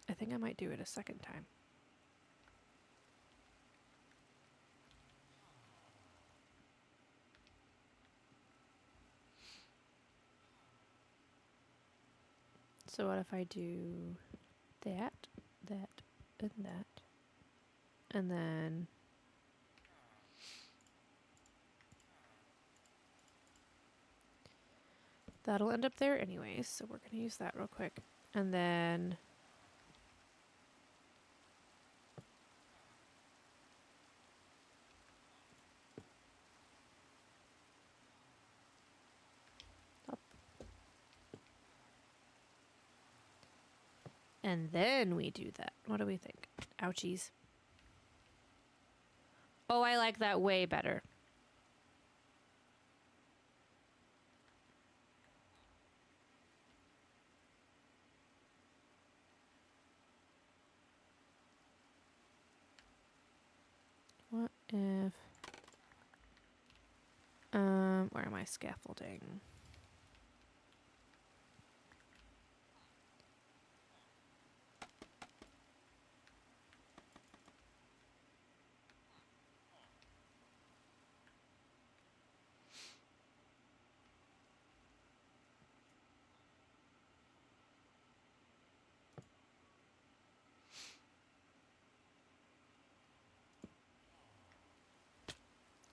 I think I might do it a second time. So what if I do that, that, and that, and then that'll end up there anyways, so we're gonna use that real quick. And then up. And then we do that. What do we think? Ouchies. Oh, I like that way better. What if... where am I scaffolding?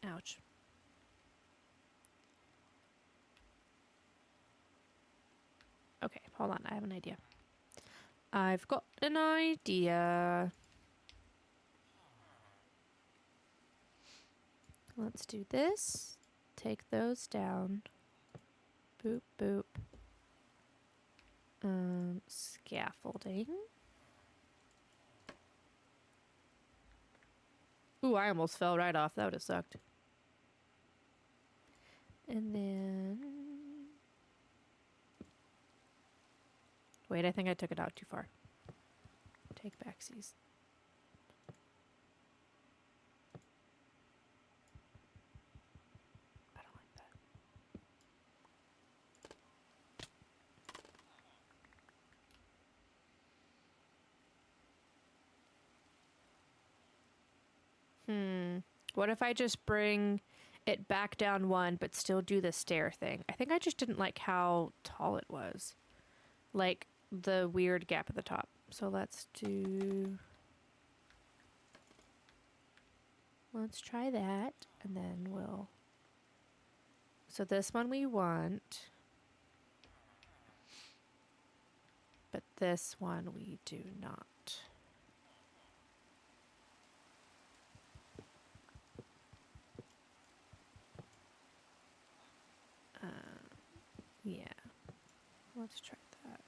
Ouch. Okay, hold on. I have an idea. I've got an idea. Let's do this. Take those down. Boop, boop. Scaffolding. Ooh, I almost fell right off. That would have sucked. And then... Wait, I think I took it out too far. Take backsies. What if I just bring it back down one, but still do the stair thing? I think I just didn't like how tall it was. Like the weird gap at the top. So let's try that. And then we'll... So this one we want. But this one we do not. Yeah. Let's try that.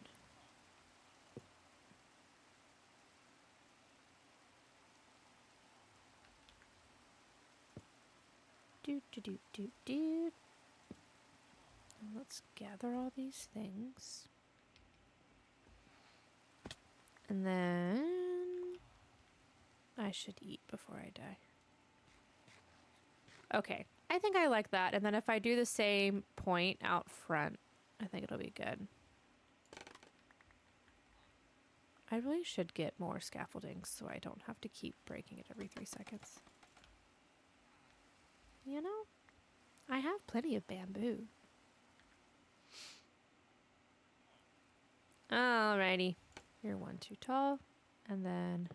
Do. And let's gather all these things. And then I should eat before I die. Okay, I think I like that. And then if I do the same point out front, I think it'll be good. I really should get more scaffolding so I don't have to keep breaking it every 3 seconds. You know, I have plenty of bamboo. Alrighty. You're one too tall. And then...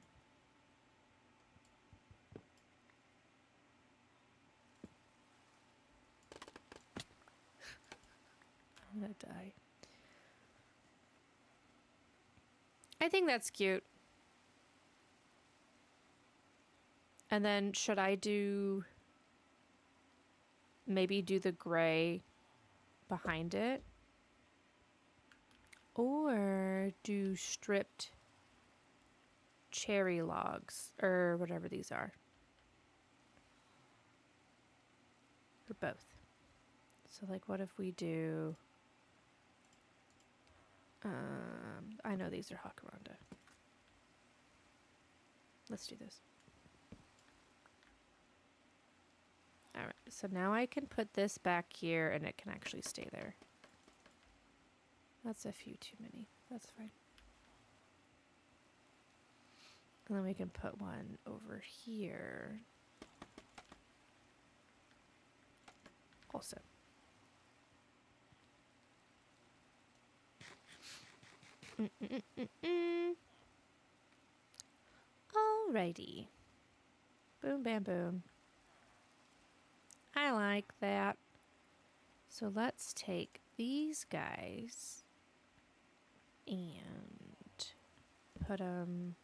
I'm gonna die. I think that's cute. And then should I do... Maybe do the gray behind it? Or do stripped cherry logs, or whatever these are. Or both. So like what if we do... I know these are Jacaranda. Let's do this. Alright, so now I can put this back here and it can actually stay there. That's a few too many. That's fine. And then we can put one over here. Also. Alrighty. Boom, bam, boom. I like that. So let's take these guys and put them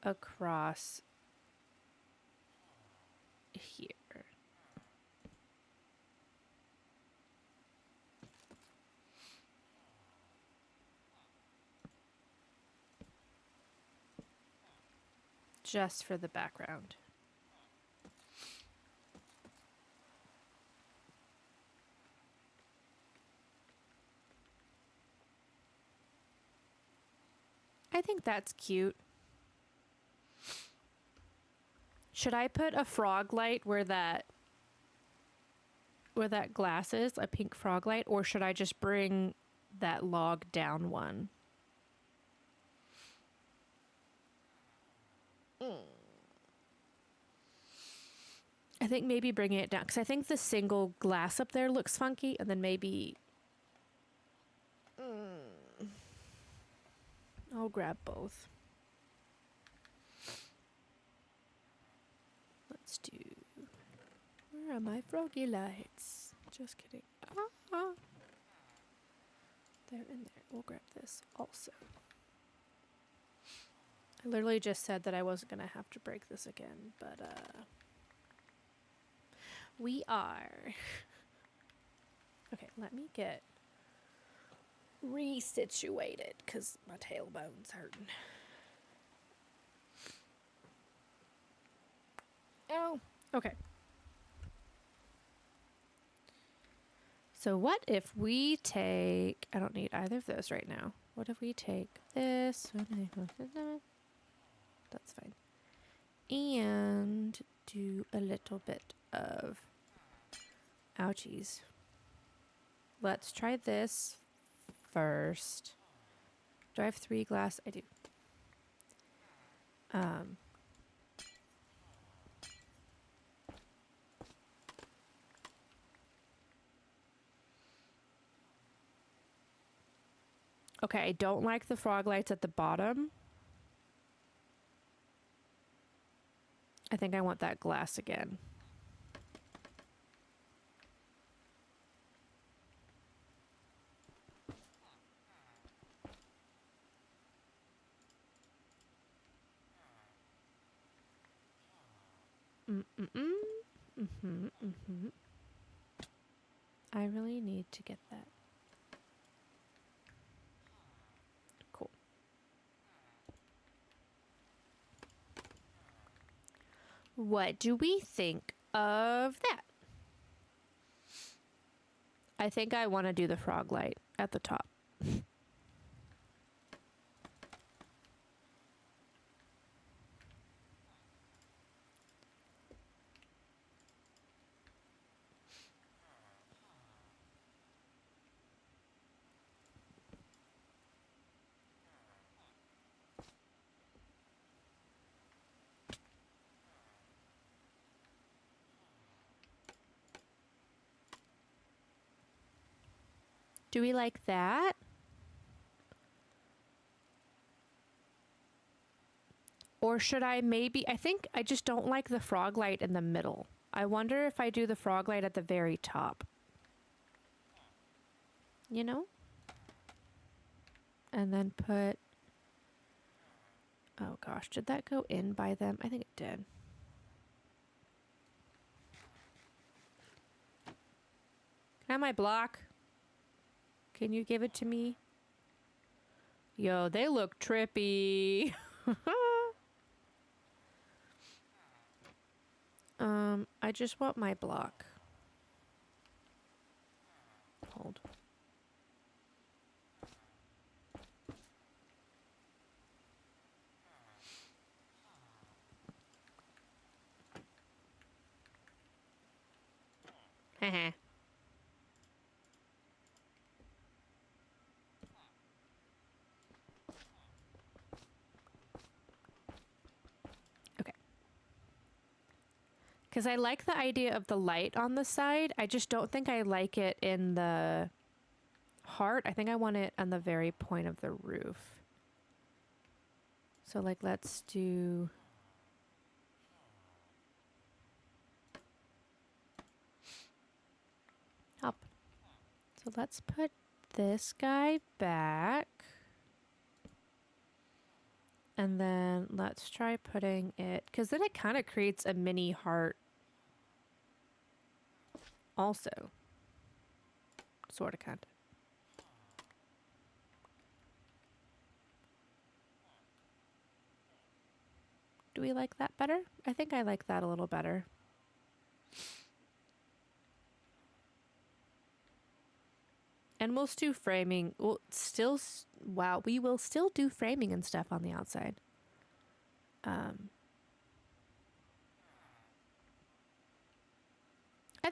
across here. Just for the background. I think that's cute. Should I put a frog light where that glass is, a pink frog light, or should I just bring that log down one? I think maybe bringing it down, because I think the single glass up there looks funky, and then maybe... I'll grab both. Let's do... Where are my froggy lights? Just kidding. Ah. They're in there. We'll grab this also. I literally just said that I wasn't going to have to break this again, but we are. Okay, let me get resituated because my tailbone's hurting. Oh, okay. So what if we take... I don't need either of those right now. What if we take this? That's fine. And do a little bit of... Ouchies. Let's try this first. Do I have 3 glass? I do. Okay, I don't like the frog lights at the bottom. I think I want that glass again. I really need to get that. Cool. What do we think of that? I think I want to do the frog light at the top. Do we like that? Or should I maybe... I think I just don't like the frog light in the middle. I wonder if I do the frog light at the very top. You know? And then put... Oh gosh, did that go in by them? I think it did. Can I have my block? Can you give it to me? Yo, they look trippy. I just want my block. Hold. Heh. Okay. Because I like the idea of the light on the side. I just don't think I like it in the heart. I think I want it on the very point of the roof. So, like, let's do... Up. So let's put this guy back. And then let's try putting it... Because then it kind of creates a mini heart also. Sort of, kind of. Do we like that better? I think I like that a little better. And we'll do framing. We'll still... Wow, we will still do framing and stuff on the outside. I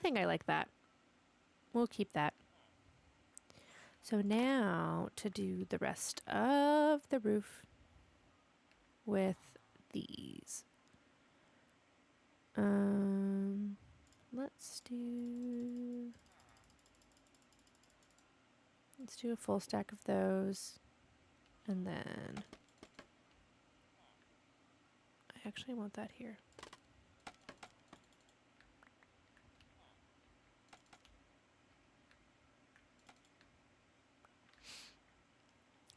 think I like that. We'll keep that. So now to do the rest of the roof with these. Let's do a full stack of those. And then I actually want that here.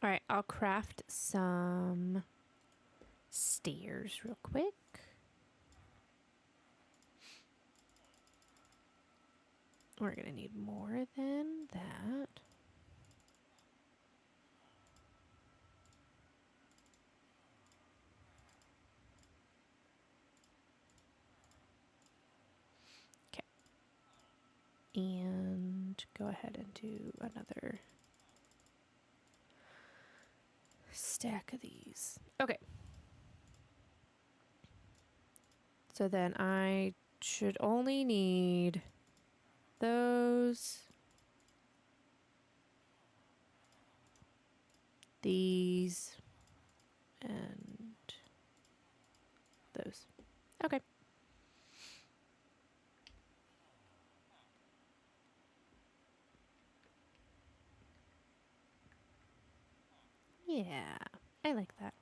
All right, I'll craft some stairs real quick. We're gonna need more than that. Okay. And go ahead and do another stack of these. Okay. So then I should only need those, these, and those. Okay. Yeah, I like that.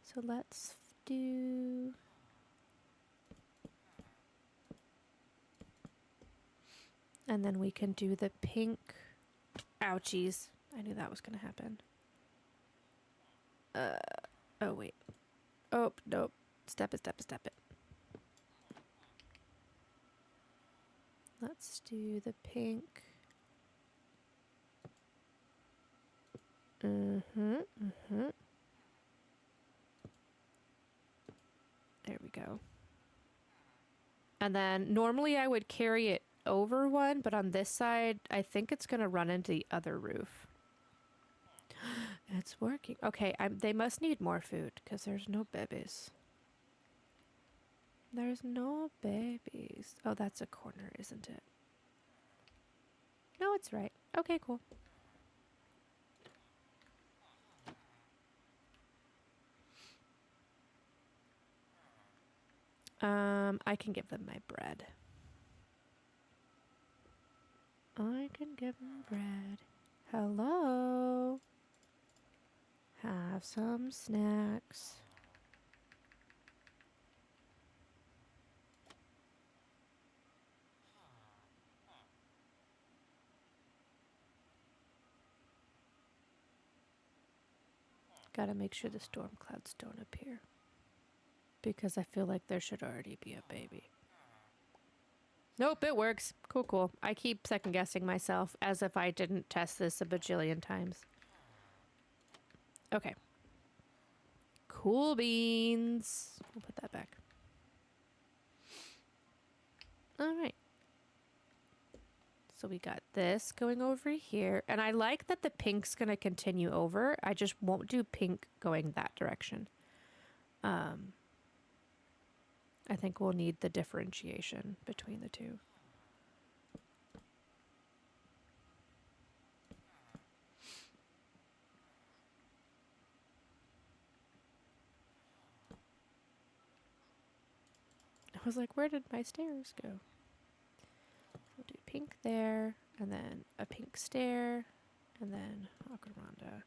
So let's do... And then we can do the pink... Ouchies. I knew that was going to happen. Oh, wait. Oh, nope. Step it. Let's do the pink. There we go. And then normally I would carry it over one, but on this side, I think it's going to run into the other roof. It's working. Okay, they must need more food because there's no babies. There's no babies. Oh, that's a corner, isn't it? No, it's right. Okay, cool. I can give them my bread. I can give them bread. Hello. Have some snacks. Gotta make sure the storm clouds don't appear. Because I feel like there should already be a baby. Nope, it works. Cool. I keep second guessing myself as if I didn't test this a bajillion times. Okay. Cool beans. We'll put that back. All right. So we got this going over here. And I like that the pink's going to continue over. I just won't do pink going that direction. I think we'll need the differentiation between the two. I was like, where did my stairs go? We'll do pink there, and then a pink stair, and then Jacaranda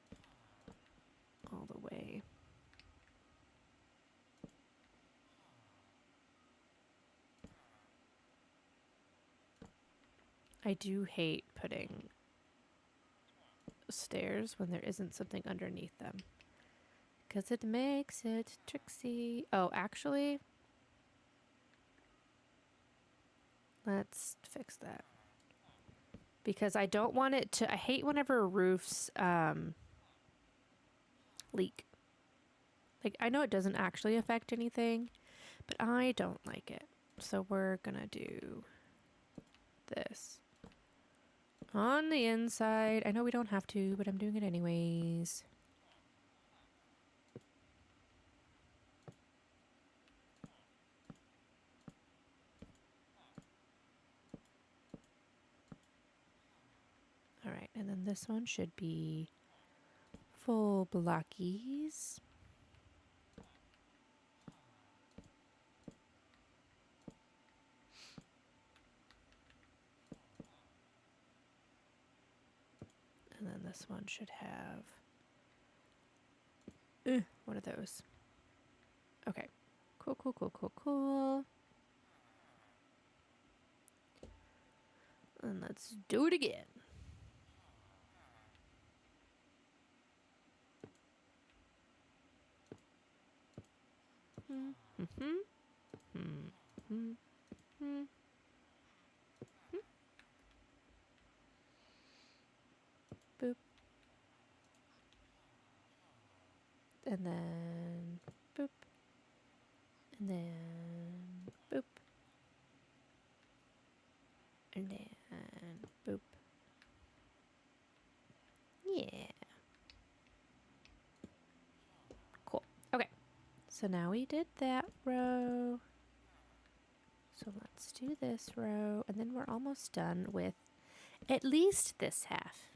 all the way. I do hate putting stairs when there isn't something underneath them, because it makes it tricksy. Oh, actually, let's fix that. Because I don't want it to... I hate whenever roofs leak. Like, I know it doesn't actually affect anything, but I don't like it. So we're gonna do this. On the inside. I know we don't have to, but I'm doing it anyways. Alright, and then this one should be full blockies. And then this one should have... one of those. Okay. Cool. And let's do it again. Boop. And then boop. And then boop. And then boop. Yeah. Cool. Okay. So now we did that row. So let's do this row. And then we're almost done with at least this half.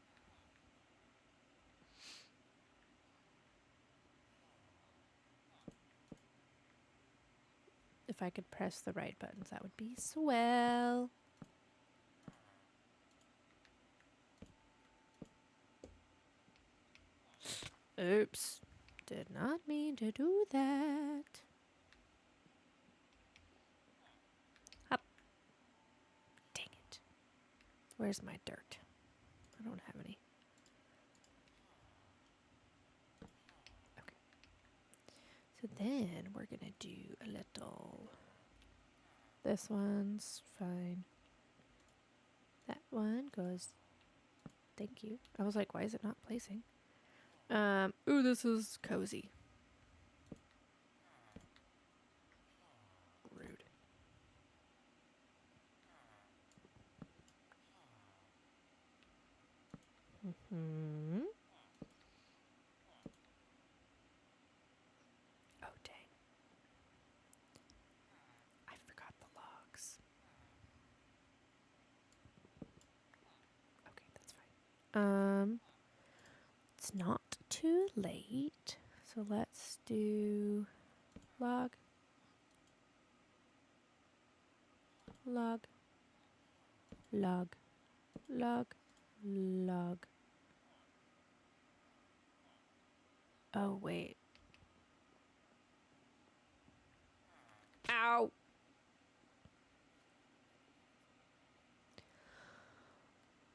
If I could press the right buttons, that would be swell. Oops. Did not mean to do that. Up. Dang it. Where's my dirt? I don't have any. Okay. So then we're gonna do a little... This one's fine. That one goes... Thank you. I was like, why is it not placing? Ooh, this is cozy. Rude. Mm-hmm. Oh, dang. I forgot the logs. Okay, that's fine. It's not too late. So let's do log, log, log, log, log. Oh, wait. Ow.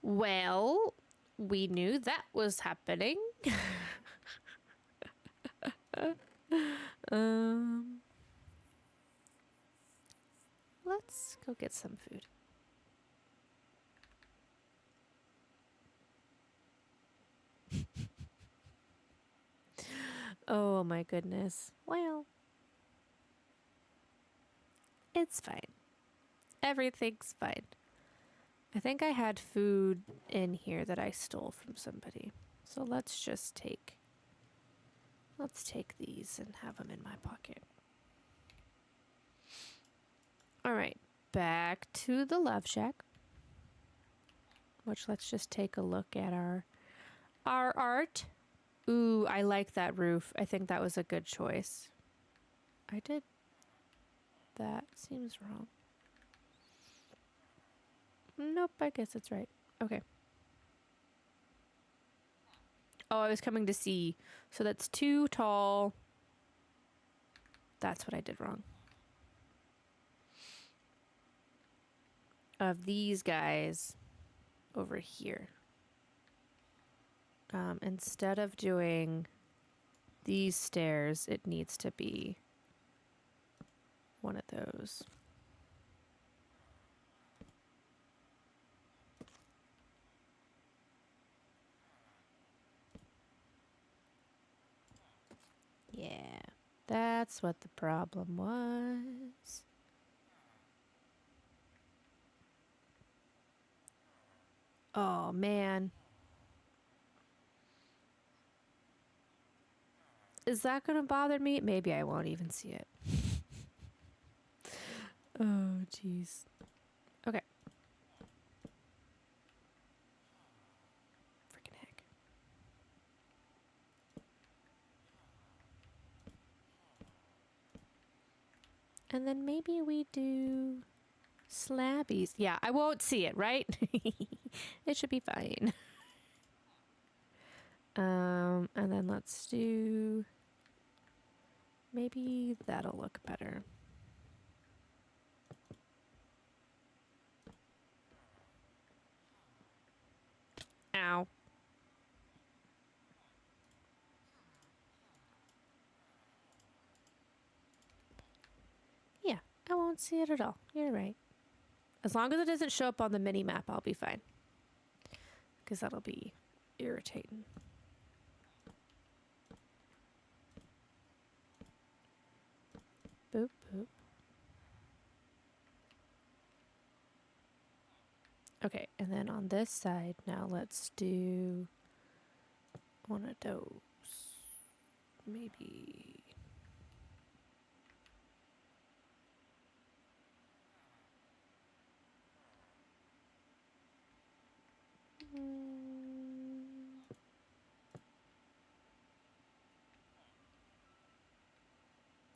Well, we knew that was happening. Let's go get some food. Oh my goodness. Well, it's fine. Everything's fine. I think I had food in here that I stole from somebody. So let's take these and have them in my pocket. All right, back to the Love Shack. Which let's just take a look at our art. Ooh, I like that roof. I think that was a good choice. That seems wrong. Nope, I guess it's right. Okay. Oh, I was coming to see. So that's too tall. That's what I did wrong. Of these guys over here. Instead of doing these stairs, it needs to be one of those. Yeah, that's what the problem was. Oh, man. Is that going to bother me? Maybe I won't even see it. Oh, jeez. Okay. Freaking heck. And then maybe we do slabbies. Yeah, I won't see it, right? It should be fine. And then let's do... Maybe that'll look better. Ow. Yeah, I won't see it at all. You're right. As long as it doesn't show up on the mini map, I'll be fine. Because that'll be irritating. Boop, boop. Okay, and then on this side, now let's do one of those. Maybe...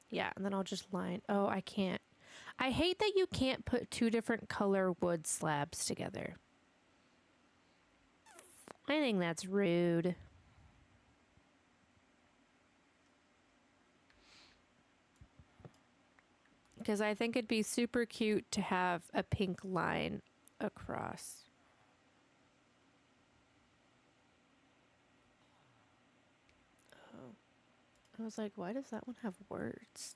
Yeah, and then I'll just line... Oh, I can't. I hate that you can't put two different color wood slabs together. I think that's rude. Because I think it'd be super cute to have a pink line across. Oh. I was like, why does that one have words?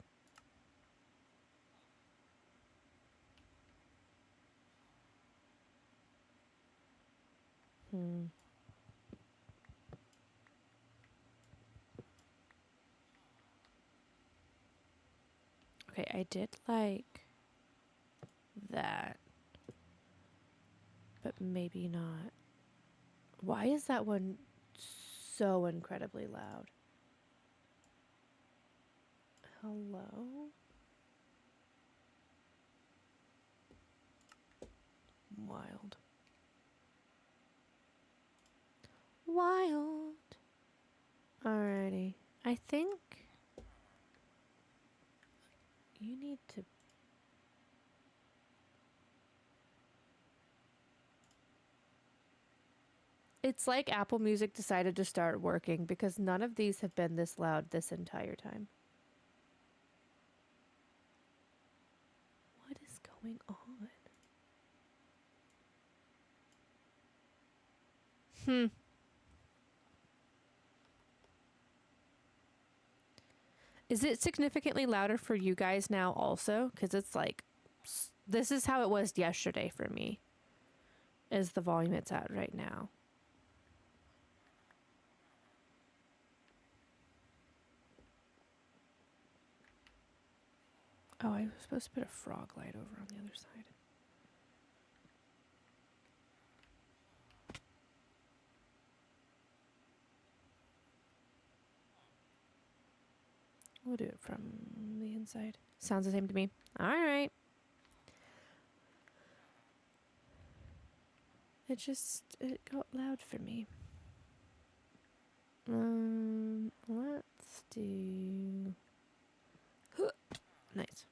Hmm. Okay, I did like that. But maybe not. Why is that one so incredibly loud? Hello? Wild. Wild. Alrighty. I think you need to. It's like Apple Music decided to start working because none of these have been this loud this entire time. What is going on? Hmm. Is it significantly louder for you guys now also? Because it's like, this is how it was yesterday for me, is the volume it's at right now. Oh, I was supposed to put a frog light over on the other side. We'll do it from the inside. Sounds the same to me. All right. It got loud for me. Let's do. Nice.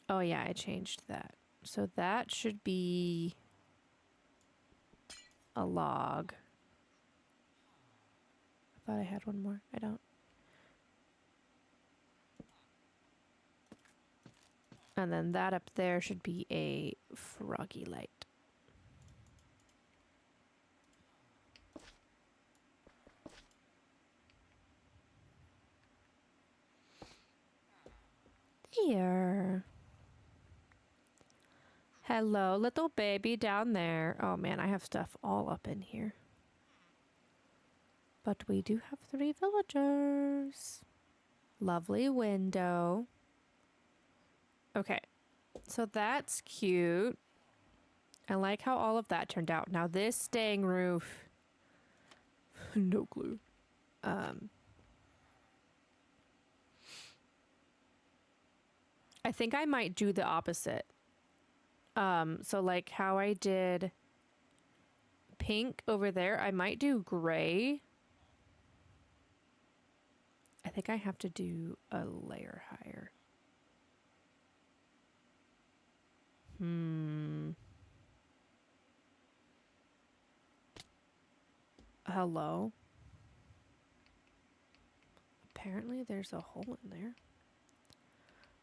Oh yeah, I changed that. So that should be a log. I thought I had one more. I don't. And then that up there should be a froggy light. Here. Hello, little baby down there. Oh man, I have stuff all up in here. But we do have 3 villagers. Lovely window. Okay, so that's cute. I like how all of that turned out. Now this dang roof. No clue. I think I might do the opposite. So like how I did pink over there, I might do gray. I think I have to do a layer higher. Hello? Apparently there's a hole in there.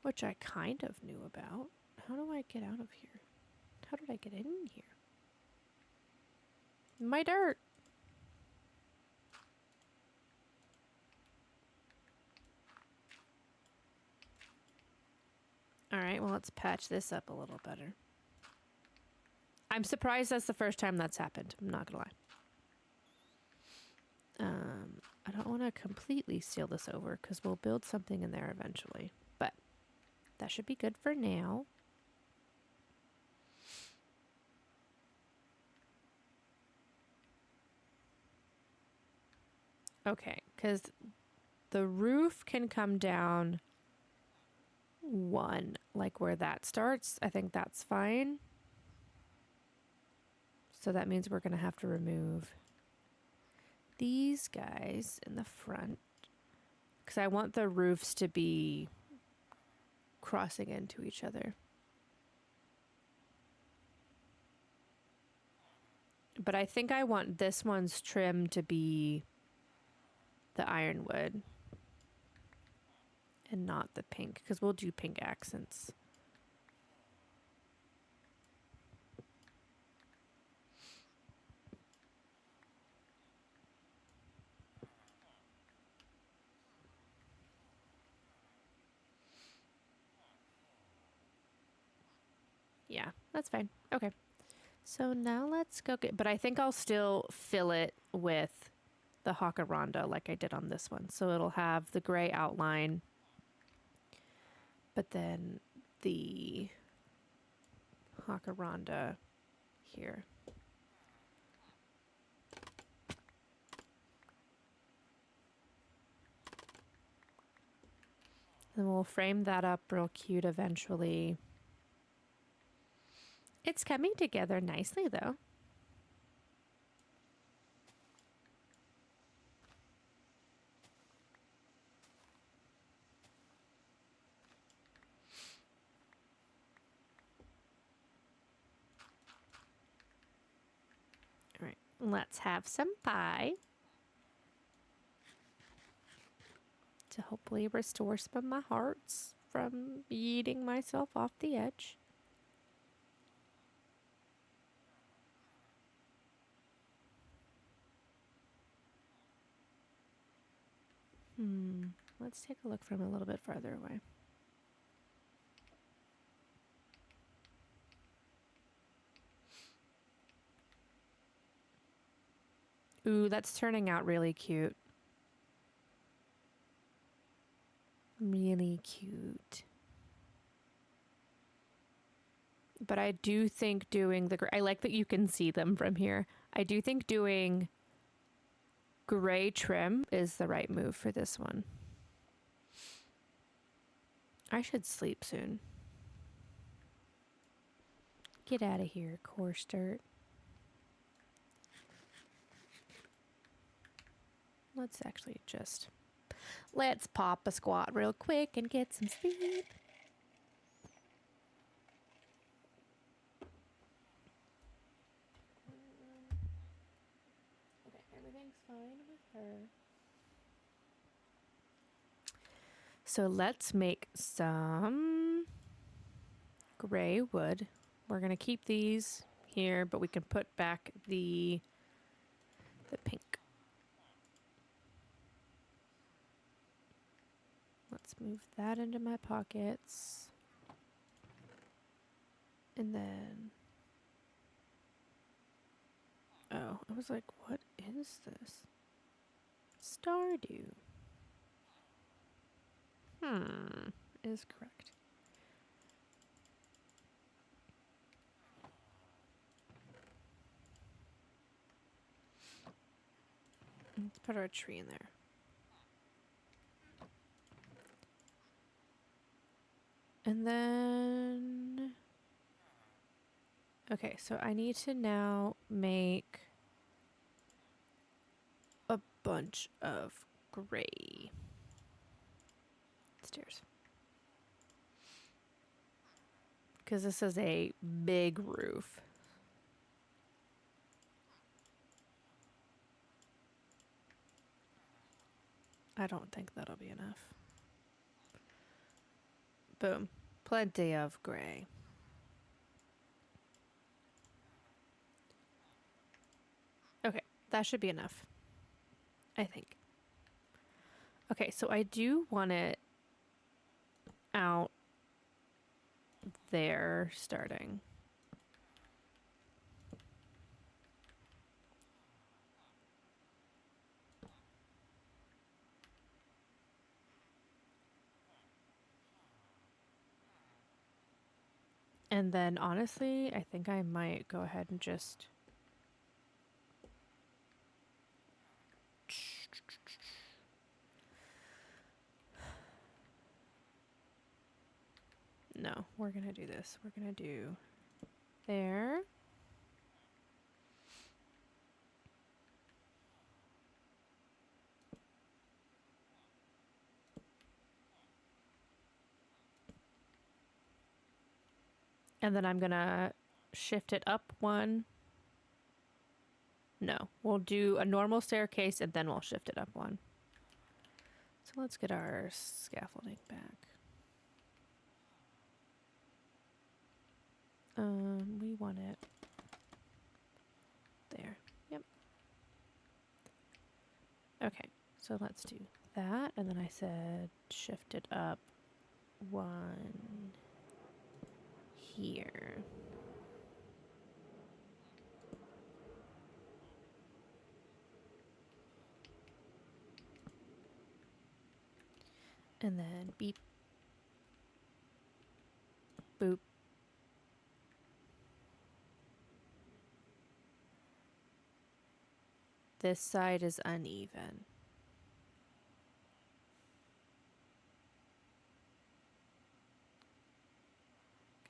Which I kind of knew about. How do I get out of here? How did I get in here? My dirt! Alright, well let's patch this up a little better. I'm surprised that's the first time that's happened. I'm not gonna lie. I don't want to completely seal this over because we'll build something in there eventually. But that should be good for now. Okay, because the roof can come down 1, like where that starts. I think that's fine. So that means we're going to have to remove these guys in the front because I want the roofs to be crossing into each other. But I think I want this one's trim to be the ironwood. and not the pink, because we'll do pink accents. Yeah, that's fine. Okay. So now let's go get, but I think I'll still fill it with the Jacaranda like I did on this one. So it'll have the gray outline, but then the Jacaranda here. And we'll frame that up real cute eventually. It's coming together nicely though. All right, let's have some pie to hopefully restore some of my hearts from eating myself off the edge. Let's take a look from a little bit farther away. Ooh, that's turning out really cute. Really cute. But I do think doing the I like that you can see them from here. I do think doing gray trim is the right move for this one. I should sleep soon. Get out of here, coarse dirt. Let's actually just... Let's pop a squat real quick and get some sleep. Okay, everything's fine with her. So let's make some gray wood. We're gonna keep these here, but we can put back the pink. Let's move that into my pockets. And then... Oh, I was like, what is this? Stardew. Is correct. Let's put our tree in there. And then... Okay, so I need to now make a bunch of gray stairs. Because this is a big roof. I don't think that'll be enough. Boom. Plenty of gray. Okay, that should be enough. I think. Okay, so I do want it out there starting. And then honestly, I think I might go ahead and just... No, we're gonna do this. We're gonna do there. And then I'm gonna shift it up one. No, we'll do a normal staircase and then we'll shift it up one. So So let's get our scaffolding back. We want it there. Yep. Okay, so let's do that. And then I said shift it up one here. And then beep. Boop. This side is uneven.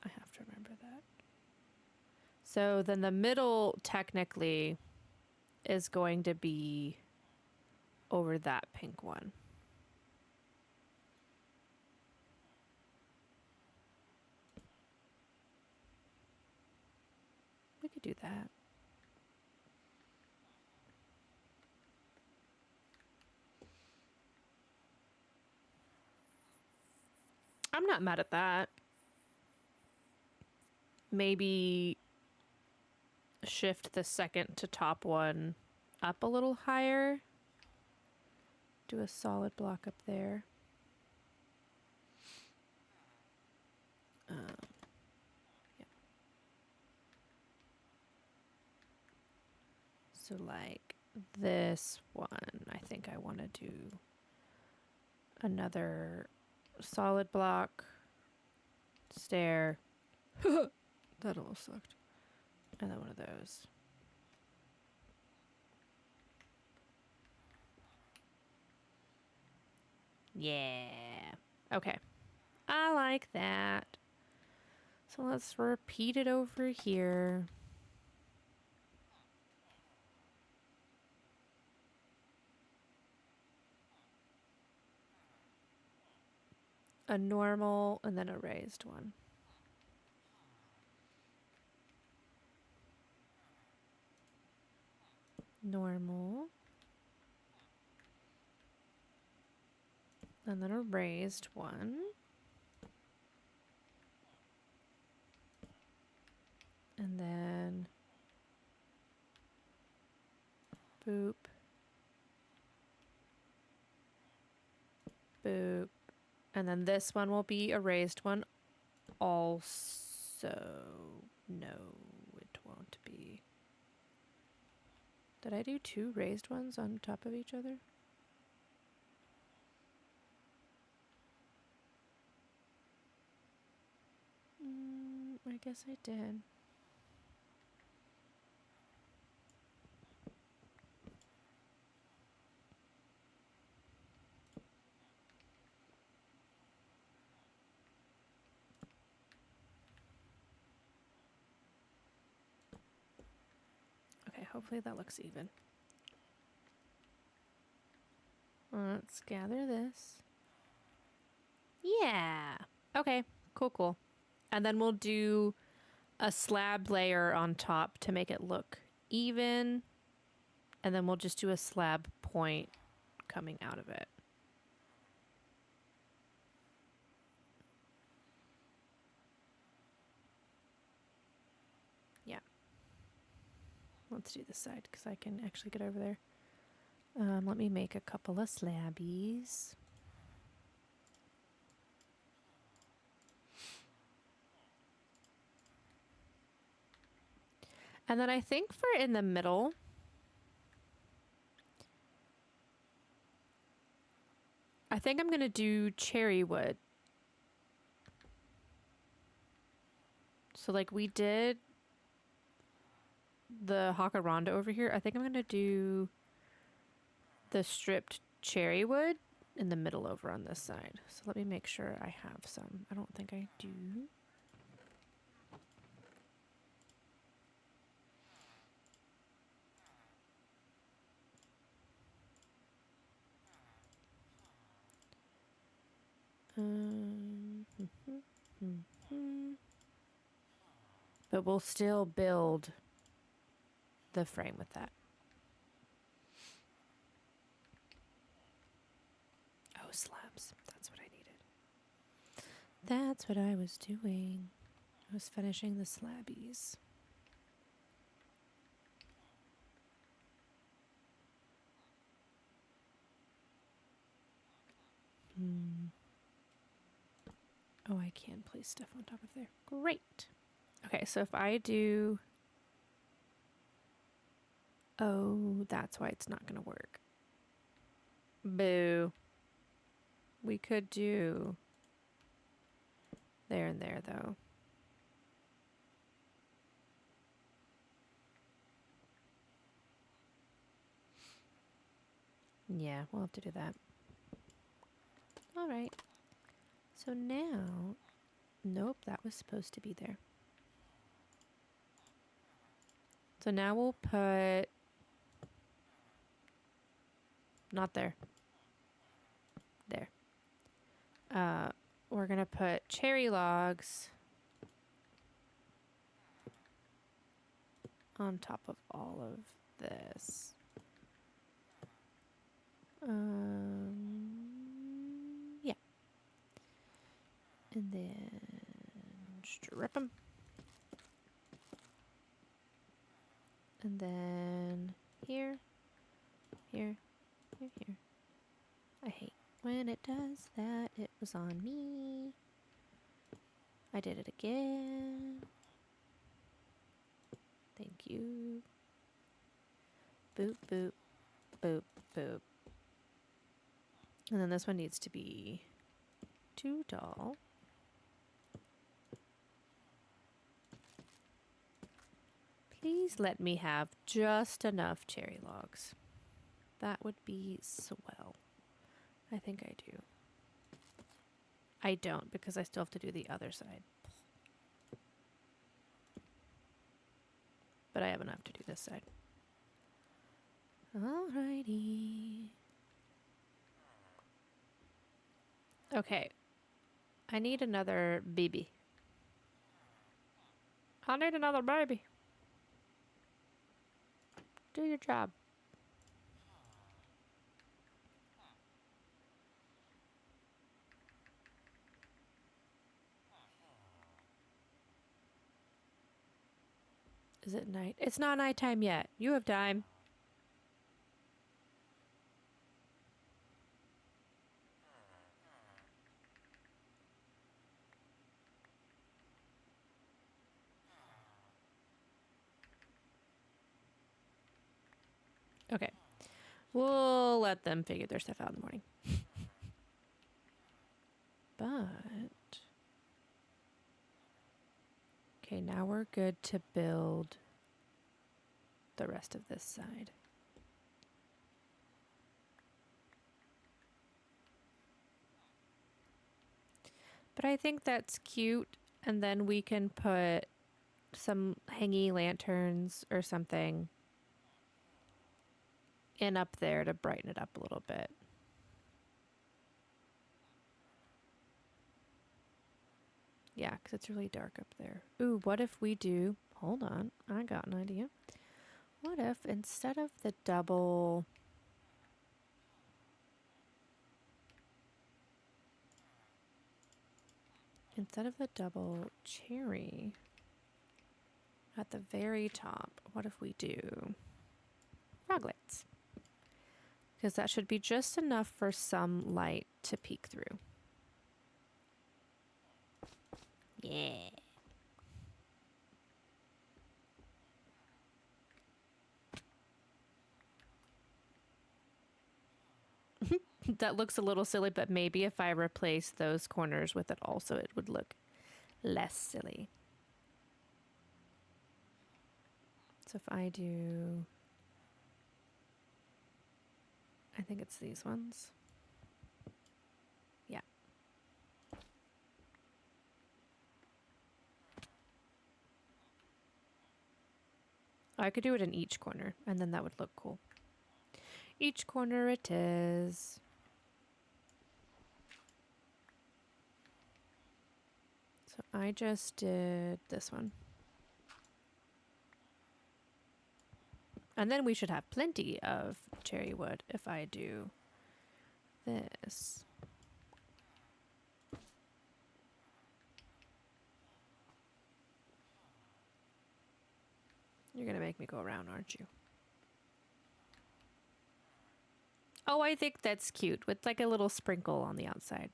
I have to remember that. So then the middle technically is going to be over that pink one. We could do that. I'm not mad at that. Maybe shift the second to top one up a little higher. Do a solid block up there. Yeah. So like this one, I think I want to do another solid block, stair. That almost sucked. And then one of those. Yeah. Okay. I like that. So let's repeat it over here. A normal and then a raised one. Normal. And then a raised one. And then boop. Boop. And then this one will be a raised one also. No, it won't be. Did I do two raised ones on top of each other? I guess I did. Okay, hopefully that looks even. Let's gather this. Yeah. Okay, cool. And then we'll do a slab layer on top to make it look even. And then we'll just do a slab point coming out of it. Yeah. Let's do this side because I can actually get over there. Let me make a couple of slabbies. And then I think for in the middle, I think I'm going to do cherry wood. So like we did the Jacaranda over here, I think I'm going to do the stripped cherry wood in the middle over on this side. So let me make sure I have some. I don't think I do. But we'll still build the frame with that. Oh, slabs. That's what I needed. That's what I was doing. I was finishing the slabbies. Oh, I can place stuff on top of there. Great. Okay, so if I do... Oh, that's why it's not going to work. Boo. We could do there and there, though. Yeah, we'll have to do that. All right. So now... Nope, that was supposed to be there. So now we'll put... Not there. There. We're going to put cherry logs on top of all of this. Yeah. And then strip them. And then here, here, here, here. I hate when it does that. It was on me. I did it again. Thank you. Boop, boop, boop, boop. And then this one needs to be too tall. Please let me have just enough cherry logs. That would be swell. I think I do. I don't, because I still have to do the other side. But I have enough to do this side. Alrighty. Okay. I need another baby. I need another baby. Do your job. Is it night? It's not nighttime yet. You have time. Okay. We'll let them figure their stuff out in the morning. But... Okay, now we're good to build the rest of this side. But I think that's cute, and then we can put some hangy lanterns or something in up there to brighten it up a little bit. Yeah, because it's really dark up there. Ooh, what if we do... Hold on, I got an idea. What if instead of the double... Instead of the double cherry at the very top, what if we do froglets? Because that should be just enough for some light to peek through. Yeah. That looks a little silly, but maybe if I replace those corners with it also, it would look less silly. So if I do... I think it's these ones. Yeah. I could do it in each corner, and then that would look cool. Each corner it is. So I just did this one. And then we should have plenty of cherry wood if I do this. You're gonna make me go around, aren't you? Oh, I think that's cute with like a little sprinkle on the outside.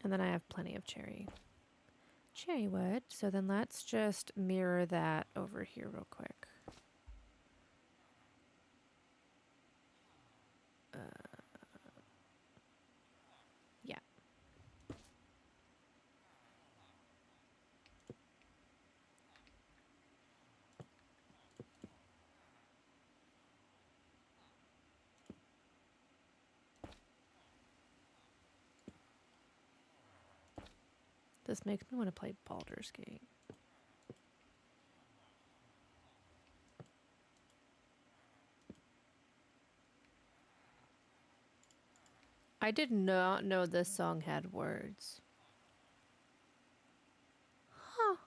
And then I have plenty of cherry wood. So then let's just mirror that over here real quick. Yeah. This makes me want to play Baldur's Gate. I did not know this song had words. Huh.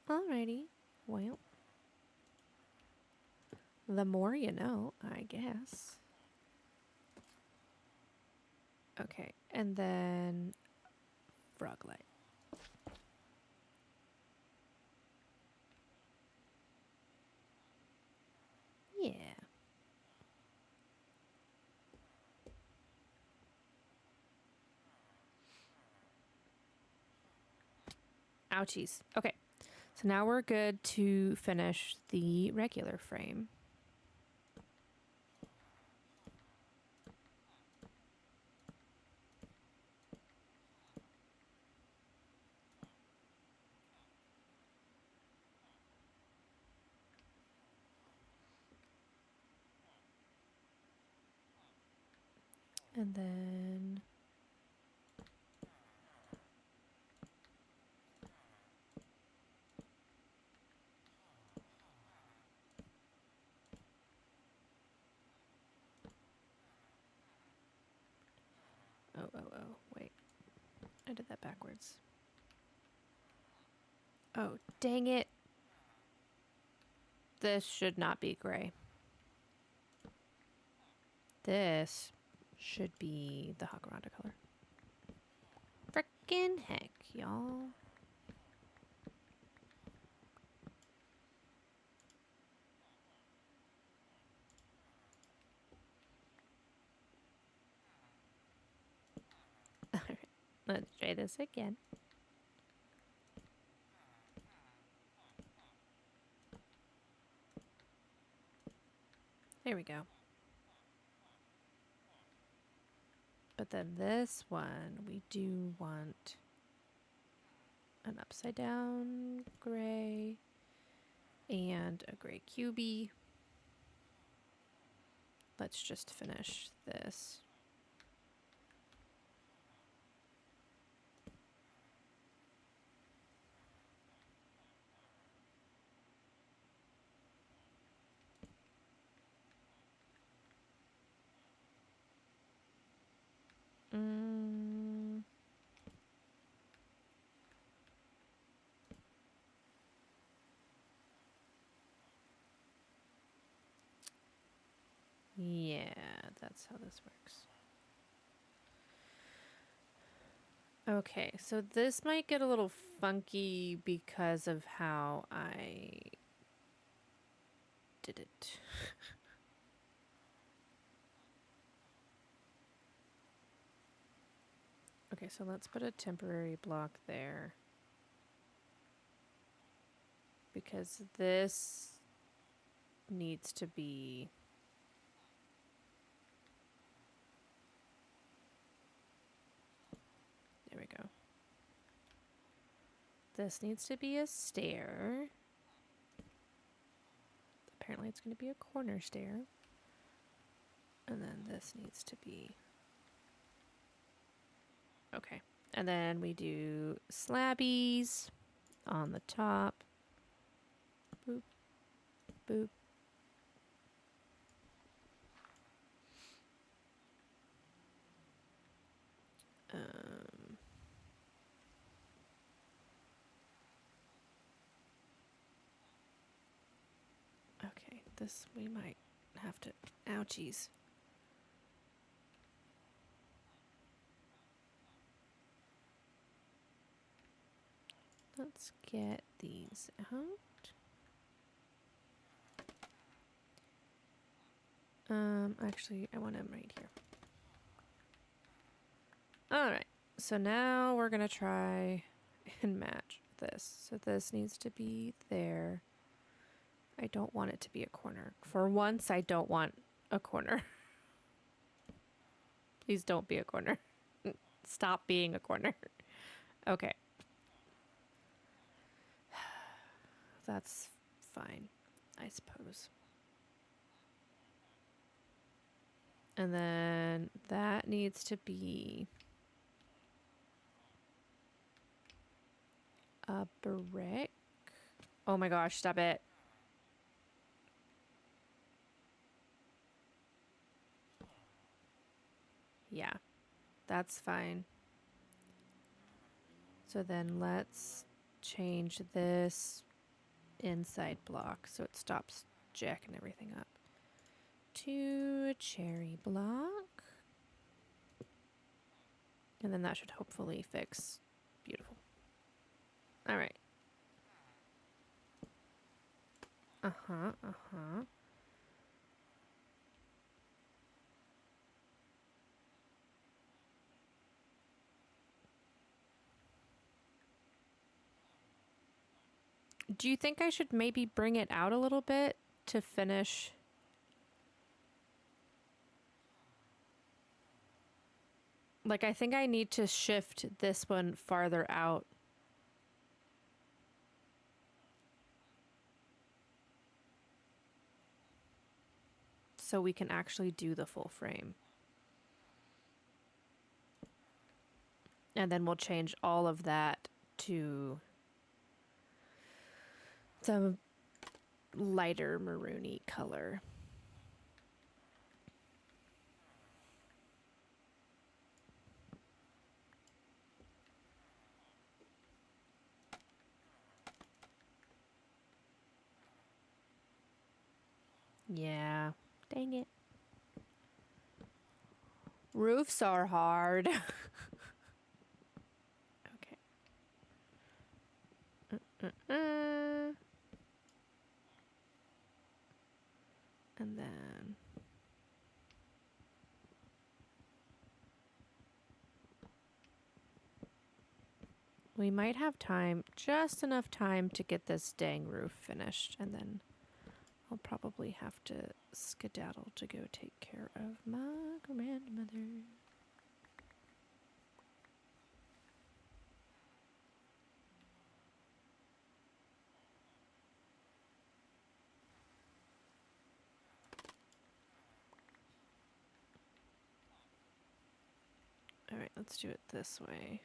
Alrighty. Well. The more you know, I guess. Okay, and then Froglight. Yeah. Ouchies. Okay, so now we're good to finish the regular frame. And then oh, wait. I did that backwards. Oh, dang it. This should not be gray. This should be the Hakuranda color. Frickin' heck, y'all. Alright, let's try this again. There we go. But then this one, we do want an upside down gray and a gray cubie. Let's just finish this. Yeah, that's how this works. Okay, so this might get a little funky because of how I did it. Okay, so let's put a temporary block there. Because this needs to be... There we go. This needs to be a stair. Apparently it's going to be a corner stair. And then this needs to be... Okay. And then we do slabbies on the top. Boop. Boop. Okay, this we might have to... Ouchies. Let's get these out. Actually, I want them right here. All right. So now we're going to try and match this. So this needs to be there. I don't want it to be a corner. For once, I don't want a corner. Please don't be a corner. Stop being a corner. Okay. That's fine, I suppose. And then that needs to be a brick. Oh my gosh, stop it. Yeah, that's fine. So then let's change this inside block so it stops jacking everything up to a cherry block. And then that should hopefully fix. Beautiful. All right. Uh-huh, uh-huh. Do you think I should maybe bring it out a little bit to finish? Like, I think I need to shift this one farther out. So we can actually do the full frame. And then we'll change all of that to some lighter maroony color. Yeah, dang it. Roofs are hard. Okay. And then we might have time, just enough time to get this dang roof finished, and then I'll probably have to skedaddle to go take care of my grandmother. All right, let's do it this way.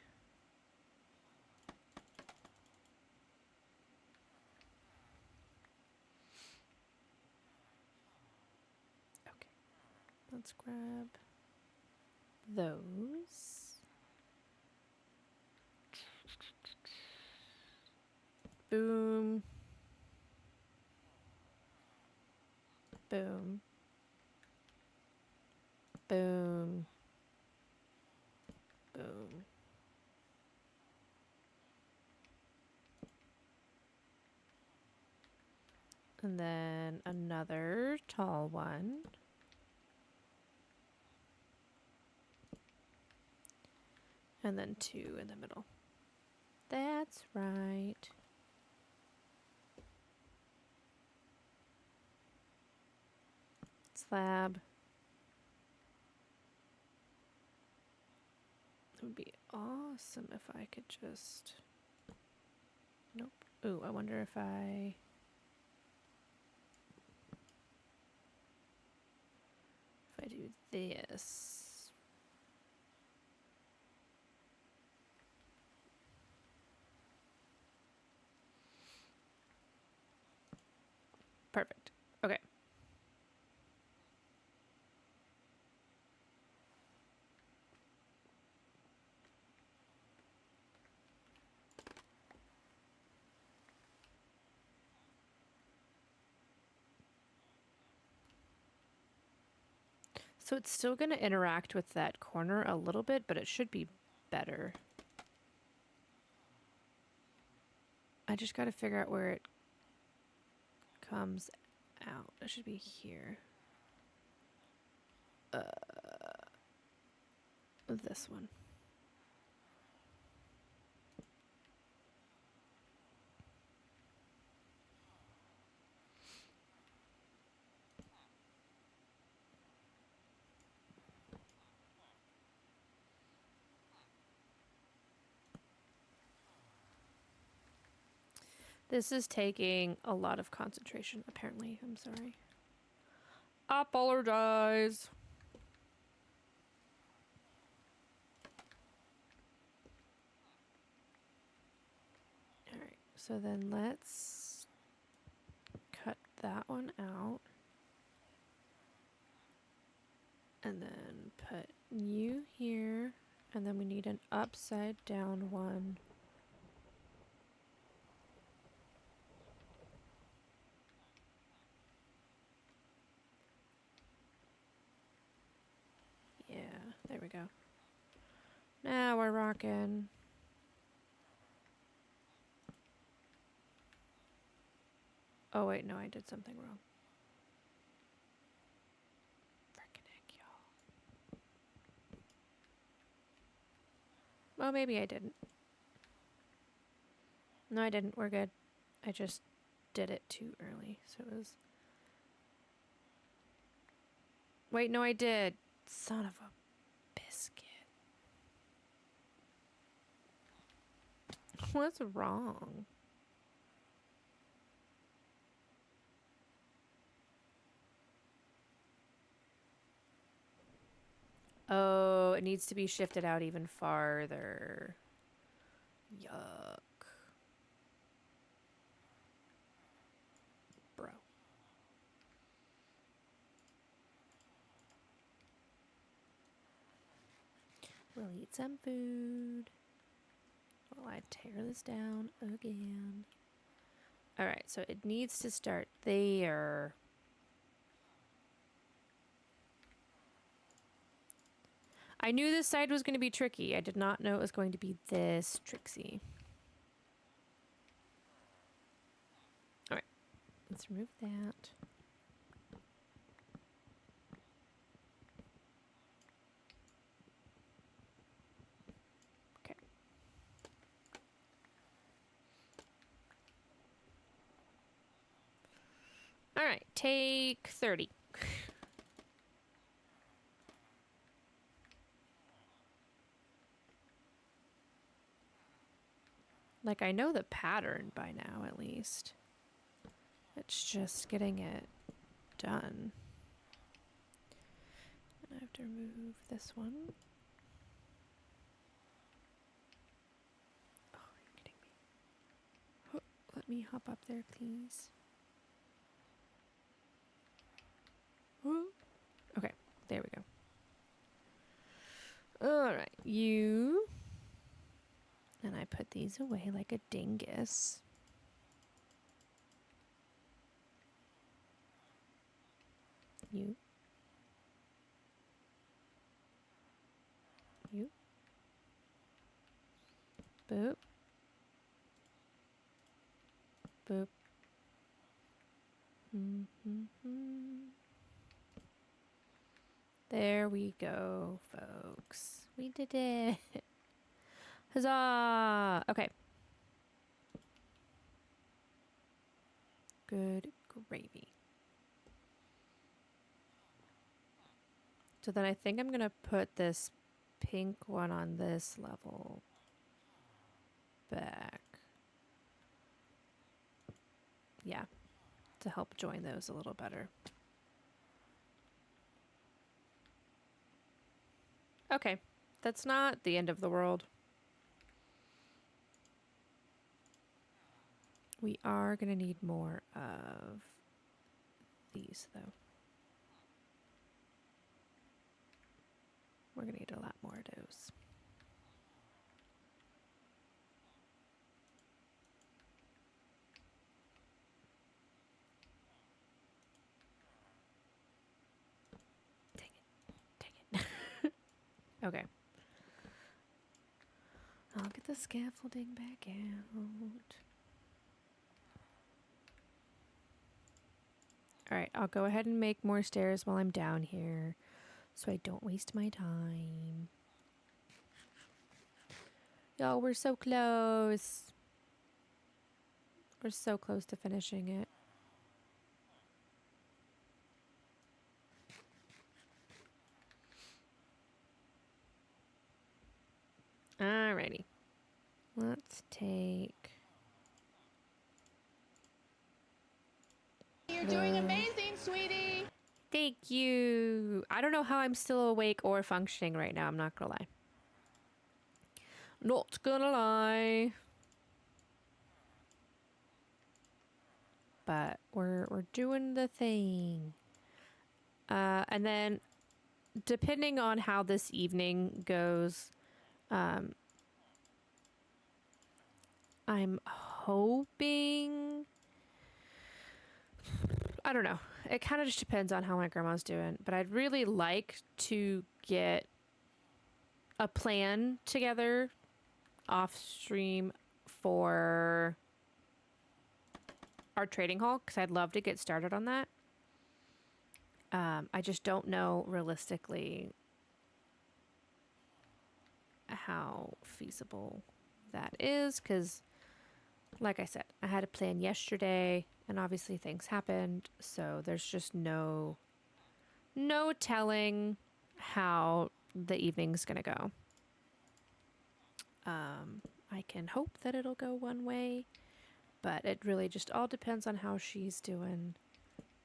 Okay, let's grab those. Boom. Boom. Boom. Boom. And then another tall one. And then two in the middle. That's right. Slab. It would be awesome if I could just... Nope. Ooh, I wonder if I... If I do this... Perfect. Okay. So it's still going to interact with that corner a little bit, but it should be better. I just got to figure out where it comes out. It should be here. This one. This is taking a lot of concentration, apparently. I'm sorry. Apologize. Alright, so then let's cut that one out. And then put you here. And then we need an upside down one. Yeah, there we go. Now we're rocking. Oh wait, no, I did something wrong. Frickin' heck, y'all. Well, maybe I didn't. No, I didn't. We're good. I just did it too early, so it was... Wait, no, I did. Son of a biscuit. What's wrong? Oh, it needs to be shifted out even farther. Yuck. Bro. We'll eat some food. While I tear this down again. Alright, so it needs to start there. I knew this side was going to be tricky. I did not know it was going to be this tricksy. Alright, let's remove that. Okay. Alright, take 30. Like, I know the pattern by now, at least. It's just getting it done. And I have to remove this one. Oh, are you kidding me? Oh, let me hop up there, please. Oh. Okay, there we go. Alright, you... And I put these away like a dingus. You. You. Boop. Boop. There we go, folks. We did it. Huzzah! Okay. Good gravy. So then I think I'm going to put this pink one on this level back. Yeah, to help join those a little better. Okay, that's not the end of the world. We are going to need more of these, though. We're going to need a lot more of those. Dang it. Okay. I'll get the scaffolding back out. All right, I'll go ahead and make more stairs while I'm down here so I don't waste my time. Y'all, we're so close. We're so close to finishing it. Alrighty. Let's take... You're doing amazing, sweetie. Thank you. I don't know how I'm still awake or functioning right now. I'm not gonna lie. Not gonna lie. But we're doing the thing. And then depending on how this evening goes, I'm hoping, I don't know. It kind of just depends on how my grandma's doing, but I'd really like to get a plan together off stream for our trading hall because I'd love to get started on that. I just don't know realistically how feasible that is because, like I said, I had a plan yesterday and obviously things happened, so there's just no telling how the evening's gonna go. I can hope that it'll go one way, but it really just all depends on how she's doing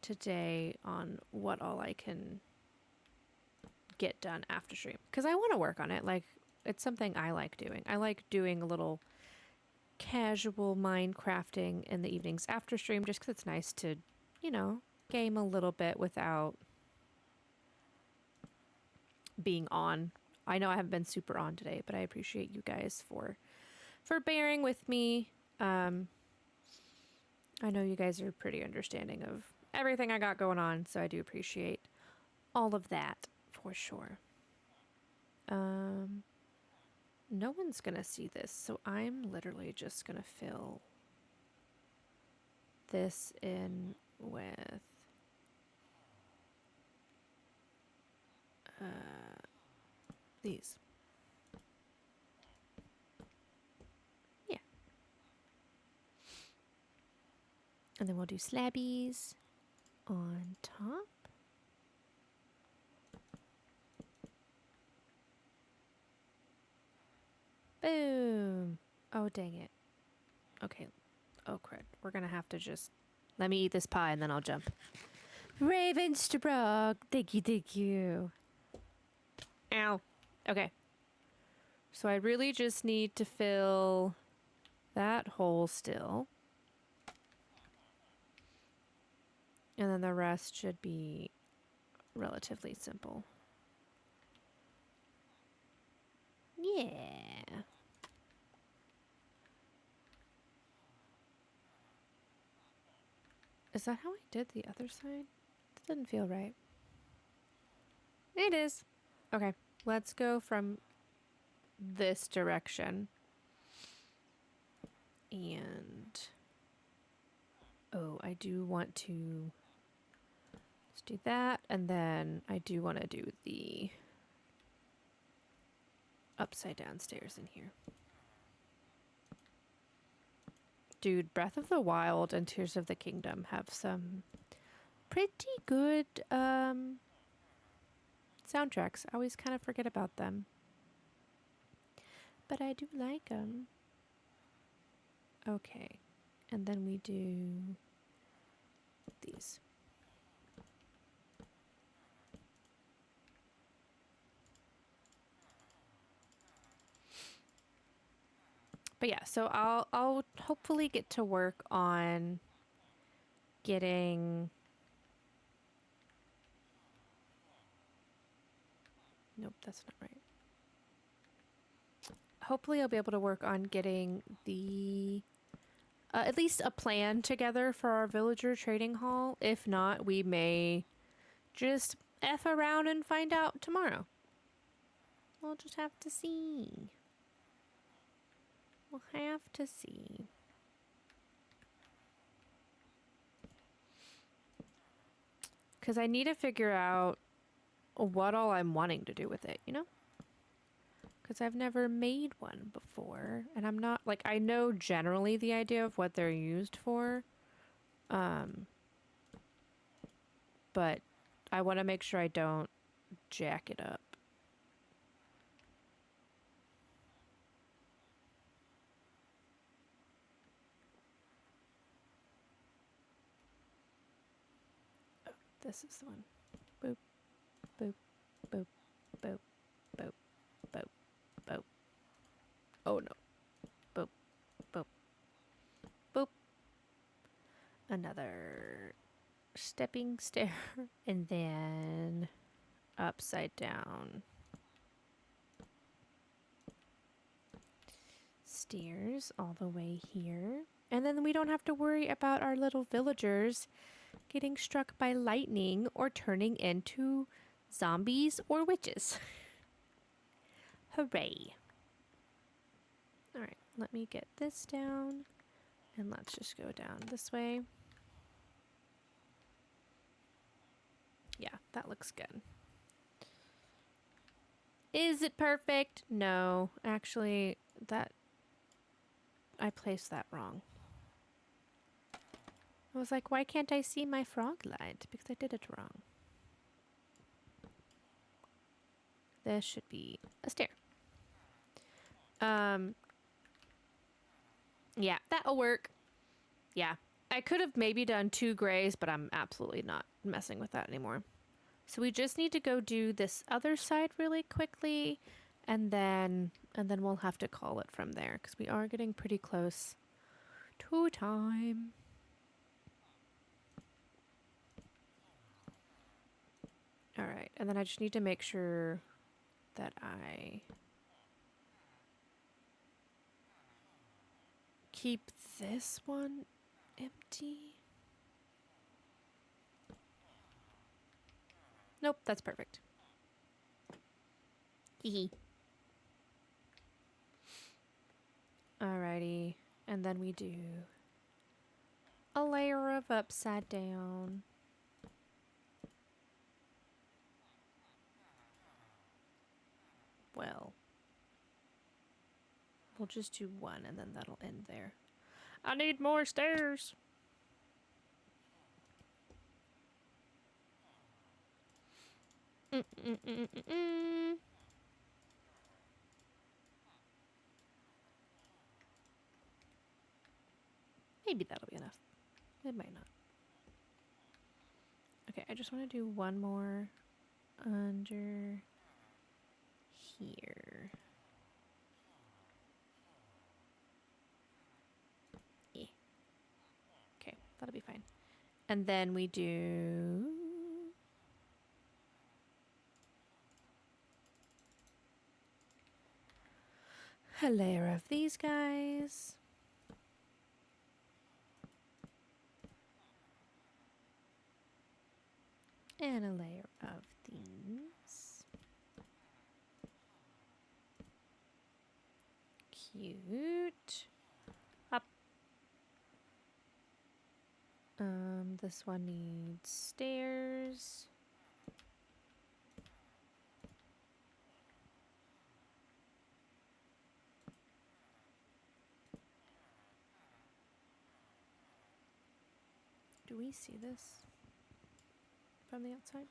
today, on what all I can get done after stream. Because I want to work on it. Like, it's something I like doing. I like doing a little casual Minecrafting in the evenings after stream just because it's nice to, you know, game a little bit without being on. I know I haven't been super on today, but I appreciate you guys for bearing with me. I know you guys are pretty understanding of everything I got going on, so I do appreciate all of that for sure. No one's gonna see this, so I'm literally just gonna fill this in with these. Yeah. And then we'll do slabbies on top. Boom. Oh, dang it. Okay. Oh, crud. We're gonna have to just... Let me eat this pie and then I'll jump. Ravenstrog. Thank you, thank you. Ow. Okay. So I really just need to fill that hole still. And then the rest should be relatively simple. Yeah. Is that how I did the other side? That didn't feel right. It is. Okay, let's go from this direction. And... oh, I do want to... let's do that, and then I do want to do the upside down stairs in here. Dude, Breath of the Wild and Tears of the Kingdom have some pretty good soundtracks. I always kind of forget about them. But I do like them. Okay. And then we do these. But yeah, so I'll hopefully get to work on getting... nope, that's not right. Hopefully I'll be able to work on getting the... at least a plan together for our villager trading hall. If not, we may just F around and find out tomorrow. We'll just have to see. We'll have to see. Because I need to figure out what all I'm wanting to do with it, you know? Because I've never made one before. And I'm not, like, I know generally the idea of what they're used for. But I want to make sure I don't jack it up. Oh, this is the one. Boop, boop, boop, boop, boop, boop, boop. Oh no. Boop, boop, boop. Another stepping stair. And then upside down. Stairs all the way here. And then we don't have to worry about our little villagers getting struck by lightning or turning into zombies or witches. Hooray. Alright, let me get this down. And let's just go down this way. Yeah, that looks good. Is it perfect? No. Actually, I placed that wrong. I was like, why can't I see my frog light? Because I did it wrong. This should be a stair. Yeah, that'll work. Yeah. I could have maybe done 2 grays, but I'm absolutely not messing with that anymore. So we just need to go do this other side really quickly, and then we'll have to call it from there, because we are getting pretty close to time. All right, and then I just need to make sure that I keep this one empty. Nope, that's perfect. Hee. Alrighty, and then we do a layer of upside down. Well, we'll just do 1 and then that'll end there. I need more stairs. Maybe that'll be enough. It might not. Okay, I just want to do 1 more under here. Yeah. Okay, that'll be fine. And then we do a layer of these guys. And a layer of these. Cute. Up. This one needs stairs. Do we see this from the outside?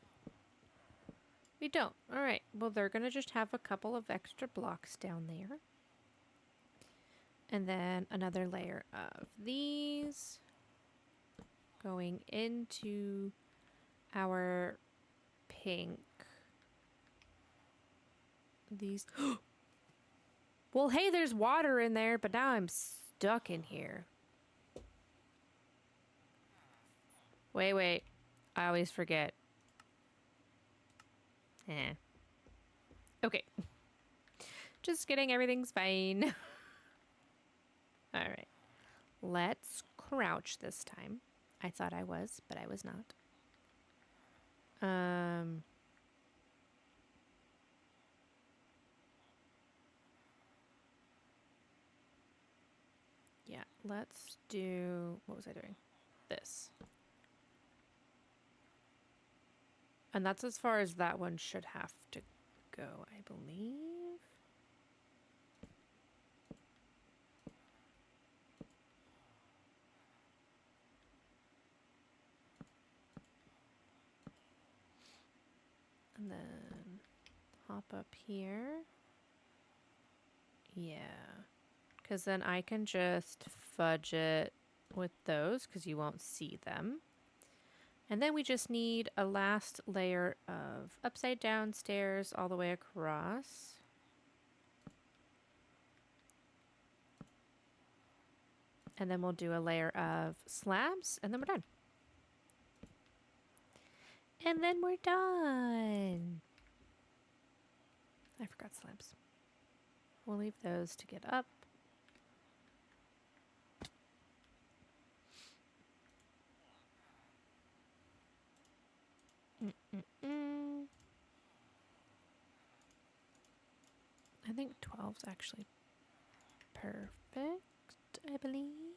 We don't. All right. Well, they're going to just have a couple of extra blocks down there. And then another layer of these going into our pink. These. Well, hey, there's water in there, but now I'm stuck in here. Wait. I always forget. Okay. Just kidding, everything's fine. Alright. Let's crouch this time. I thought I was, but I was not. Yeah, let's do... What was I doing? This. And that's as far as that one should have to go, I believe. And then hop up here. Yeah. Because then I can just fudge it with those because you won't see them. And then we just need a last layer of upside down stairs all the way across. And then we'll do a layer of slabs and then we're done. And then we're done. I forgot slabs. We'll leave those to get up. I think 12's actually perfect, I believe.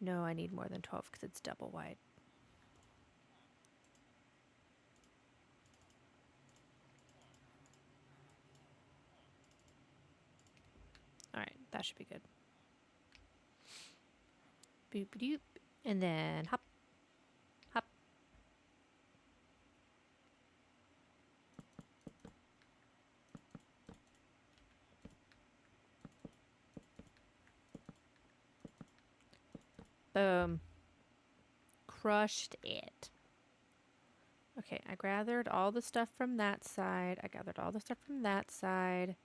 No, I need more than 12 because it's double wide. Alright, that should be good. Boop doop. And then hop. Hop. Boom. Crushed it. Okay, I gathered all the stuff from that side. I gathered all the stuff from that side.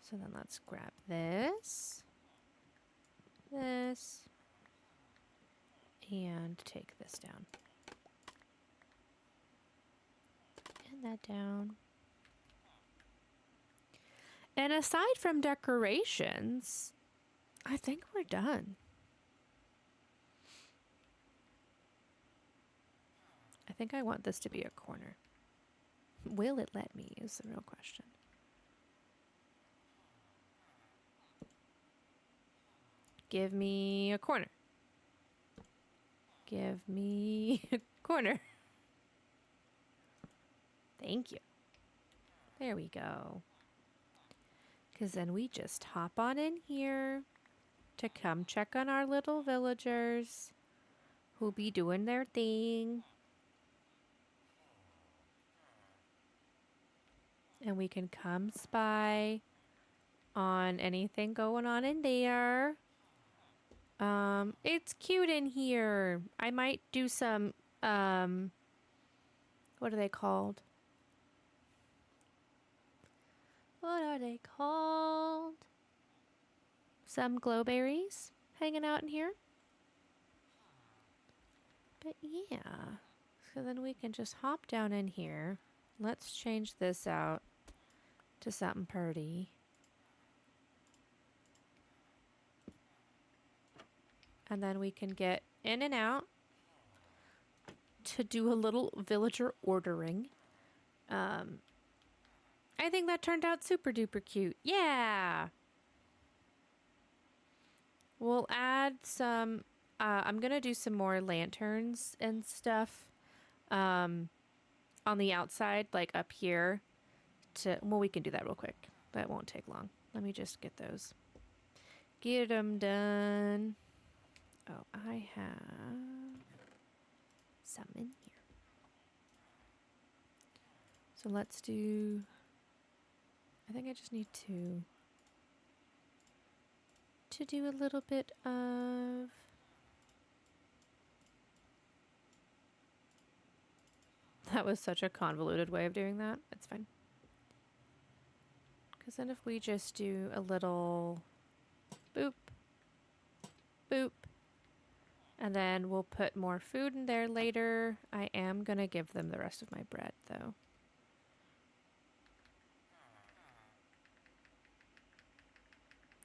So then let's grab this. This. And take this down. And that down. And aside from decorations, I think we're done. I think I want this to be a corner. Will it let me is the real question. Give me a corner. Give me a corner. Thank you. There we go. Because then we just hop on in here to come check on our little villagers who'll be doing their thing. And we can come spy on anything going on in there. It's cute in here. I might do some, what are they called? What are they called? Some glowberries hanging out in here. But yeah, so then we can just hop down in here. Let's change this out to something pretty. And then we can get in and out to do a little villager ordering. I think that turned out super duper cute. Yeah. We'll add some, I'm going to do some more lanterns and stuff on the outside, like up here. Well, we can do that real quick. That won't take long. Let me just get those. Get them done. Oh, I have some in here. So let's do, I think I just need to do a little bit of that was such a convoluted way of doing that. It's fine. Because then if we just do a little boop, boop, and then we'll put more food in there later. I am going to give them the rest of my bread, though.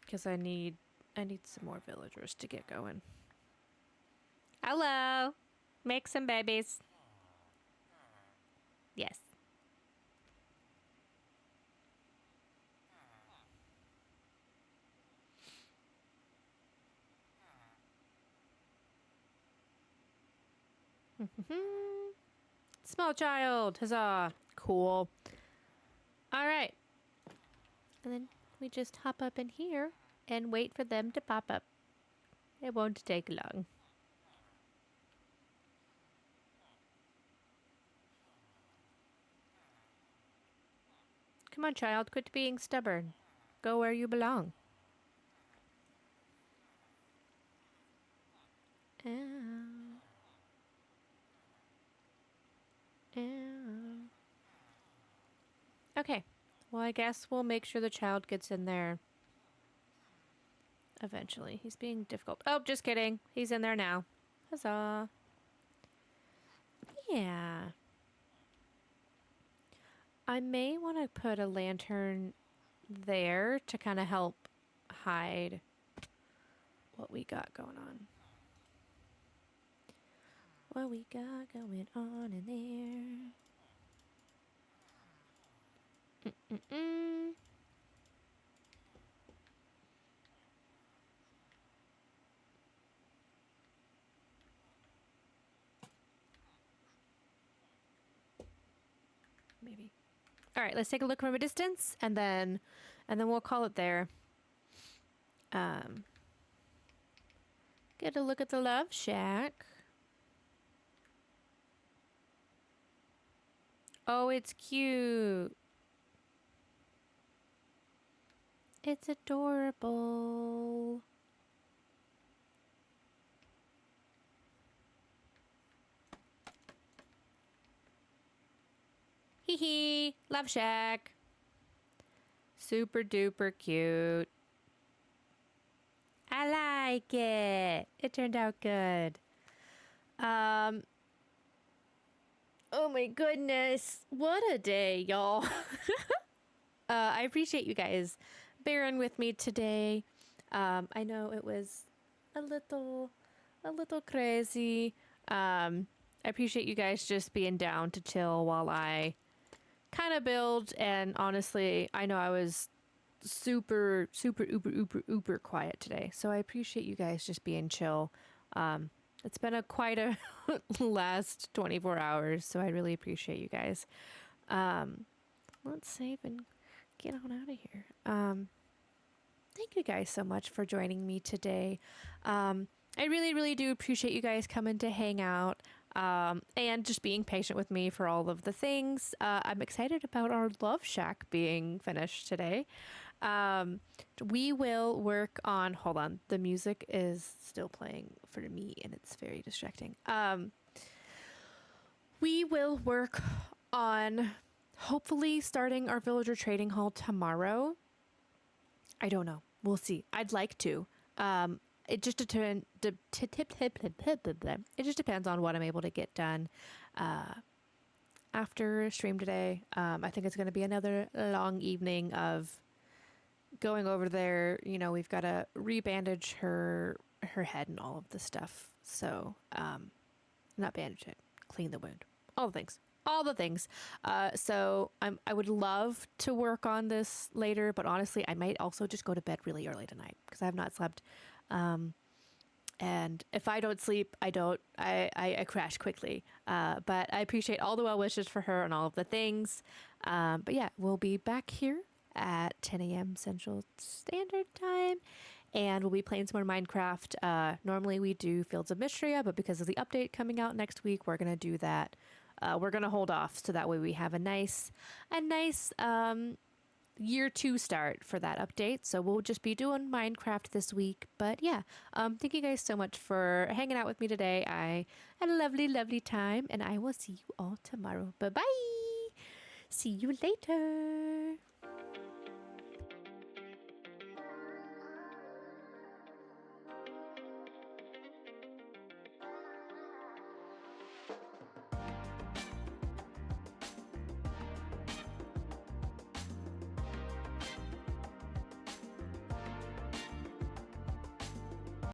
Because I need some more villagers to get going. Hello! Make some babies. Yes. Small child. Huzzah. Cool. All right. And then we just hop up in here and wait for them to pop up. It won't take long. Come on, child. Quit being stubborn. Go where you belong. Ow. Ow. Okay. Well, I guess we'll make sure the child gets in there eventually. He's being difficult. Oh, just kidding. He's in there now. Huzzah. Yeah. I may want to put a lantern there to kind of help hide what we got going on. What we got going on in there. Maybe. All right, let's take a look from a distance, and then we'll call it there. Get a look at the Love Shack. Oh, it's cute. It's adorable. Hee hee. Love Shack. Super duper cute. I like it. It turned out good. Oh my goodness. What a day, y'all. I appreciate you guys bearing with me today. I know it was a little crazy. I appreciate you guys just being down to chill while I kind of build. And honestly, I know I was super uber quiet today, so I appreciate you guys just being chill. It's been quite a last 24 hours, so I really appreciate you guys. Let's save and get on out of here. Thank you guys so much for joining me today. I really do appreciate you guys coming to hang out, and just being patient with me for all of the things. I'm excited about our Love Shack being finished today. We will work on, hold on, the music is still playing for me and it's very distracting. We will work on hopefully starting our villager trading hall tomorrow. I don't know. We'll see. I'd like to. It just depends on what I'm able to get done after stream today. I think it's going to be another long evening of going over there. You know, we've got to rebandage her head and all of the stuff. So, not bandage it, clean the wound, all the things. So I would love to work on this later, but honestly, I might also just go to bed really early tonight because I have not slept. And if I don't sleep, I crash quickly. But I appreciate all the well wishes for her and all of the things. But yeah, we'll be back here at 10 a.m. Central Standard Time, and we'll be playing some more Minecraft. Normally we do Fields of Mystria, but because of the update coming out next week, we're going to do that. We're going to hold off so that way we have a nice year 2 start for that update. So we'll just be doing Minecraft this week. But yeah, thank you guys so much for hanging out with me today. I had a lovely time, and I will see you all tomorrow. Bye bye. See you later.